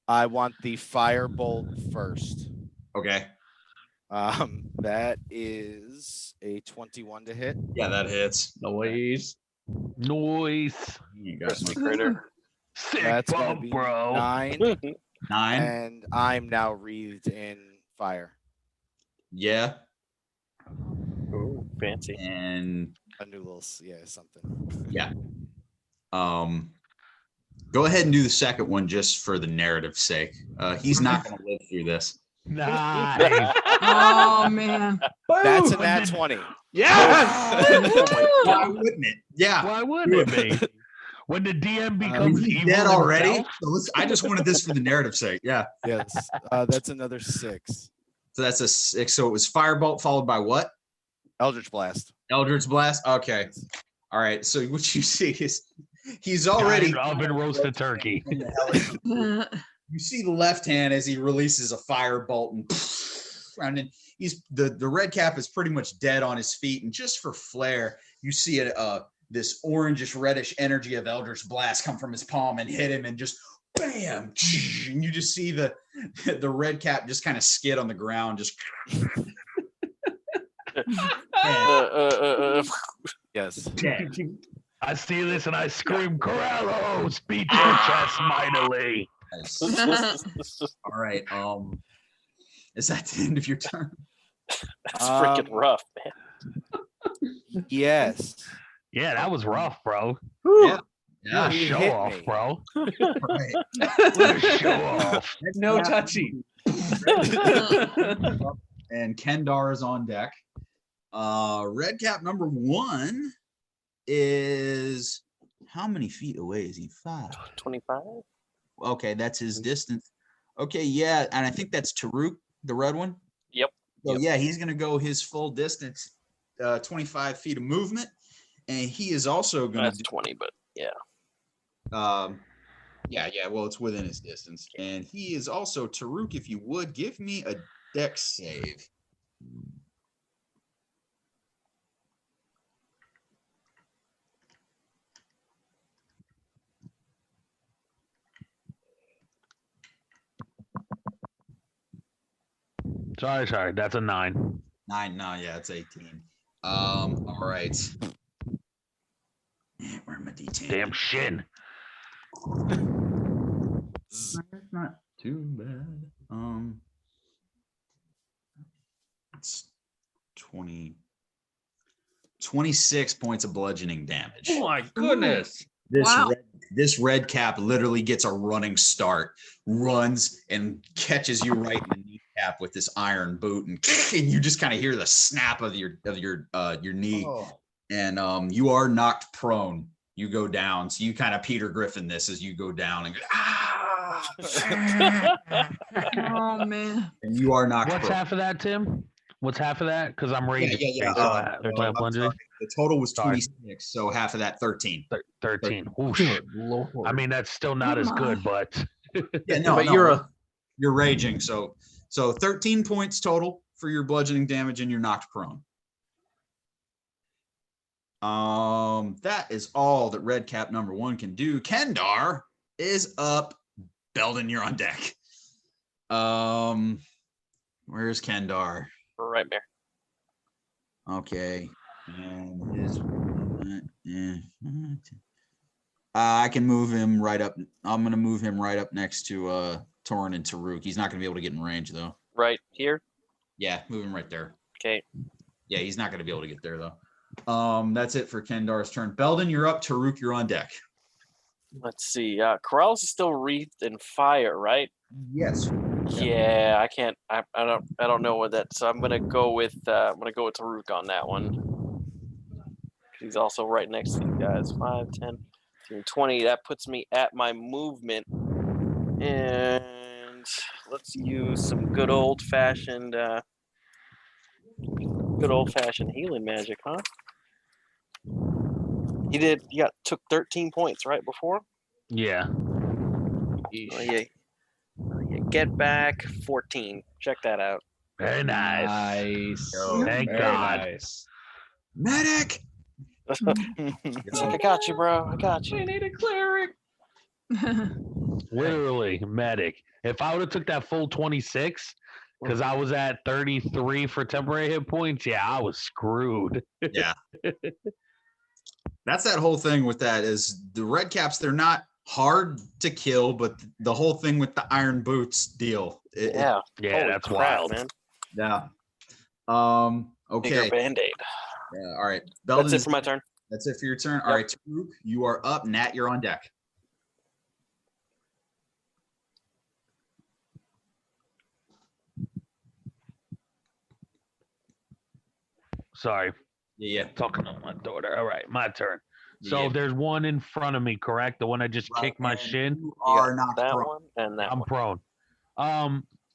I want the firebolt first. Okay. That is a 21 to hit. Yeah, that hits. Noise. Noise. You got Crispy some- critter. Sick That's gonna bump, be bro. 9, 9. and I'm now wreathed in fire. Yeah. Ooh, fancy. And A new little something. yeah. Go ahead and do the second one just for the narrative's sake. He's not going to live through this. Nice. Oh man. That's a Boom. nat 20. Yes. Why wouldn't it? Yeah. Why wouldn't it be? When the DM becomes He's evil dead already. himself? So I just wanted this for the narrative's sake. Yeah. Yes. That's another 6. So that's a 6. So it was Firebolt followed by what? Eldritch Blast. Eldritch Blast. Okay. All right. So what you see is he's already Giant oven roasted turkey. You see the left hand as he releases a firebolt and then he's the red cap is pretty much dead on his feet, and just for flair, you see this orangish reddish energy of Eldritch Blast come from his palm and hit him, and just bam, and you just see the red cap just kind of skid on the ground, just Yes. I see this and I scream, Corallos, beat your chest mightily. Nice. All right. Is that the end of your turn? That's freaking rough, man. Yes. Yeah, that was rough, bro. Yeah. What a you show hit off, me. bro. Right. What a show off. No touchy. And Kendar is on deck. Red cap number 1 is how many feet away is he? 5. 25. Okay, that's his distance. Okay, yeah, and I think that's Tarook, the red one. Yep. So yeah, he's gonna go his full distance, 25 feet of movement, and he is also gonna. That's 20, but yeah. Yeah. Well, it's within his distance, and he is also Tarook. If you would give me a dex save. Sorry. That's a 9. 9, no, yeah, it's 18. All right. Where am I D10? Damn shin. That's not too bad. It's 26 points of bludgeoning damage. Oh my goodness. Wow. This red cap literally gets a running start, runs and catches you right in the kneecap with this iron boot, and you just kind of hear the snap of your knee, and you are knocked prone. You go down, so you kind of Peter Griffin this as you go down and go, Oh man. and you are knocked What's prone. half of that, Tim? What's half of that? Because I'm raging. Yeah. Third-time bludgeoning. The total was Sorry. 26, so half of that 13. 13. Whoosh. Good Lord. I mean, that's still not as good, but Yeah, no, but no, you're raging. So 13 points total for your bludgeoning damage, and you're knocked prone. That is all that red cap number 1 can do. Kendar is up. Beldan, you're on deck. Where's Kendar? Right there. Okay. And his I can move him right up. I'm gonna move him right up next to Torrin and Tarook. He's not gonna be able to get in range though. Right here. Yeah, move him right there. Okay. Yeah, he's not gonna be able to get there though. That's it for Kendar's turn. Beldan, you're up. Tarook, you're on deck. Let's see. Corallos is still wreathed in fire, right? Yes. Yeah, I can't. I don't know what that. So I'm gonna go with Tarook on that one. He's also right next to you guys. 5, 10, 15, 20. That puts me at my movement, and let's use some good old fashioned healing magic, huh? He took 13 points right before. yeah. Yeah. Get back 14. Check that out. Very nice. Nice. Thank Very God. nice. Medic. It's like, I got you, bro. I got you. We need a cleric. Literally, medic. If I would have took that full 26, because I was at 33 for temporary hit points, yeah, I was screwed. Yeah. That's that whole thing with that is the red caps, they're not hard to kill, but the whole thing with the iron boots deal. Yeah. Yeah, Holy that's crap, wild. man. Yeah. Bigger Okay. band-aid. Yeah, all right. That's Beldan, it for my turn. That's it for your turn. All right, Tarook, you are up. Nat, you're on deck. Sorry, Yeah. talking to my daughter. All right, my turn. So Yeah. there's one in front of me, correct? The one I just kicked my And shin. You You are got not that prone. one and that I'm one. prone.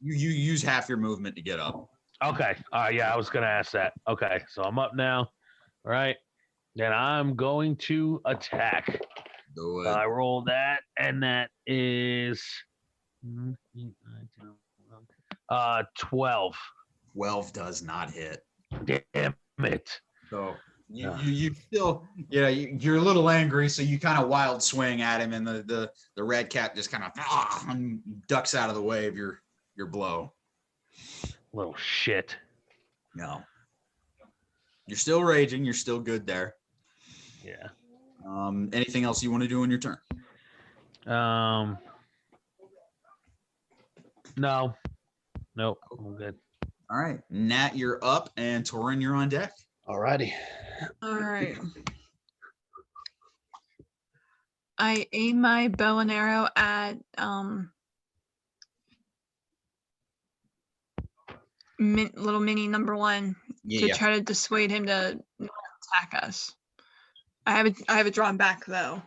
You use half your movement to get up. Okay. Yeah, I was gonna ask that. Okay, so I'm up now. All right. Then I'm going to attack. Do it. I roll that, and that is 12. 12 does not hit. Damn it. So Yeah. you still, you're a little angry, so you kind of wild swing at him, and the red cap just kind of ducks out of the way of your blow. Little shit. No. You're still raging. You're still good there. Yeah. Anything else you want to do on your turn? No. Nope. I'm good. All right. Nat, you're up, and Torrin, you're on deck. Alrighty. All right. I aim my bow and arrow at little mini number one to Yeah. try to dissuade him to not attack us. I have it drawn back though.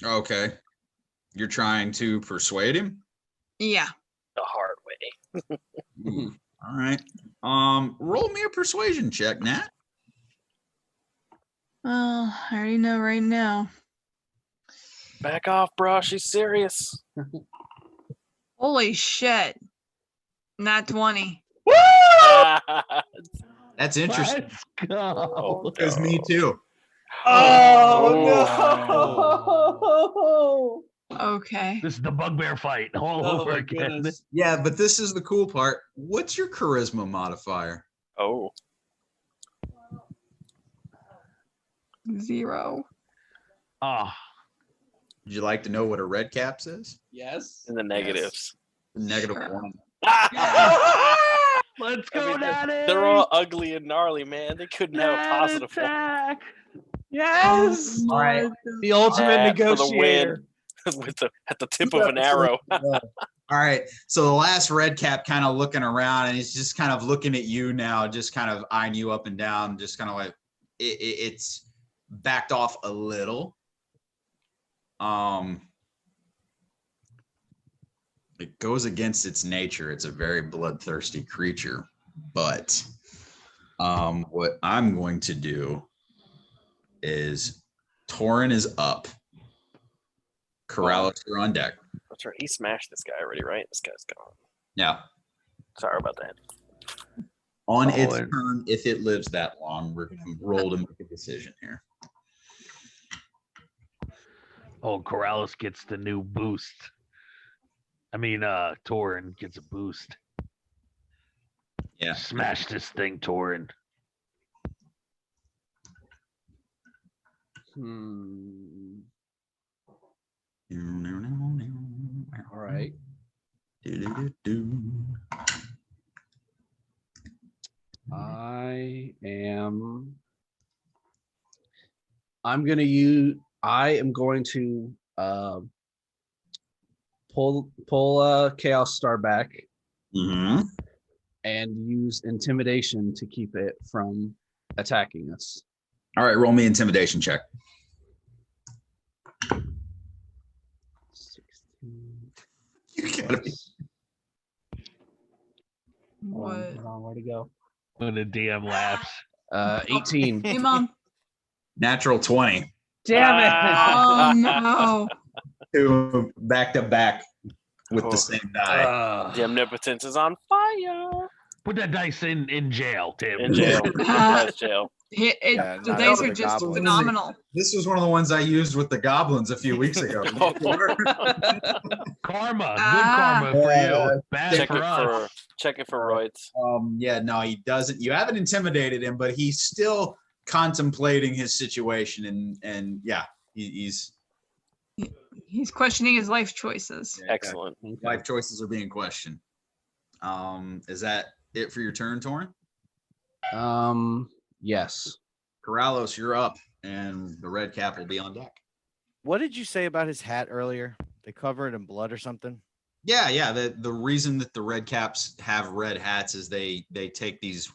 Okay. You're trying to persuade him? Yeah. The hard way. Ooh. All right. Roll me a persuasion check, Nat. Well, I already know right now. Back off, bro. She's serious. Holy shit. Nat 20. That's interesting. Let's go. Because me too. Oh no! Okay. This is the bugbear fight all Oh, over my again. goodness. Yeah, but this is the cool part. What's your charisma modifier? Oh, 0. Oh, Would you like to know what a red cap says? Yes. in the negatives. Negative Sure. 1. let's I go, mean, Daddy. they're all ugly and gnarly, man. They couldn't have a positive one. attack. Yes. All right. The ultimate Nat for the negotiator. With at the tip of an arrow. All right. So the last red cap kind of looking around, and he's just kind of looking at you now, just kind of eyeing you up and down, just kind of like it's backed off a little. It goes against its nature. It's a very bloodthirsty creature, but what I'm going to do is Torrin is up. Corallos, you're on deck. That's right. He smashed this guy already, right? This guy's gone. Yeah. Sorry about that. On Oh, its and- turn, if it lives that long, we're going to roll to make a decision here. Oh, Corallos gets the new boost. I mean, Torrin gets a boost. Yeah. Smash this thing, Torrin. All right. I am going to pull Chaos Star back Mm-hmm. and use intimidation to keep it from attacking us. All right, roll me intimidation check. 16. You gotta be. What? Hold on, where'd it go? When the DM laughs. 18. Hey, Mom. Natural 20. Damn it! Oh, no. Two back to back with Oh. the same die. The omnipotence is on fire. Put that dice in jail, Tim. In jail. That's jail. Yeah, The not dice the are just goblins. phenomenal. This was one of the ones I used with the goblins a few weeks ago. Karma. Good Ah. karma for you. Bad Check for it us. for roids. Yeah, no, he doesn't. You haven't intimidated him, but he's still contemplating his situation, and yeah, he's He's questioning his life choices. Excellent. life choices are being questioned. Is that it for your turn, Torrin? Yes. Corallos, you're up. and the red cap will be on deck. What did you say about his hat earlier? They cover it in blood or something? Yeah. The reason that the red caps have red hats is they take these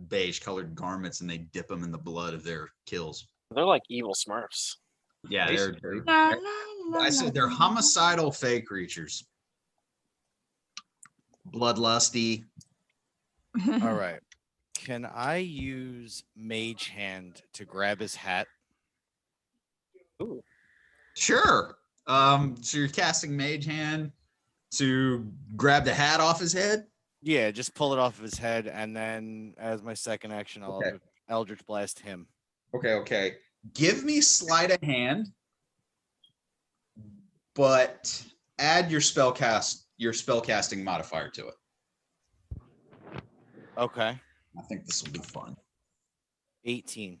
beige colored garments and they dip them in the blood of their kills. They're like evil Smurfs. Yeah, Basically. I said they're homicidal fey creatures. Bloodlusty. All right. Can I use Mage Hand to grab his hat? Ooh. Sure. So you're casting Mage Hand to grab the hat off his head? Yeah, just pull it off of his head, and then as my second action, I'll Okay. Eldritch Blast him. Okay. Give me sleight of hand, but add your spellcasting modifier to it. Okay. I think this will be fun. 18.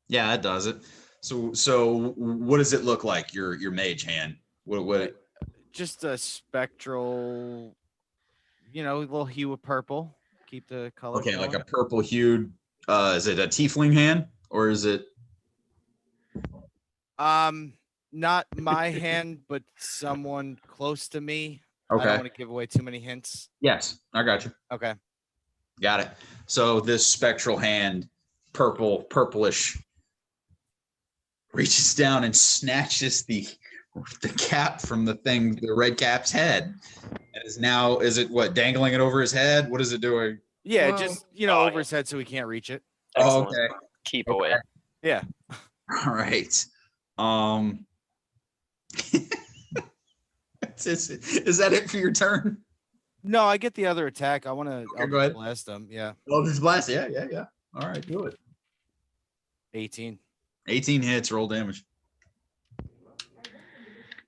Yeah, it does it. So what does it look like? Your mage hand? What? Just a spectral, little hue of purple. Keep the color. Okay, like a going. purple hued. Is it a tiefling hand or is it? Not my hand, but someone close to me. I Okay. don't want to give away too many hints. Yes, I got you. Okay. Got it. So this spectral hand, purplish, reaches down and snatches the cap from the red cap's head. And is it what, dangling it over his head? What is it doing? Yeah, Whoa. just Oh, over his head so he can't reach it. Oh, Excellent. okay. Keep away. Yeah. All right. Is that it for your turn? No, I get the other attack. I want to go ahead. blast him. Yeah. Eldritch Blast. Yeah. All right, do it. 18. 18 hits, roll damage.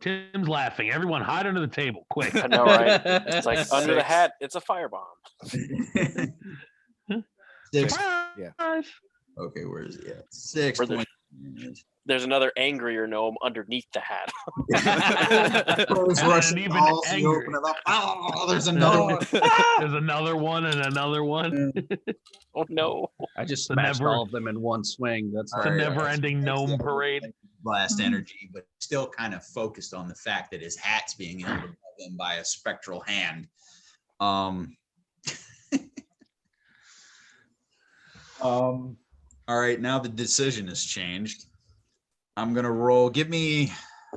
Tim's laughing. Everyone hide under the table, quick. I know, right? It's like under the hat, it's a firebomb. 6. Yeah. Okay, where is he at? 6 Where the- points. of damage. There's another angrier gnome underneath the hat. Goes And rushing even balls, you angry. open it up. Oh, there's another one. There's another one and another one. Oh no. I just The smashed never- all of them in one swing. That's It's a Alright, never-ending that's gnome the parade. Blast energy, but still kind of focused on the fact that his hat's being held above him by a spectral hand. All right, now the decision has changed. I'm gonna roll. Give me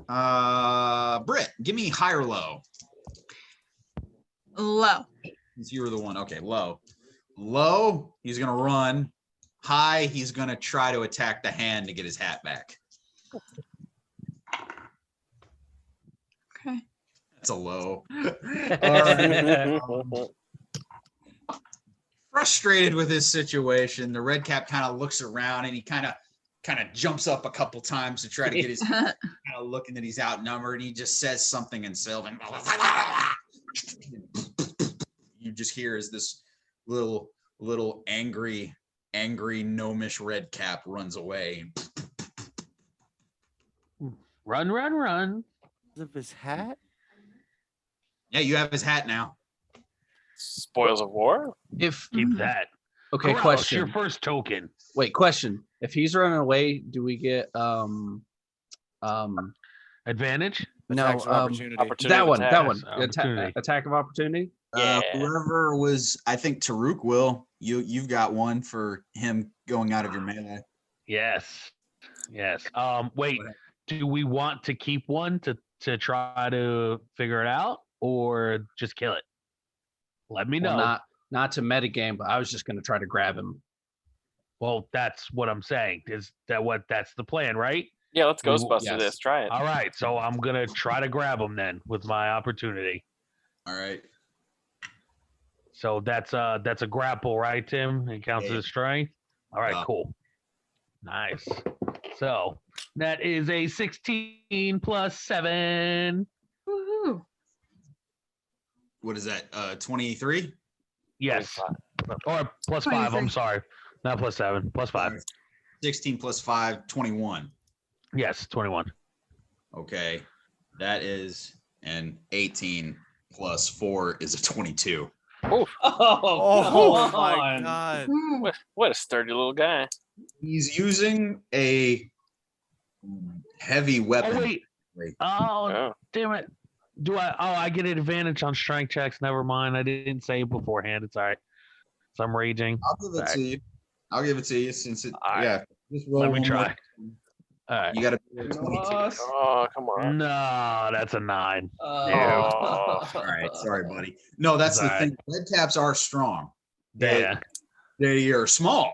Britt, give me high or low. Low. Since you were the one. Okay, low. Low, he's gonna run. High, he's gonna try to attack the hand to get his hat back. Okay. That's a low. All right. Frustrated with his situation, the red cap kind of looks around and he kind of jumps up a couple times to try to get his kind of looking that he's outnumbered, and he just says something in Sylvan. You just hear as this little angry gnomish red cap runs away. Run. Of his hat? Yeah, you have his hat now. Spoils of war? If Keep that. okay, Corallos, question. your first token. Wait, question. If he's running away, do we get Advantage? no Attacks of opportunity. Opportunity that one, attack. that one. Yes, opportunity. Attack of opportunity? Yeah. Whoever was, I think Tarook will. You've got one for him going out of your melee. Yes. Wait, do we want to keep one to try to figure it out or just kill it? Let me know. Well, not to metagame, but I was just gonna try to grab him. Well, that's what I'm saying. That's the plan, right? Yeah, let's We will- Ghostbuster yes. this. Try it. All right. So I'm gonna try to grab him then with my opportunity. All right. So that's a grapple, right, Tim? It counts Yeah. as strength. All right, Yeah. cool. Nice. So that is a 16 plus 7. Woohoo. What is that? 23? Yes. Or plus 5. I'm 23. sorry. Not plus 7. Plus 5. 16 plus 5, 21. Yes, 21. Okay. That is an 18 plus 4 is a 22. Oh, Oh come my on. god. what a sturdy little guy. He's using a heavy weapon. Oh wait. Oh Oh. damn it. I get an advantage on strength checks. Never mind. I didn't say it beforehand. It's all right. So I'm raging. I'll give it to you. I'll give it to you since it. All right. Yeah. Just roll Let me one more. try. All right. You got to be a 22. Oh, come on. No, that's a 9. Oh. All right, sorry, buddy. No, that's the All thing. Red caps are strong. Yeah. They are small,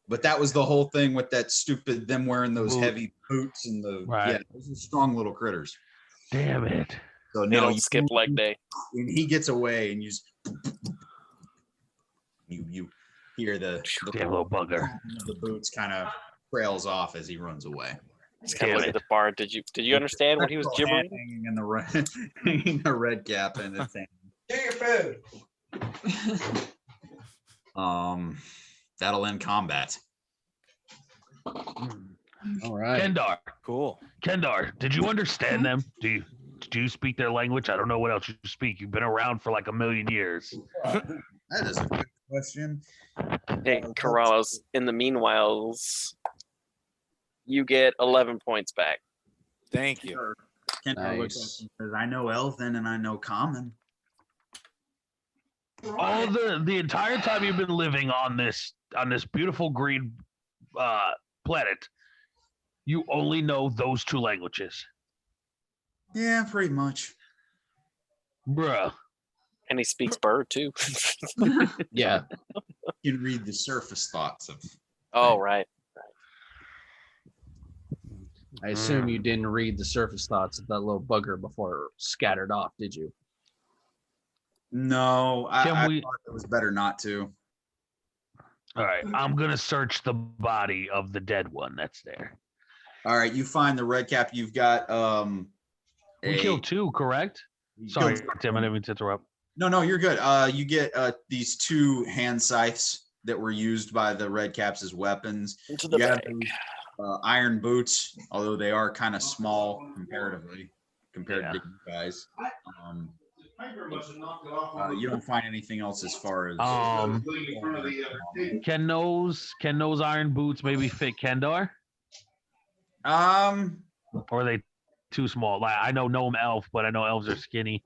but that was the whole thing with that stupid them wearing those Boot. heavy boots and the Right. yeah, those are strong little critters. Damn it. So They no, don't skip leg day. when he gets away and you hear the Damn little bugger. the boots kind of trails off as he runs away. Just kind of Damn look at it. the bard. Did you understand what he was gibbering? Hanging in the red, hanging a red cap and it's saying, "Do your food." That'll end combat. All right. Kendar. Cool. Kendar, did you understand them? Do you speak their language? I don't know what else you speak. You've been around for like a million years. That is a good question. Hey, Corallos, in the meanwhile, you get 11 points back. Thank you. Kendar looks Nice. at me and says, I know Elven and I know Common. All the entire time you've been living on this beautiful green planet, you only know those 2 languages. Yeah, pretty much. Bruh. And he speaks bird too. Yeah. You can read the surface thoughts of. Oh, right. I assume you didn't read the surface thoughts of that little bugger before it scattered off, did you? No, I Can we- thought it was better not to. All right, I'm gonna search the body of the dead one that's there. All right, you find the red cap. You've got We killed 2, correct? you Sorry, killed- Tim, I didn't mean to interrupt. No, you're good. You get these 2 hand scythes that were used by the red caps as weapons. Into the You have bag. those, iron boots, although they are kind of small comparatively compared Yeah. to you guys. You don't find anything else as far as Can those iron boots maybe fit Kendar? Or are they too small? Like I know gnome elf, but I know elves are skinny.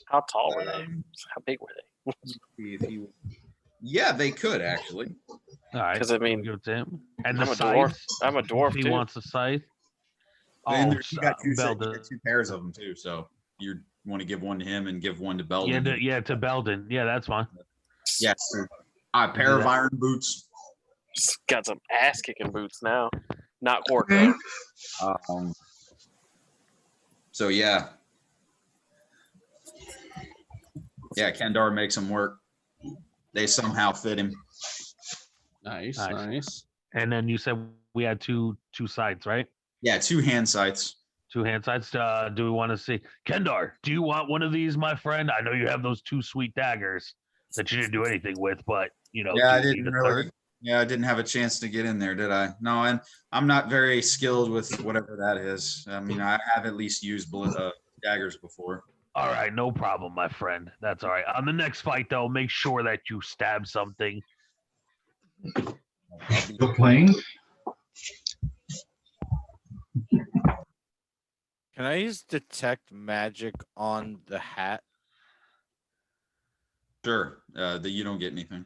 How tall were they? How big were they? see if he yeah, they could actually. All right, 'Cause, I mean, we'll give it to him. And I'm the a dwarf. scythe, I'm a dwarf if he too. wants a scythe. Then Oh, there's- you got two Beldan. 2 pairs of them too, so you want to give one to him and give one to Beldan. To Beldan. Yeah, that's fine. Yes. A pair of iron boots. Got some ass kicking boots now. Not Hork. Okay. So yeah. Yeah, Kendar makes them work. They somehow fit him. Nice, Nice. nice. And then you said we had two sides, right? Yeah, 2 hand sights. 2 hand sides. Do we want to see Kendar? Do you want one of these, my friend? I know you have those 2 sweet daggers that you didn't do anything with, but you know. Yeah, I do you need didn't a really. third? Yeah, I didn't have a chance to get in there, did I? No, and I'm not very skilled with whatever that is. I mean, I have at least used daggers before. All right, no problem, my friend. That's all right. On the next fight, though, make sure that you stab something. Still playing? Can I use detect magic on the hat? Sure, that you don't get anything.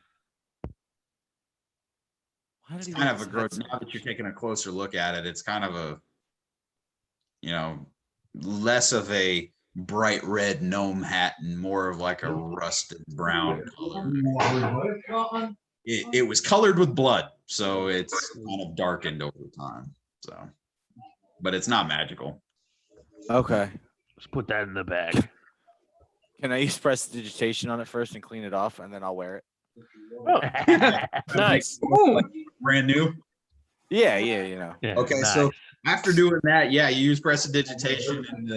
Why did It's he kind make of a his gross. hat so Now that you're much? taking a closer look at it, it's kind of a, less of a bright red gnome hat and more of like a rusted brown color. It was colored with blood, so it's kind of darkened over time. So, but it's not magical. Okay. Just put that in the bag. Can I use prestidigitation on it first and clean it off, and then I'll wear it? Oh, nice. Ooh, Brand new. Yeah, you know. Yeah, Okay, nice. so after doing that, yeah, you use prestidigitation, and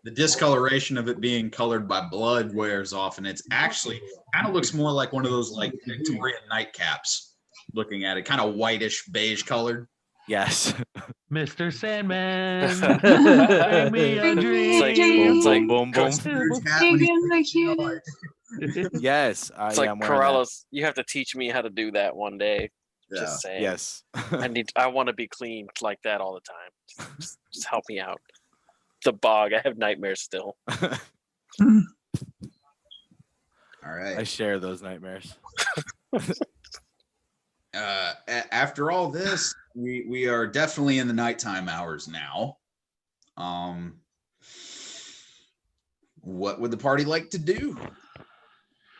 the discoloration of it being colored by blood wears off, and it's actually kind of looks more like one of those like Victorian nightcaps. Looking at it, kind of whitish beige colored. Yes. Mr. Sandman, It's bring me a Bring me dream. a dream. like boom, boom. Scrooge hat when Big he- and the cutest. Yes, It's yeah, like I'm wearing that. Corallos. You have to teach me how to do that one day. Yeah. Just saying. Yes. I want to be clean like that all the time. Just help me out. The bog. I have nightmares still. Mm. All right. I share those nightmares. After all this, we are definitely in the nighttime hours now. What would the party like to do?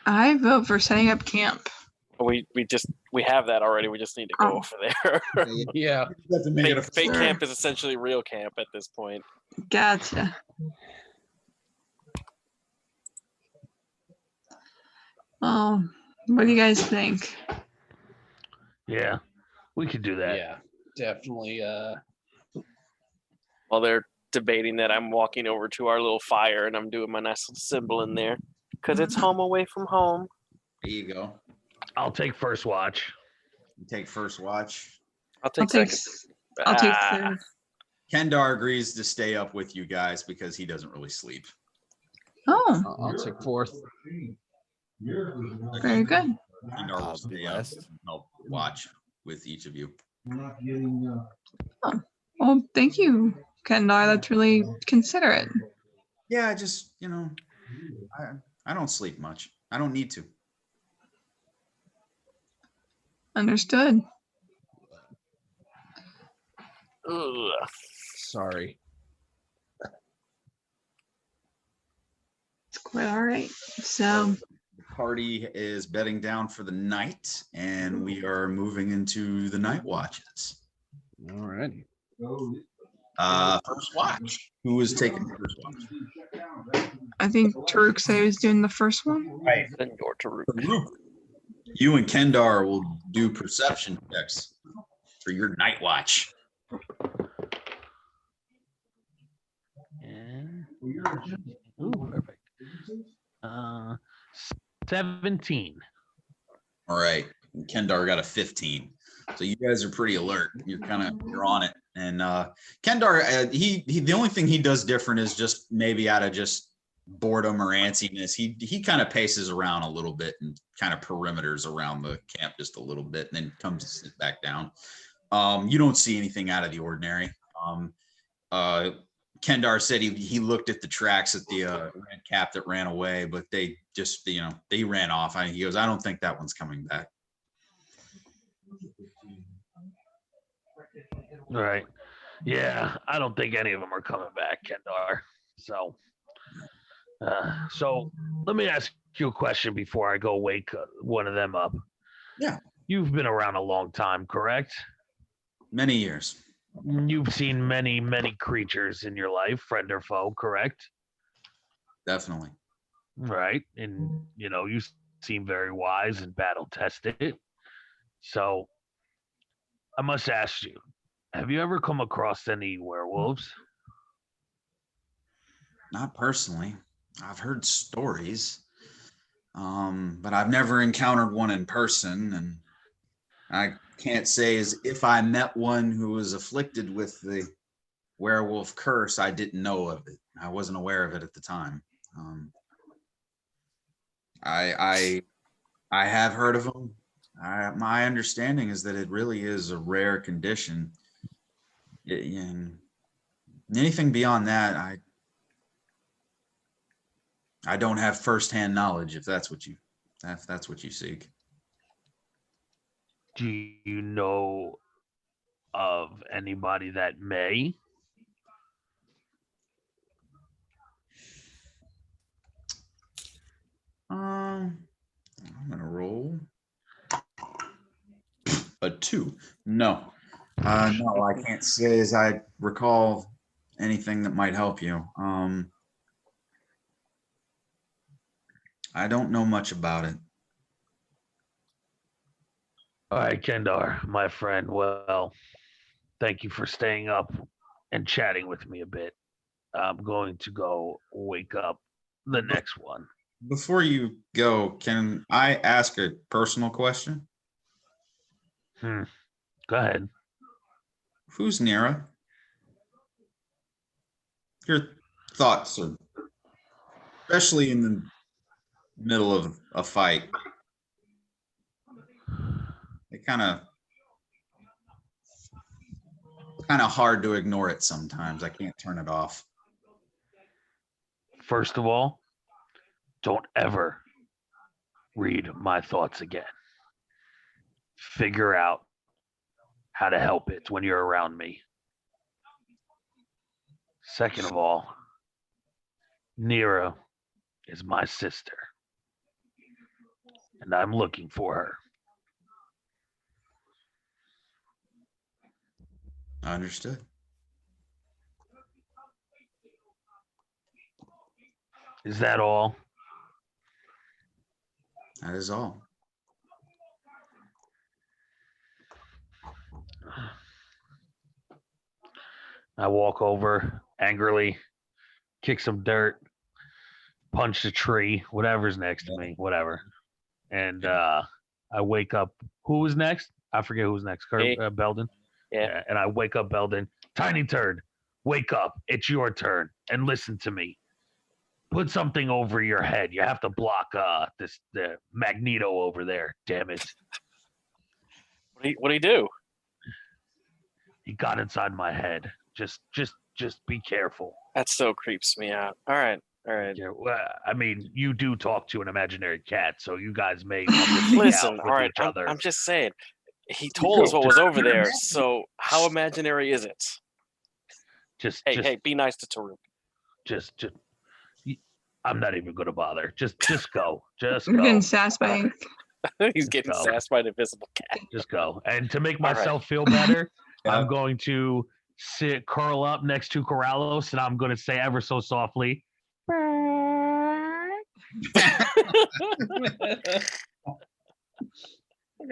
I vote for setting up camp. We have that already. We just need to go Oh. over there. Yeah. You have to make it a Fake full- camp is essentially real camp at this point. Gotcha. What do you guys think? Yeah, we could do that. Yeah, definitely. While they're debating that, I'm walking over to our little fire and I'm doing my nice little symbol in there because it's home away from home. There you go. I'll take first watch. You take first watch. I'll I'll take take, second. I'll take Ah, third. Kendar agrees to stay up with you guys because he doesn't really sleep. Oh, I'll take fourth. very good. Kendar will I'll stay be up last. and help watch with each of you. Well, thank you, Kendar. That's really considerate. Yeah, just I don't sleep much. I don't need to. Understood. ugh. Sorry. It's quite all right. So, The party is bedding down for the night, and we are moving into the night watches. All righty. First watch. Who is taking the first watch? I think Tarook said he was doing the first one. Right. Then you're Tarook. You and Kendar will do perception checks for your night watch. And, ooh, perfect. 17. All right. Kendar got a 15. So you guys are pretty alert. You're on it. And Kendar, he the only thing he does different is just maybe out of just boredom or antsiness. He kind of paces around a little bit and kind of perimeters around the camp just a little bit and then comes to sit back down. You don't see anything out of the ordinary. Kendar said he looked at the tracks at the red cap that ran away, but they just, they ran off. He goes, I don't think that one's coming back. Right. Yeah, I don't think any of them are coming back, Kendar. So let me ask you a question before I go wake one of them up. Yeah. You've been around a long time, correct? Many years. You've seen many, many creatures in your life, friend or foe, correct? Definitely. Right. And, you seem very wise and battle tested. So I must ask you, have you ever come across any werewolves? Not personally. I've heard stories, but I've never encountered one in person, and I can't say as if I met one who was afflicted with the werewolf curse, I didn't know of it. I wasn't aware of it at the time. I have heard of them. My understanding is that it really is a rare condition. And anything beyond that, I don't have firsthand knowledge. If that's what you seek. Do you know of anybody that may? I'm gonna roll a 2. No, no, I can't say as I recall anything that might help you. I don't know much about it. All right, Kendar, my friend. Well, thank you for staying up and chatting with me a bit. I'm going to go wake up the next one. Before you go, can I ask a personal question? Go ahead. Who's Nera? Your thoughts, especially in middle of a fight. It kind of hard to ignore it sometimes. I can't turn it off. First of all, don't ever read my thoughts again. Figure out how to help it when you're around me. Second of all, Nero is my sister, and I'm looking for her. Understood. Is that all? That is all. I walk over angrily, kick some dirt, punch the tree, whatever's next to me, whatever. And I wake up. Who was next? I forget who was next. Me. Beldan? Yeah. And I wake up Beldan. Tiny turd, wake up. It's your turn. And listen to me. Put something over your head. You have to block the Magneto over there. Damn it. What do you do? He got inside my head. Just be careful. That still creeps me out. All right. Yeah, well, I mean, you do talk to an imaginary cat, so you guys may come to Listen, out all with right. each other. I'm just saying. He told us what was over there. So how imaginary is it? Hey, be nice to Tarook. Just I'm not even gonna bother. Just go. Just I'm getting go. sassed by. He's getting go. sassed by an invisible cat. Just go. And to make All right. myself feel better, Yeah. I'm going to curl up next to Corallos, and I'm going to say ever so softly,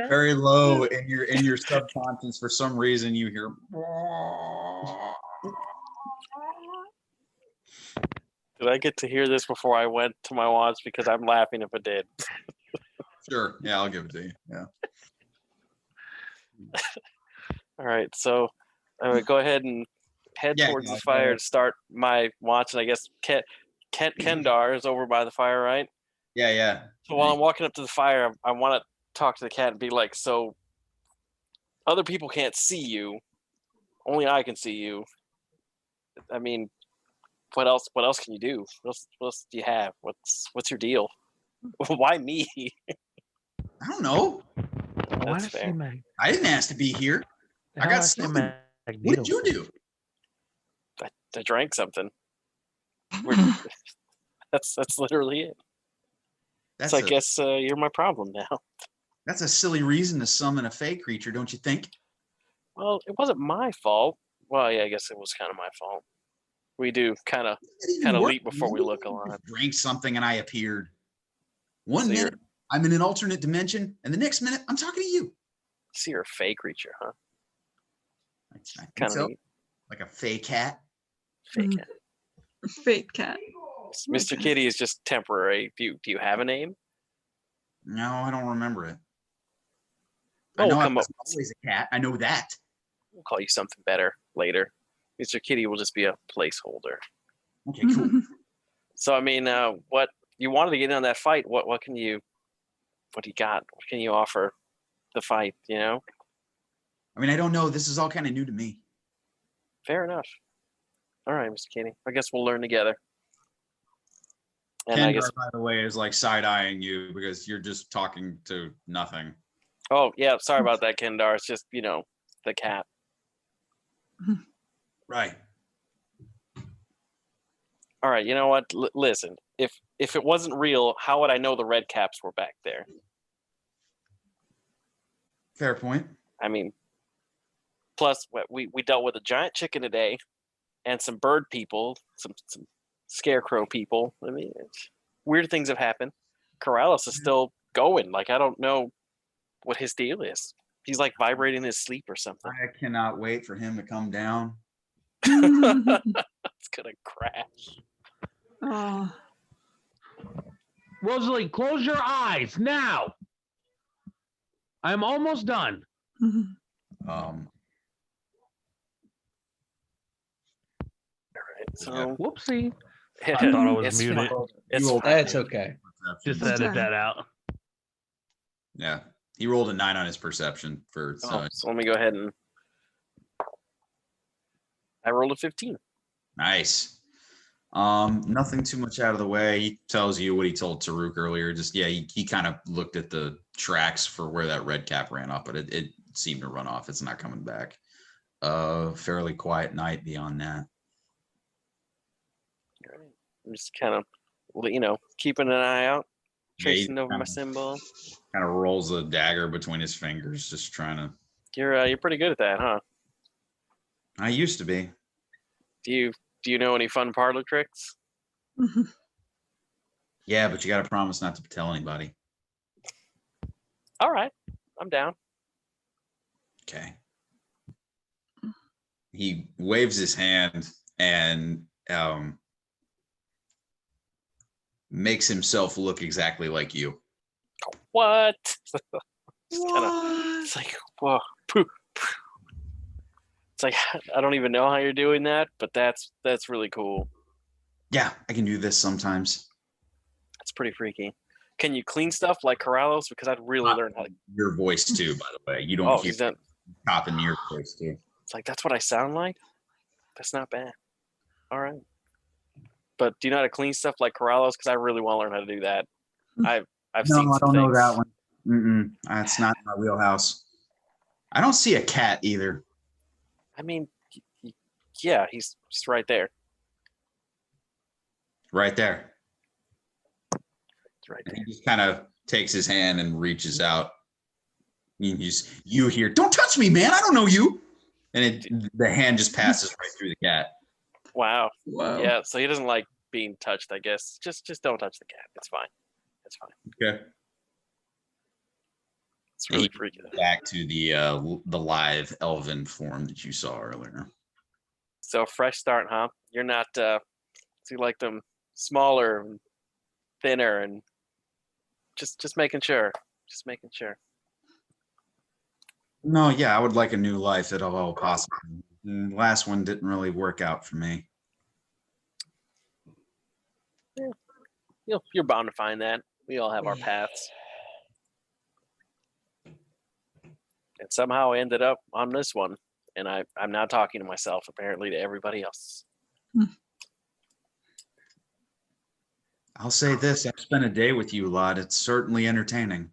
Very low in your subconscious. For some reason, you hear. Did I get to hear this before I went to my watch? Because I'm laughing if it did. Sure. Yeah, I'll give it to you. Yeah. All right, so I'm gonna go ahead and head Yeah, towards yeah, the fire to start my watch. And I guess Kendar is over by the fire, right? Yeah. So while I'm walking up to the fire, I want to talk to the cat and be like, "So other people can't see you, only I can see you. I mean, what else? What else can you do? What else do you have? What's your deal? Why me? I don't know. why That's does fair. I didn't ask to be here. I got something. What did you do? I drank something. That's literally it. That's So I a, guess you're my problem now. that's a silly reason to summon a fey creature, don't you think? Well, it wasn't my fault. Well, yeah, I guess it was kind of my fault. We do kind of leap before we look alive. Drank something and I appeared. One So minute I'm in an alternate dimension, and the next minute I'm talking to you. So you're a fey creature, huh? I think Kind of so. neat. Like a fey cat. Fey cat. Fake cat. Mr. Kitty is just temporary. Do you have a name? No, I don't remember it. Oh, I know we'll I come up. was always a cat. I know that. We'll call you something better later. Mr. Kitty will just be a placeholder. Okay, cool. So I mean, what you wanted to get in on that fight? What do you got? What can you offer the fight? You know, I mean, I don't know. This is all kind of new to me. fair enough. All right, Mr. Kitty. I guess we'll learn together. And I guess. Kendar, by the way, is like side-eyeing you because you're just talking to nothing. Oh yeah, sorry about that, Kendar. It's just the cat. Right. All right, you know what? Listen, if it wasn't real, how would I know the red caps were back there? Fair point. I mean, plus we dealt with a giant chicken today, and some bird people, some scarecrow people. I mean, weird things have happened. Corallos is still going. Like I don't know what his deal is. He's like vibrating in his sleep or something. I cannot wait for him to come down. It's gonna crash. Oh, Rosalie, close your eyes now. I'm almost done. Um, All right, so Whoopsie. I thought I was it's muted. fine. It's fine. That's okay. Just That's edit all that out. Yeah, he rolled a 9 on his perception for. Oh, so let me go ahead and. I rolled a 15. Nice. Nothing too much out of the way. He tells you what he told Tarook earlier. Just he kind of looked at the tracks for where that red cap ran off, but it seemed to run off. It's not coming back. Fairly quiet night beyond that. All right. I'm just kind of, keeping an eye out, Yeah, he tracing over my symbol. kind of rolls a dagger between his fingers, just trying to. You're pretty good at that, huh? I used to be. Do you know any fun parlor tricks? Yeah, but you got to promise not to tell anybody. All right, I'm down. Okay. He waves his hand and makes himself look exactly like you. What? It's like, whoa. It's like, I don't even know how you're doing that, but that's really cool. Yeah, I can do this sometimes. That's pretty freaky. Can you clean stuff like Corallos? Because I'd really learn how to. Your voice too, by the way. You don't hear he's done. top in your voice too. It's like, that's what I sound like? That's not bad. All right. But do you know how to clean stuff like Corallos? Because I really want to learn how to do that. I've seen I some don't know things. that one. That's not my wheelhouse. I don't see a cat either. I mean, yeah, he's just right there. Right there. It's right And there. he just kind of takes his hand and reaches out. You hear, "Don't touch me, man. I don't know you." And the hand just passes right through the cat. Wow. Whoa. Yeah, so he doesn't like being touched, I guess. Just don't touch the cat. It's fine. It's fine. Okay. It's really freaky. Back to the live elven form that you saw earlier. So fresh start, huh? You're not so you like them smaller and thinner and just making sure. Just making sure. No, yeah, I would like a new life at all possible. The last one didn't really work out for me. Yeah. You're bound to find that. We all have our paths. And somehow I ended up on this one. And I'm now talking to myself, apparently to everybody else. I'll say this: I've spent a day with you, Lod. It's certainly entertaining.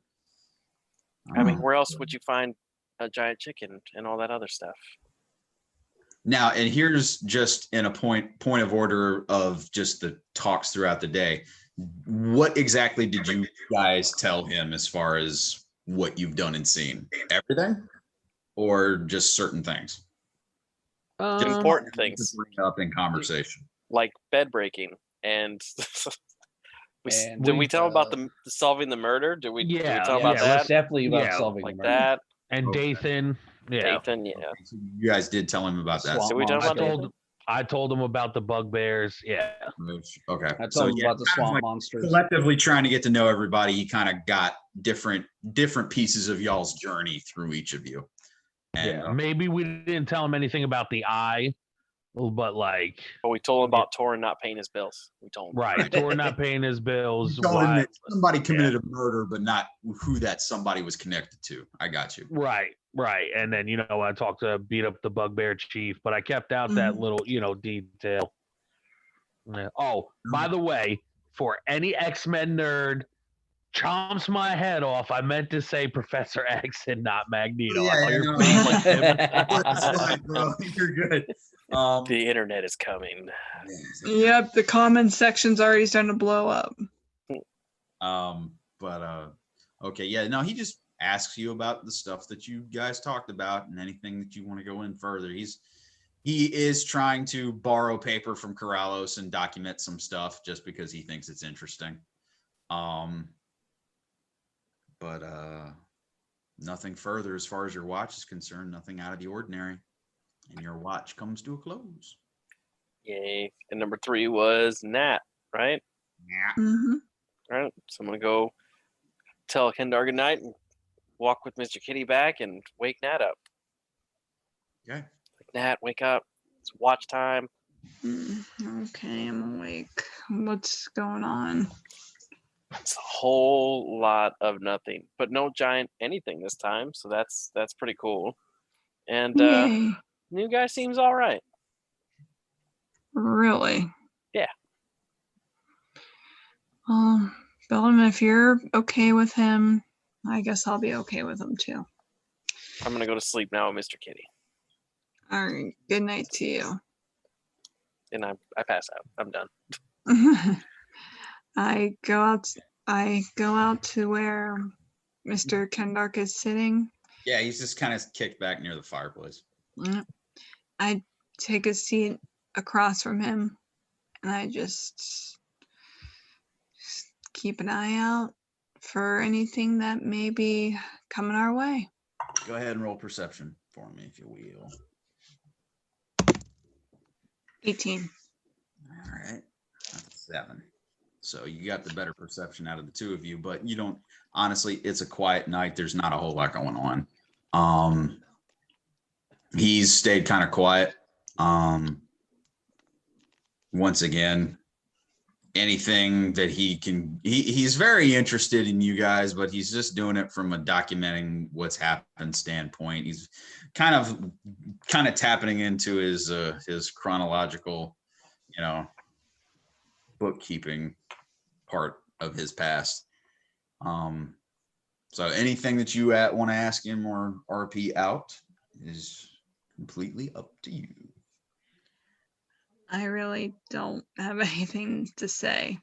I mean, where else would you find a giant chicken and all that other stuff? Now, and here's just in a point of order of just the talks throughout the day. What exactly did you guys tell him as far as what you've done and seen? Everything, or just certain things? Important things to bring up in conversation. like bed breaking and. Did we tell him about the solving the murder? Did we tell about that? Let's definitely about Yeah, solving Like the murder. that? And Okay. Dathan, yeah. Nathan, yeah. Okay, so you guys did tell him about that. Swamp Did we tell him about monster. Nathan? I told him about the bugbears. Yeah. Okay. I told So him yeah, about the kind of swamp like monsters. collectively trying to get to know everybody. He kind of got different pieces of y'all's journey through each of you. And Yeah. Maybe we didn't tell him anything about the eye, but like, But we told him about Torrin not paying his bills. We told him. right, Torrin not paying his bills. you told him why- that somebody committed a murder, but not who that somebody was connected to. I got you. Right. And then, I talked to beat up the bugbear chief, but I kept out that little, detail. Yeah. Oh, by the way, for any X-Men nerd chomps my head off, I meant to say Professor X and not Magneto. I thought you were being like him. That's fine, bro. You're good. The internet is coming. Yep, the comments section's already starting to blow up. Okay, yeah, no, he just asks you about the stuff that you guys talked about and anything that you want to go in further. He is trying to borrow paper from Corallos and document some stuff just because he thinks it's interesting. But nothing further as far as your watch is concerned, nothing out of the ordinary. And your watch comes to a close. Yay. And number 3 was Nat, right? Yeah. Mm-hmm. All right. So I'm going to go tell Kendar good night and walk with Mr. Kitty back and wake Nat up. Okay. Like, Nat, wake up. It's watch time. Okay, I'm awake. What's going on? It's a whole lot of nothing, but no giant anything this time. So that's pretty cool. And Yay. new guy seems all right. Really? Yeah. Beldan, if you're okay with him, I guess I'll be okay with him too. I'm gonna go to sleep now, Mr. Kitty, All right. Good night to you. and I pass out. I'm done. I go out to where Mr. Kendark is sitting. Yeah, he's just kind of kicked back near the fireplace. I take a seat across from him, and I just keep an eye out for anything that may be coming our way. Go ahead and roll perception for me, if you will. 18. All right, that's 7. So you got the better perception out of the two of you, but you don't. Honestly, it's a quiet night. There's not a whole lot going on. He's stayed kind of quiet. Once again, anything that he can, he's very interested in you guys, but he's just doing it from a documenting what's happened standpoint. He's kind of tapping into his chronological, bookkeeping part of his past. So anything that you want to ask him or RP out is completely up to you. I really don't have anything to say.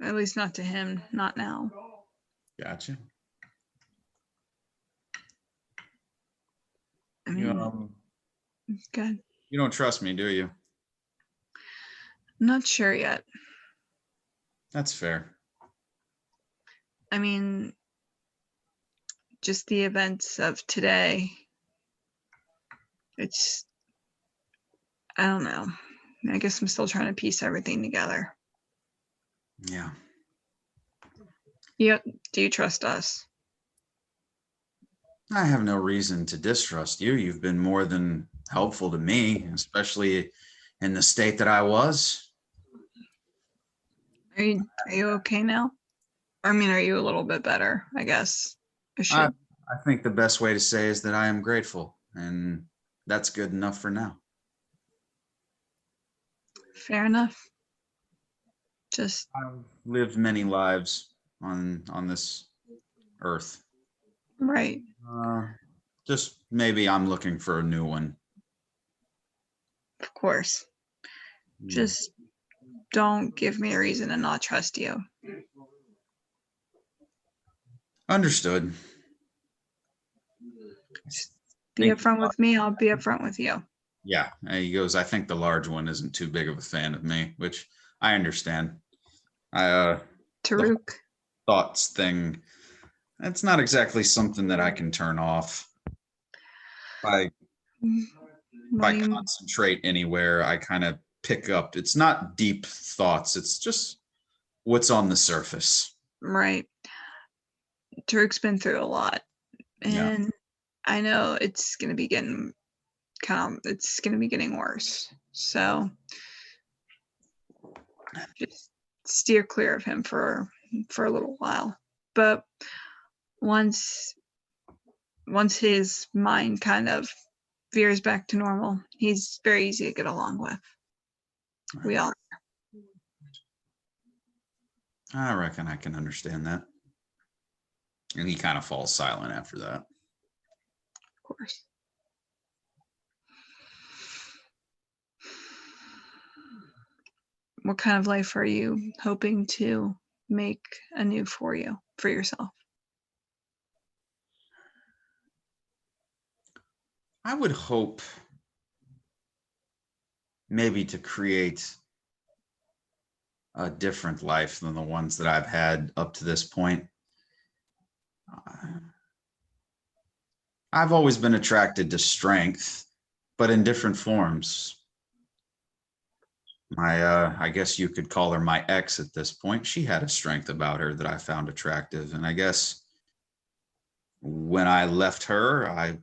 At least not to him, not now. Gotcha. I mean, good. You don't trust me, do you? Not sure yet. That's fair. I mean, just the events of today. I don't know. I guess I'm still trying to piece everything together. Yeah. Yep. Do you trust us? I have no reason to distrust you. You've been more than helpful to me, especially in the state that I was. Are you okay now? I mean, are you a little bit better? I guess. I think the best way to say is that I am grateful, and that's good enough for now. Fair enough. Just I've lived many lives on this earth. right. Just maybe I'm looking for a new one. Of course. Just don't give me a reason to not trust you. Understood. Be upfront with me, I'll be upfront with you. Yeah, he goes, I think the large one isn't too big of a fan of me, which I understand. Tarook. Thoughts thing, that's not exactly something that I can turn off. If I concentrate anywhere, I kind of pick up. It's not deep thoughts, it's just what's on the surface. Right. Tarook's been through a lot. And I know it's gonna be getting worse. So just steer clear of him for a little while. But once his mind kind of veers back to normal, he's very easy to get along with. We all I reckon I can understand that. And he kind of falls silent after that. of course. What kind of life are you hoping to make anew for yourself? I would hope maybe to create a different life than the ones that I've had up to this point. I've always been attracted to strength, but in different forms. I guess you could call her my ex at this point. She had a strength about her that I found attractive. And I guess when I left her, I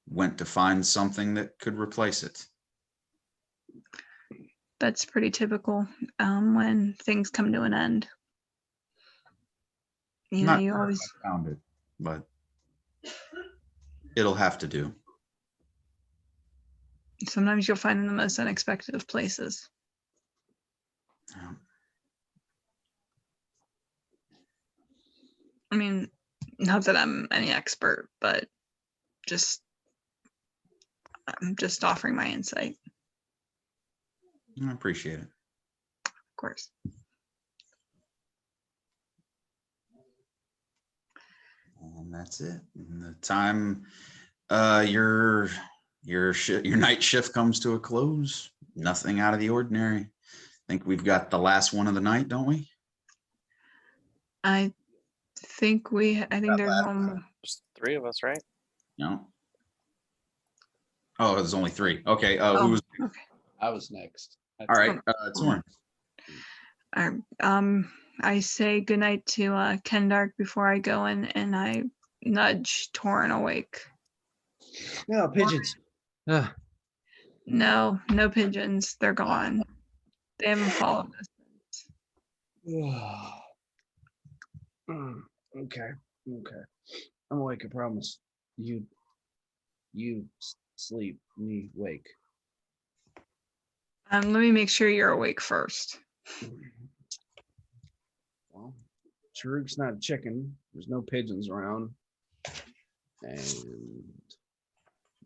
went to find something that could replace it. That's pretty typical when things come to an end. You know, Not you sure if always. I found it, but it'll have to do. Sometimes you'll find in the most unexpected of places. Yeah. I mean, not that I'm any expert, but I'm just offering my insight, I appreciate it. of course. And that's it. And the time your night shift comes to a close. Nothing out of the ordinary. I think we've got the last one of the night, don't we? I think there's one more. There's 3 of us, right? No. Oh, there's only 3. Okay. Oh, Who's okay. I was next. all right? Torrin. I say goodnight to Kendark before I go in, and I nudge Torrin awake. No pigeons. No pigeons. They're gone. They haven't followed us. Okay. I'm awake. I promise. You sleep. Me wake. Let me make sure you're awake first. Well, Tarook's not a chicken. There's no pigeons around. And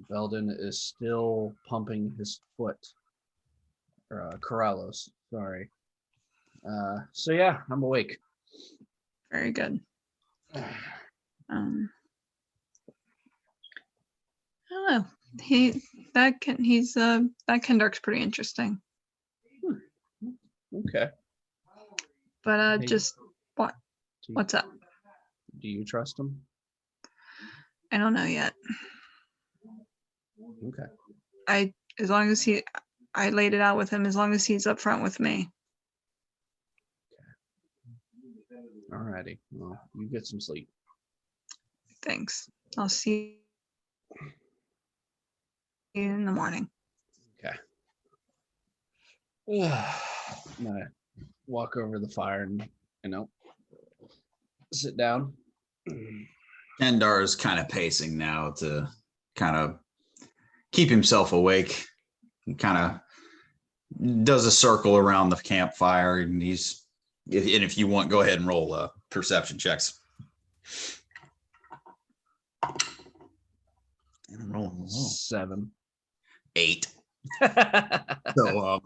Beldan is still pumping his foot. Or Corallos, sorry. So yeah, I'm awake. Very good. I don't know. That Kendark's pretty interesting. Okay. But Hey. just what's up? Do you trust him? I don't know yet. Okay. I laid it out with him as long as he's upfront with me. Alrighty. Well, you get some sleep. Thanks. I'll see you in the morning. Okay. I'm gonna walk over the fire and sit down. Kendar is kind of pacing now to kind of keep himself awake. He kind of does a circle around the campfire, and if you want, go ahead and roll perception checks. And I'm rolling low. 7. 8. So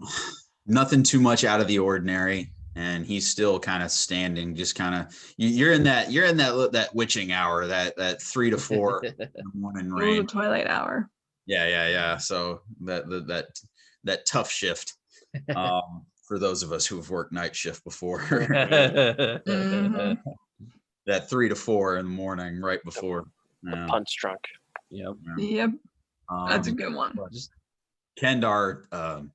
nothing too much out of the ordinary, and he's still kind of standing, just kind of you're in that witching hour, that 3 to 4 in the morning The rain. twilight hour. Yeah. So that tough shift for those of us who have worked night shift before. Mhm. That 3 to 4 in the morning, right before. Yeah. Punch drunk. Yep. Yep, that's a good one. Just Kendar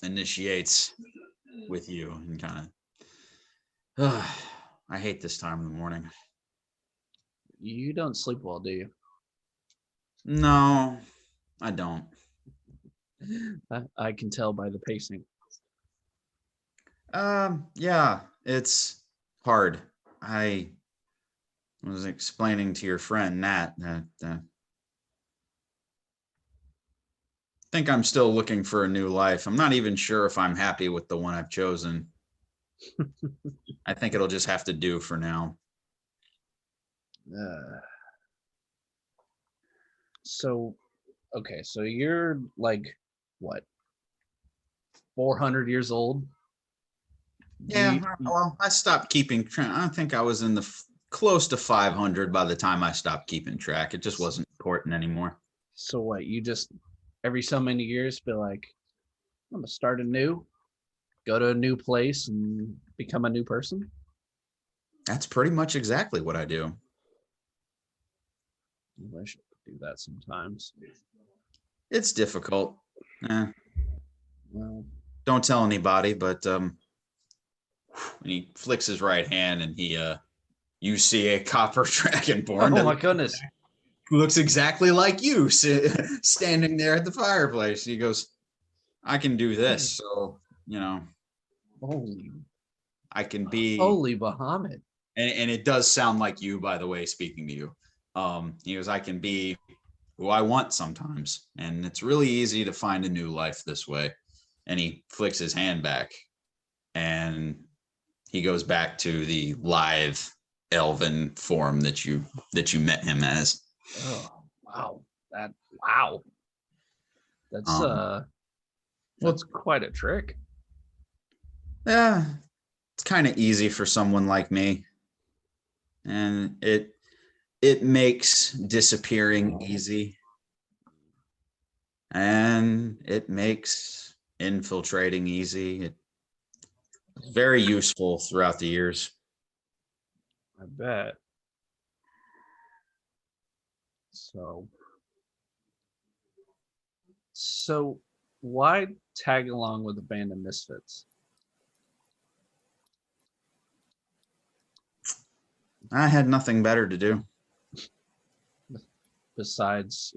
initiates with you and kind of, I hate this time in the morning. you don't sleep well, do you? No, I don't. I can tell by the pacing. Yeah, it's hard. I was explaining to your friend Nat that I think I'm still looking for a new life. I'm not even sure if I'm happy with the one I've chosen. I think it'll just have to do for now. So you're like what? 400 years old? Yeah, well, I stopped keeping track. I think I was in the close to 500 by the time I stopped keeping track. It just wasn't important anymore. So what? You just every so many years feel like I'm gonna start anew, go to a new place, and become a new person? That's pretty much exactly what I do. I wish I could do that sometimes. It's difficult. Well, Don't tell anybody, but when he flicks his right hand and you see a copper dragonborn. oh my goodness. Looks exactly like you standing there at the fireplace. He goes, I can do this. So, Holy I can be. Holy Bahamut. And it does sound like you, by the way, speaking to you. He goes, I can be who I want sometimes, and it's really easy to find a new life this way. And he flicks his hand back, and he goes back to the lithe elven form that you met him as. Oh, wow. Wow. That's quite a trick. Yeah, it's kind of easy for someone like me. And it makes disappearing easy. And it makes infiltrating easy. It's very useful throughout the years. I bet. So why tag along with a band of misfits? I had nothing better to do. Besides,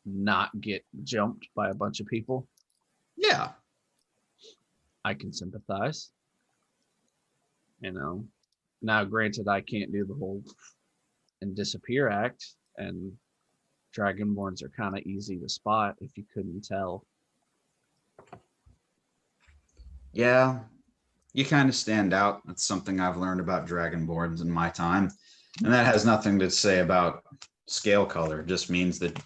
not get jumped by a bunch of people. Yeah. I can sympathize. Now granted, I can't do the whole and disappear act, and dragonborns are kind of easy to spot if you couldn't tell. Yeah, you kind of stand out. That's something I've learned about dragonborns in my time. And that has nothing to say about scale color. It just means that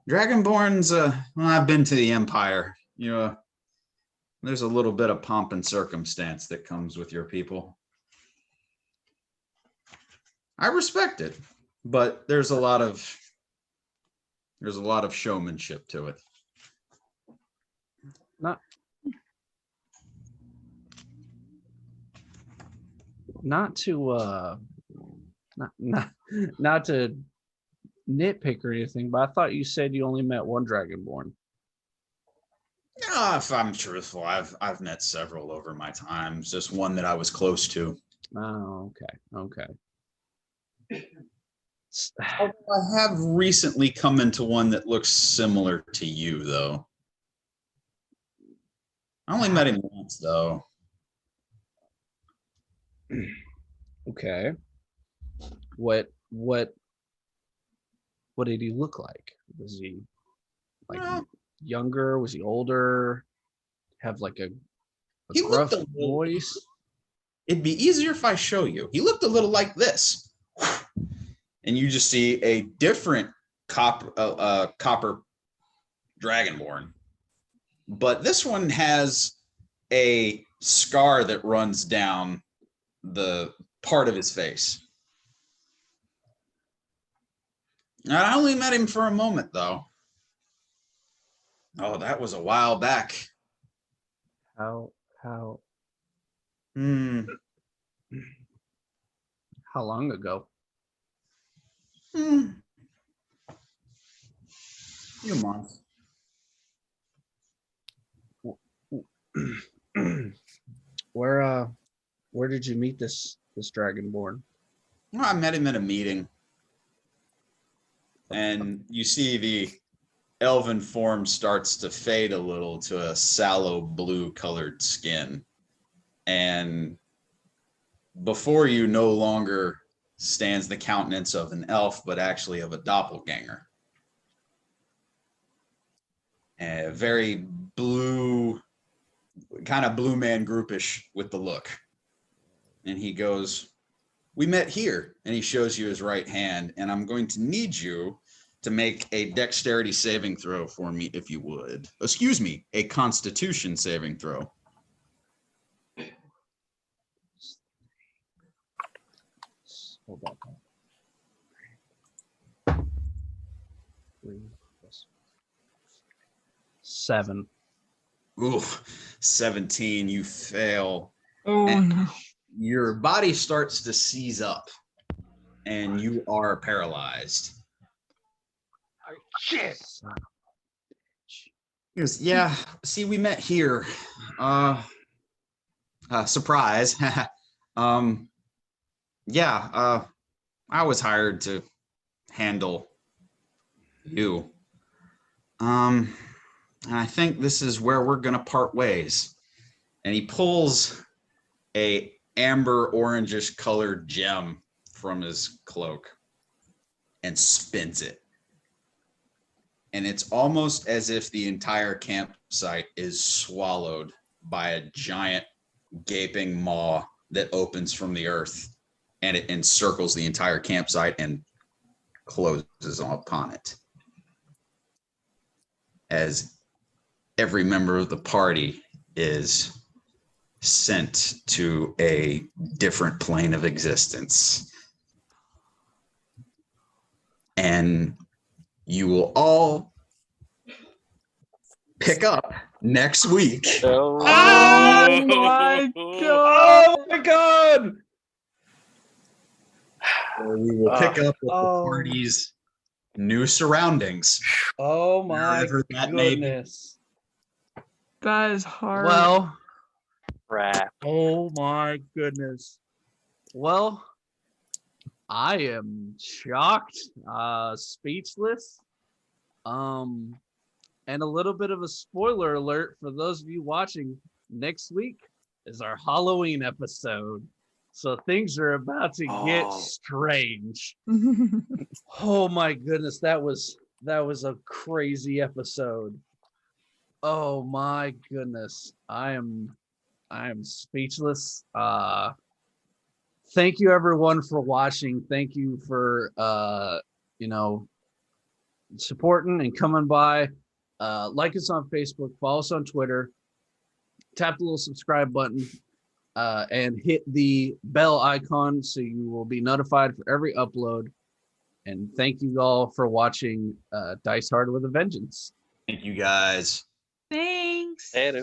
dragonborns, I've been to the Empire. There's a little bit of pomp and circumstance that comes with your people. I respect it, but there's a lot of showmanship to it. Not to nitpick or anything, but I thought you said you only met one dragonborn. If I'm truthful, I've met several over my time. It's just one that I was close to. Oh, okay. I have recently come into one that looks similar to you, though. I only met him once, though. Okay. What did he look like? Was he younger? Was he older? Have like a gruff voice? It'd be easier if I show you. He looked a little like this. And you just see a different copper dragonborn. But this one has a scar that runs down the part of his face. I only met him for a moment, though. Oh, that was a while back. How How long ago? Few months. Where did you meet this dragonborn? Well, I met him at a meeting. And you see the elven form starts to fade a little to a sallow blue colored skin. And before you no longer stands the countenance of an elf, but actually of a doppelganger. Very blue, kind of blue man groupish with the look. And he goes, "We met here." And he shows you his right hand. And I'm going to need you to make a dexterity saving throw for me, if you would. Excuse me, a constitution saving throw. Hold on. 3 plus 7. Ooh, 17, you fail. Oh And no. your body starts to seize up and you are paralyzed. Shit. He goes, "Yeah, see, we met here. Surprise." I was hired to handle you. And I think this is where we're gonna part ways. And he pulls a amber orangish colored gem from his cloak and spins it. And it's almost as if the entire campsite is swallowed by a giant gaping maw that opens from the earth, and it encircles the entire campsite and closes upon it. As every member of the party is sent to a different plane of existence. And you will all pick up next week. Oh, my Oh my god! Where we will pick up with the party's new surroundings. Oh my Wherever that may be. goodness. That is hard. Well, crap. oh my goodness. Well, I am shocked, speechless. And a little bit of a spoiler alert for those of you watching. Next week is our Halloween episode. So things are about to get strange. Oh my goodness, that was a crazy episode. Oh my goodness. I am speechless. Thank you everyone for watching. Thank you for supporting and coming by. Like us on Facebook, follow us on Twitter, tap the little subscribe button, and hit the bell icon so you will be notified for every upload. And thank you all for watching Dice Hard with a Vengeance. Thank you guys. Thanks. Later.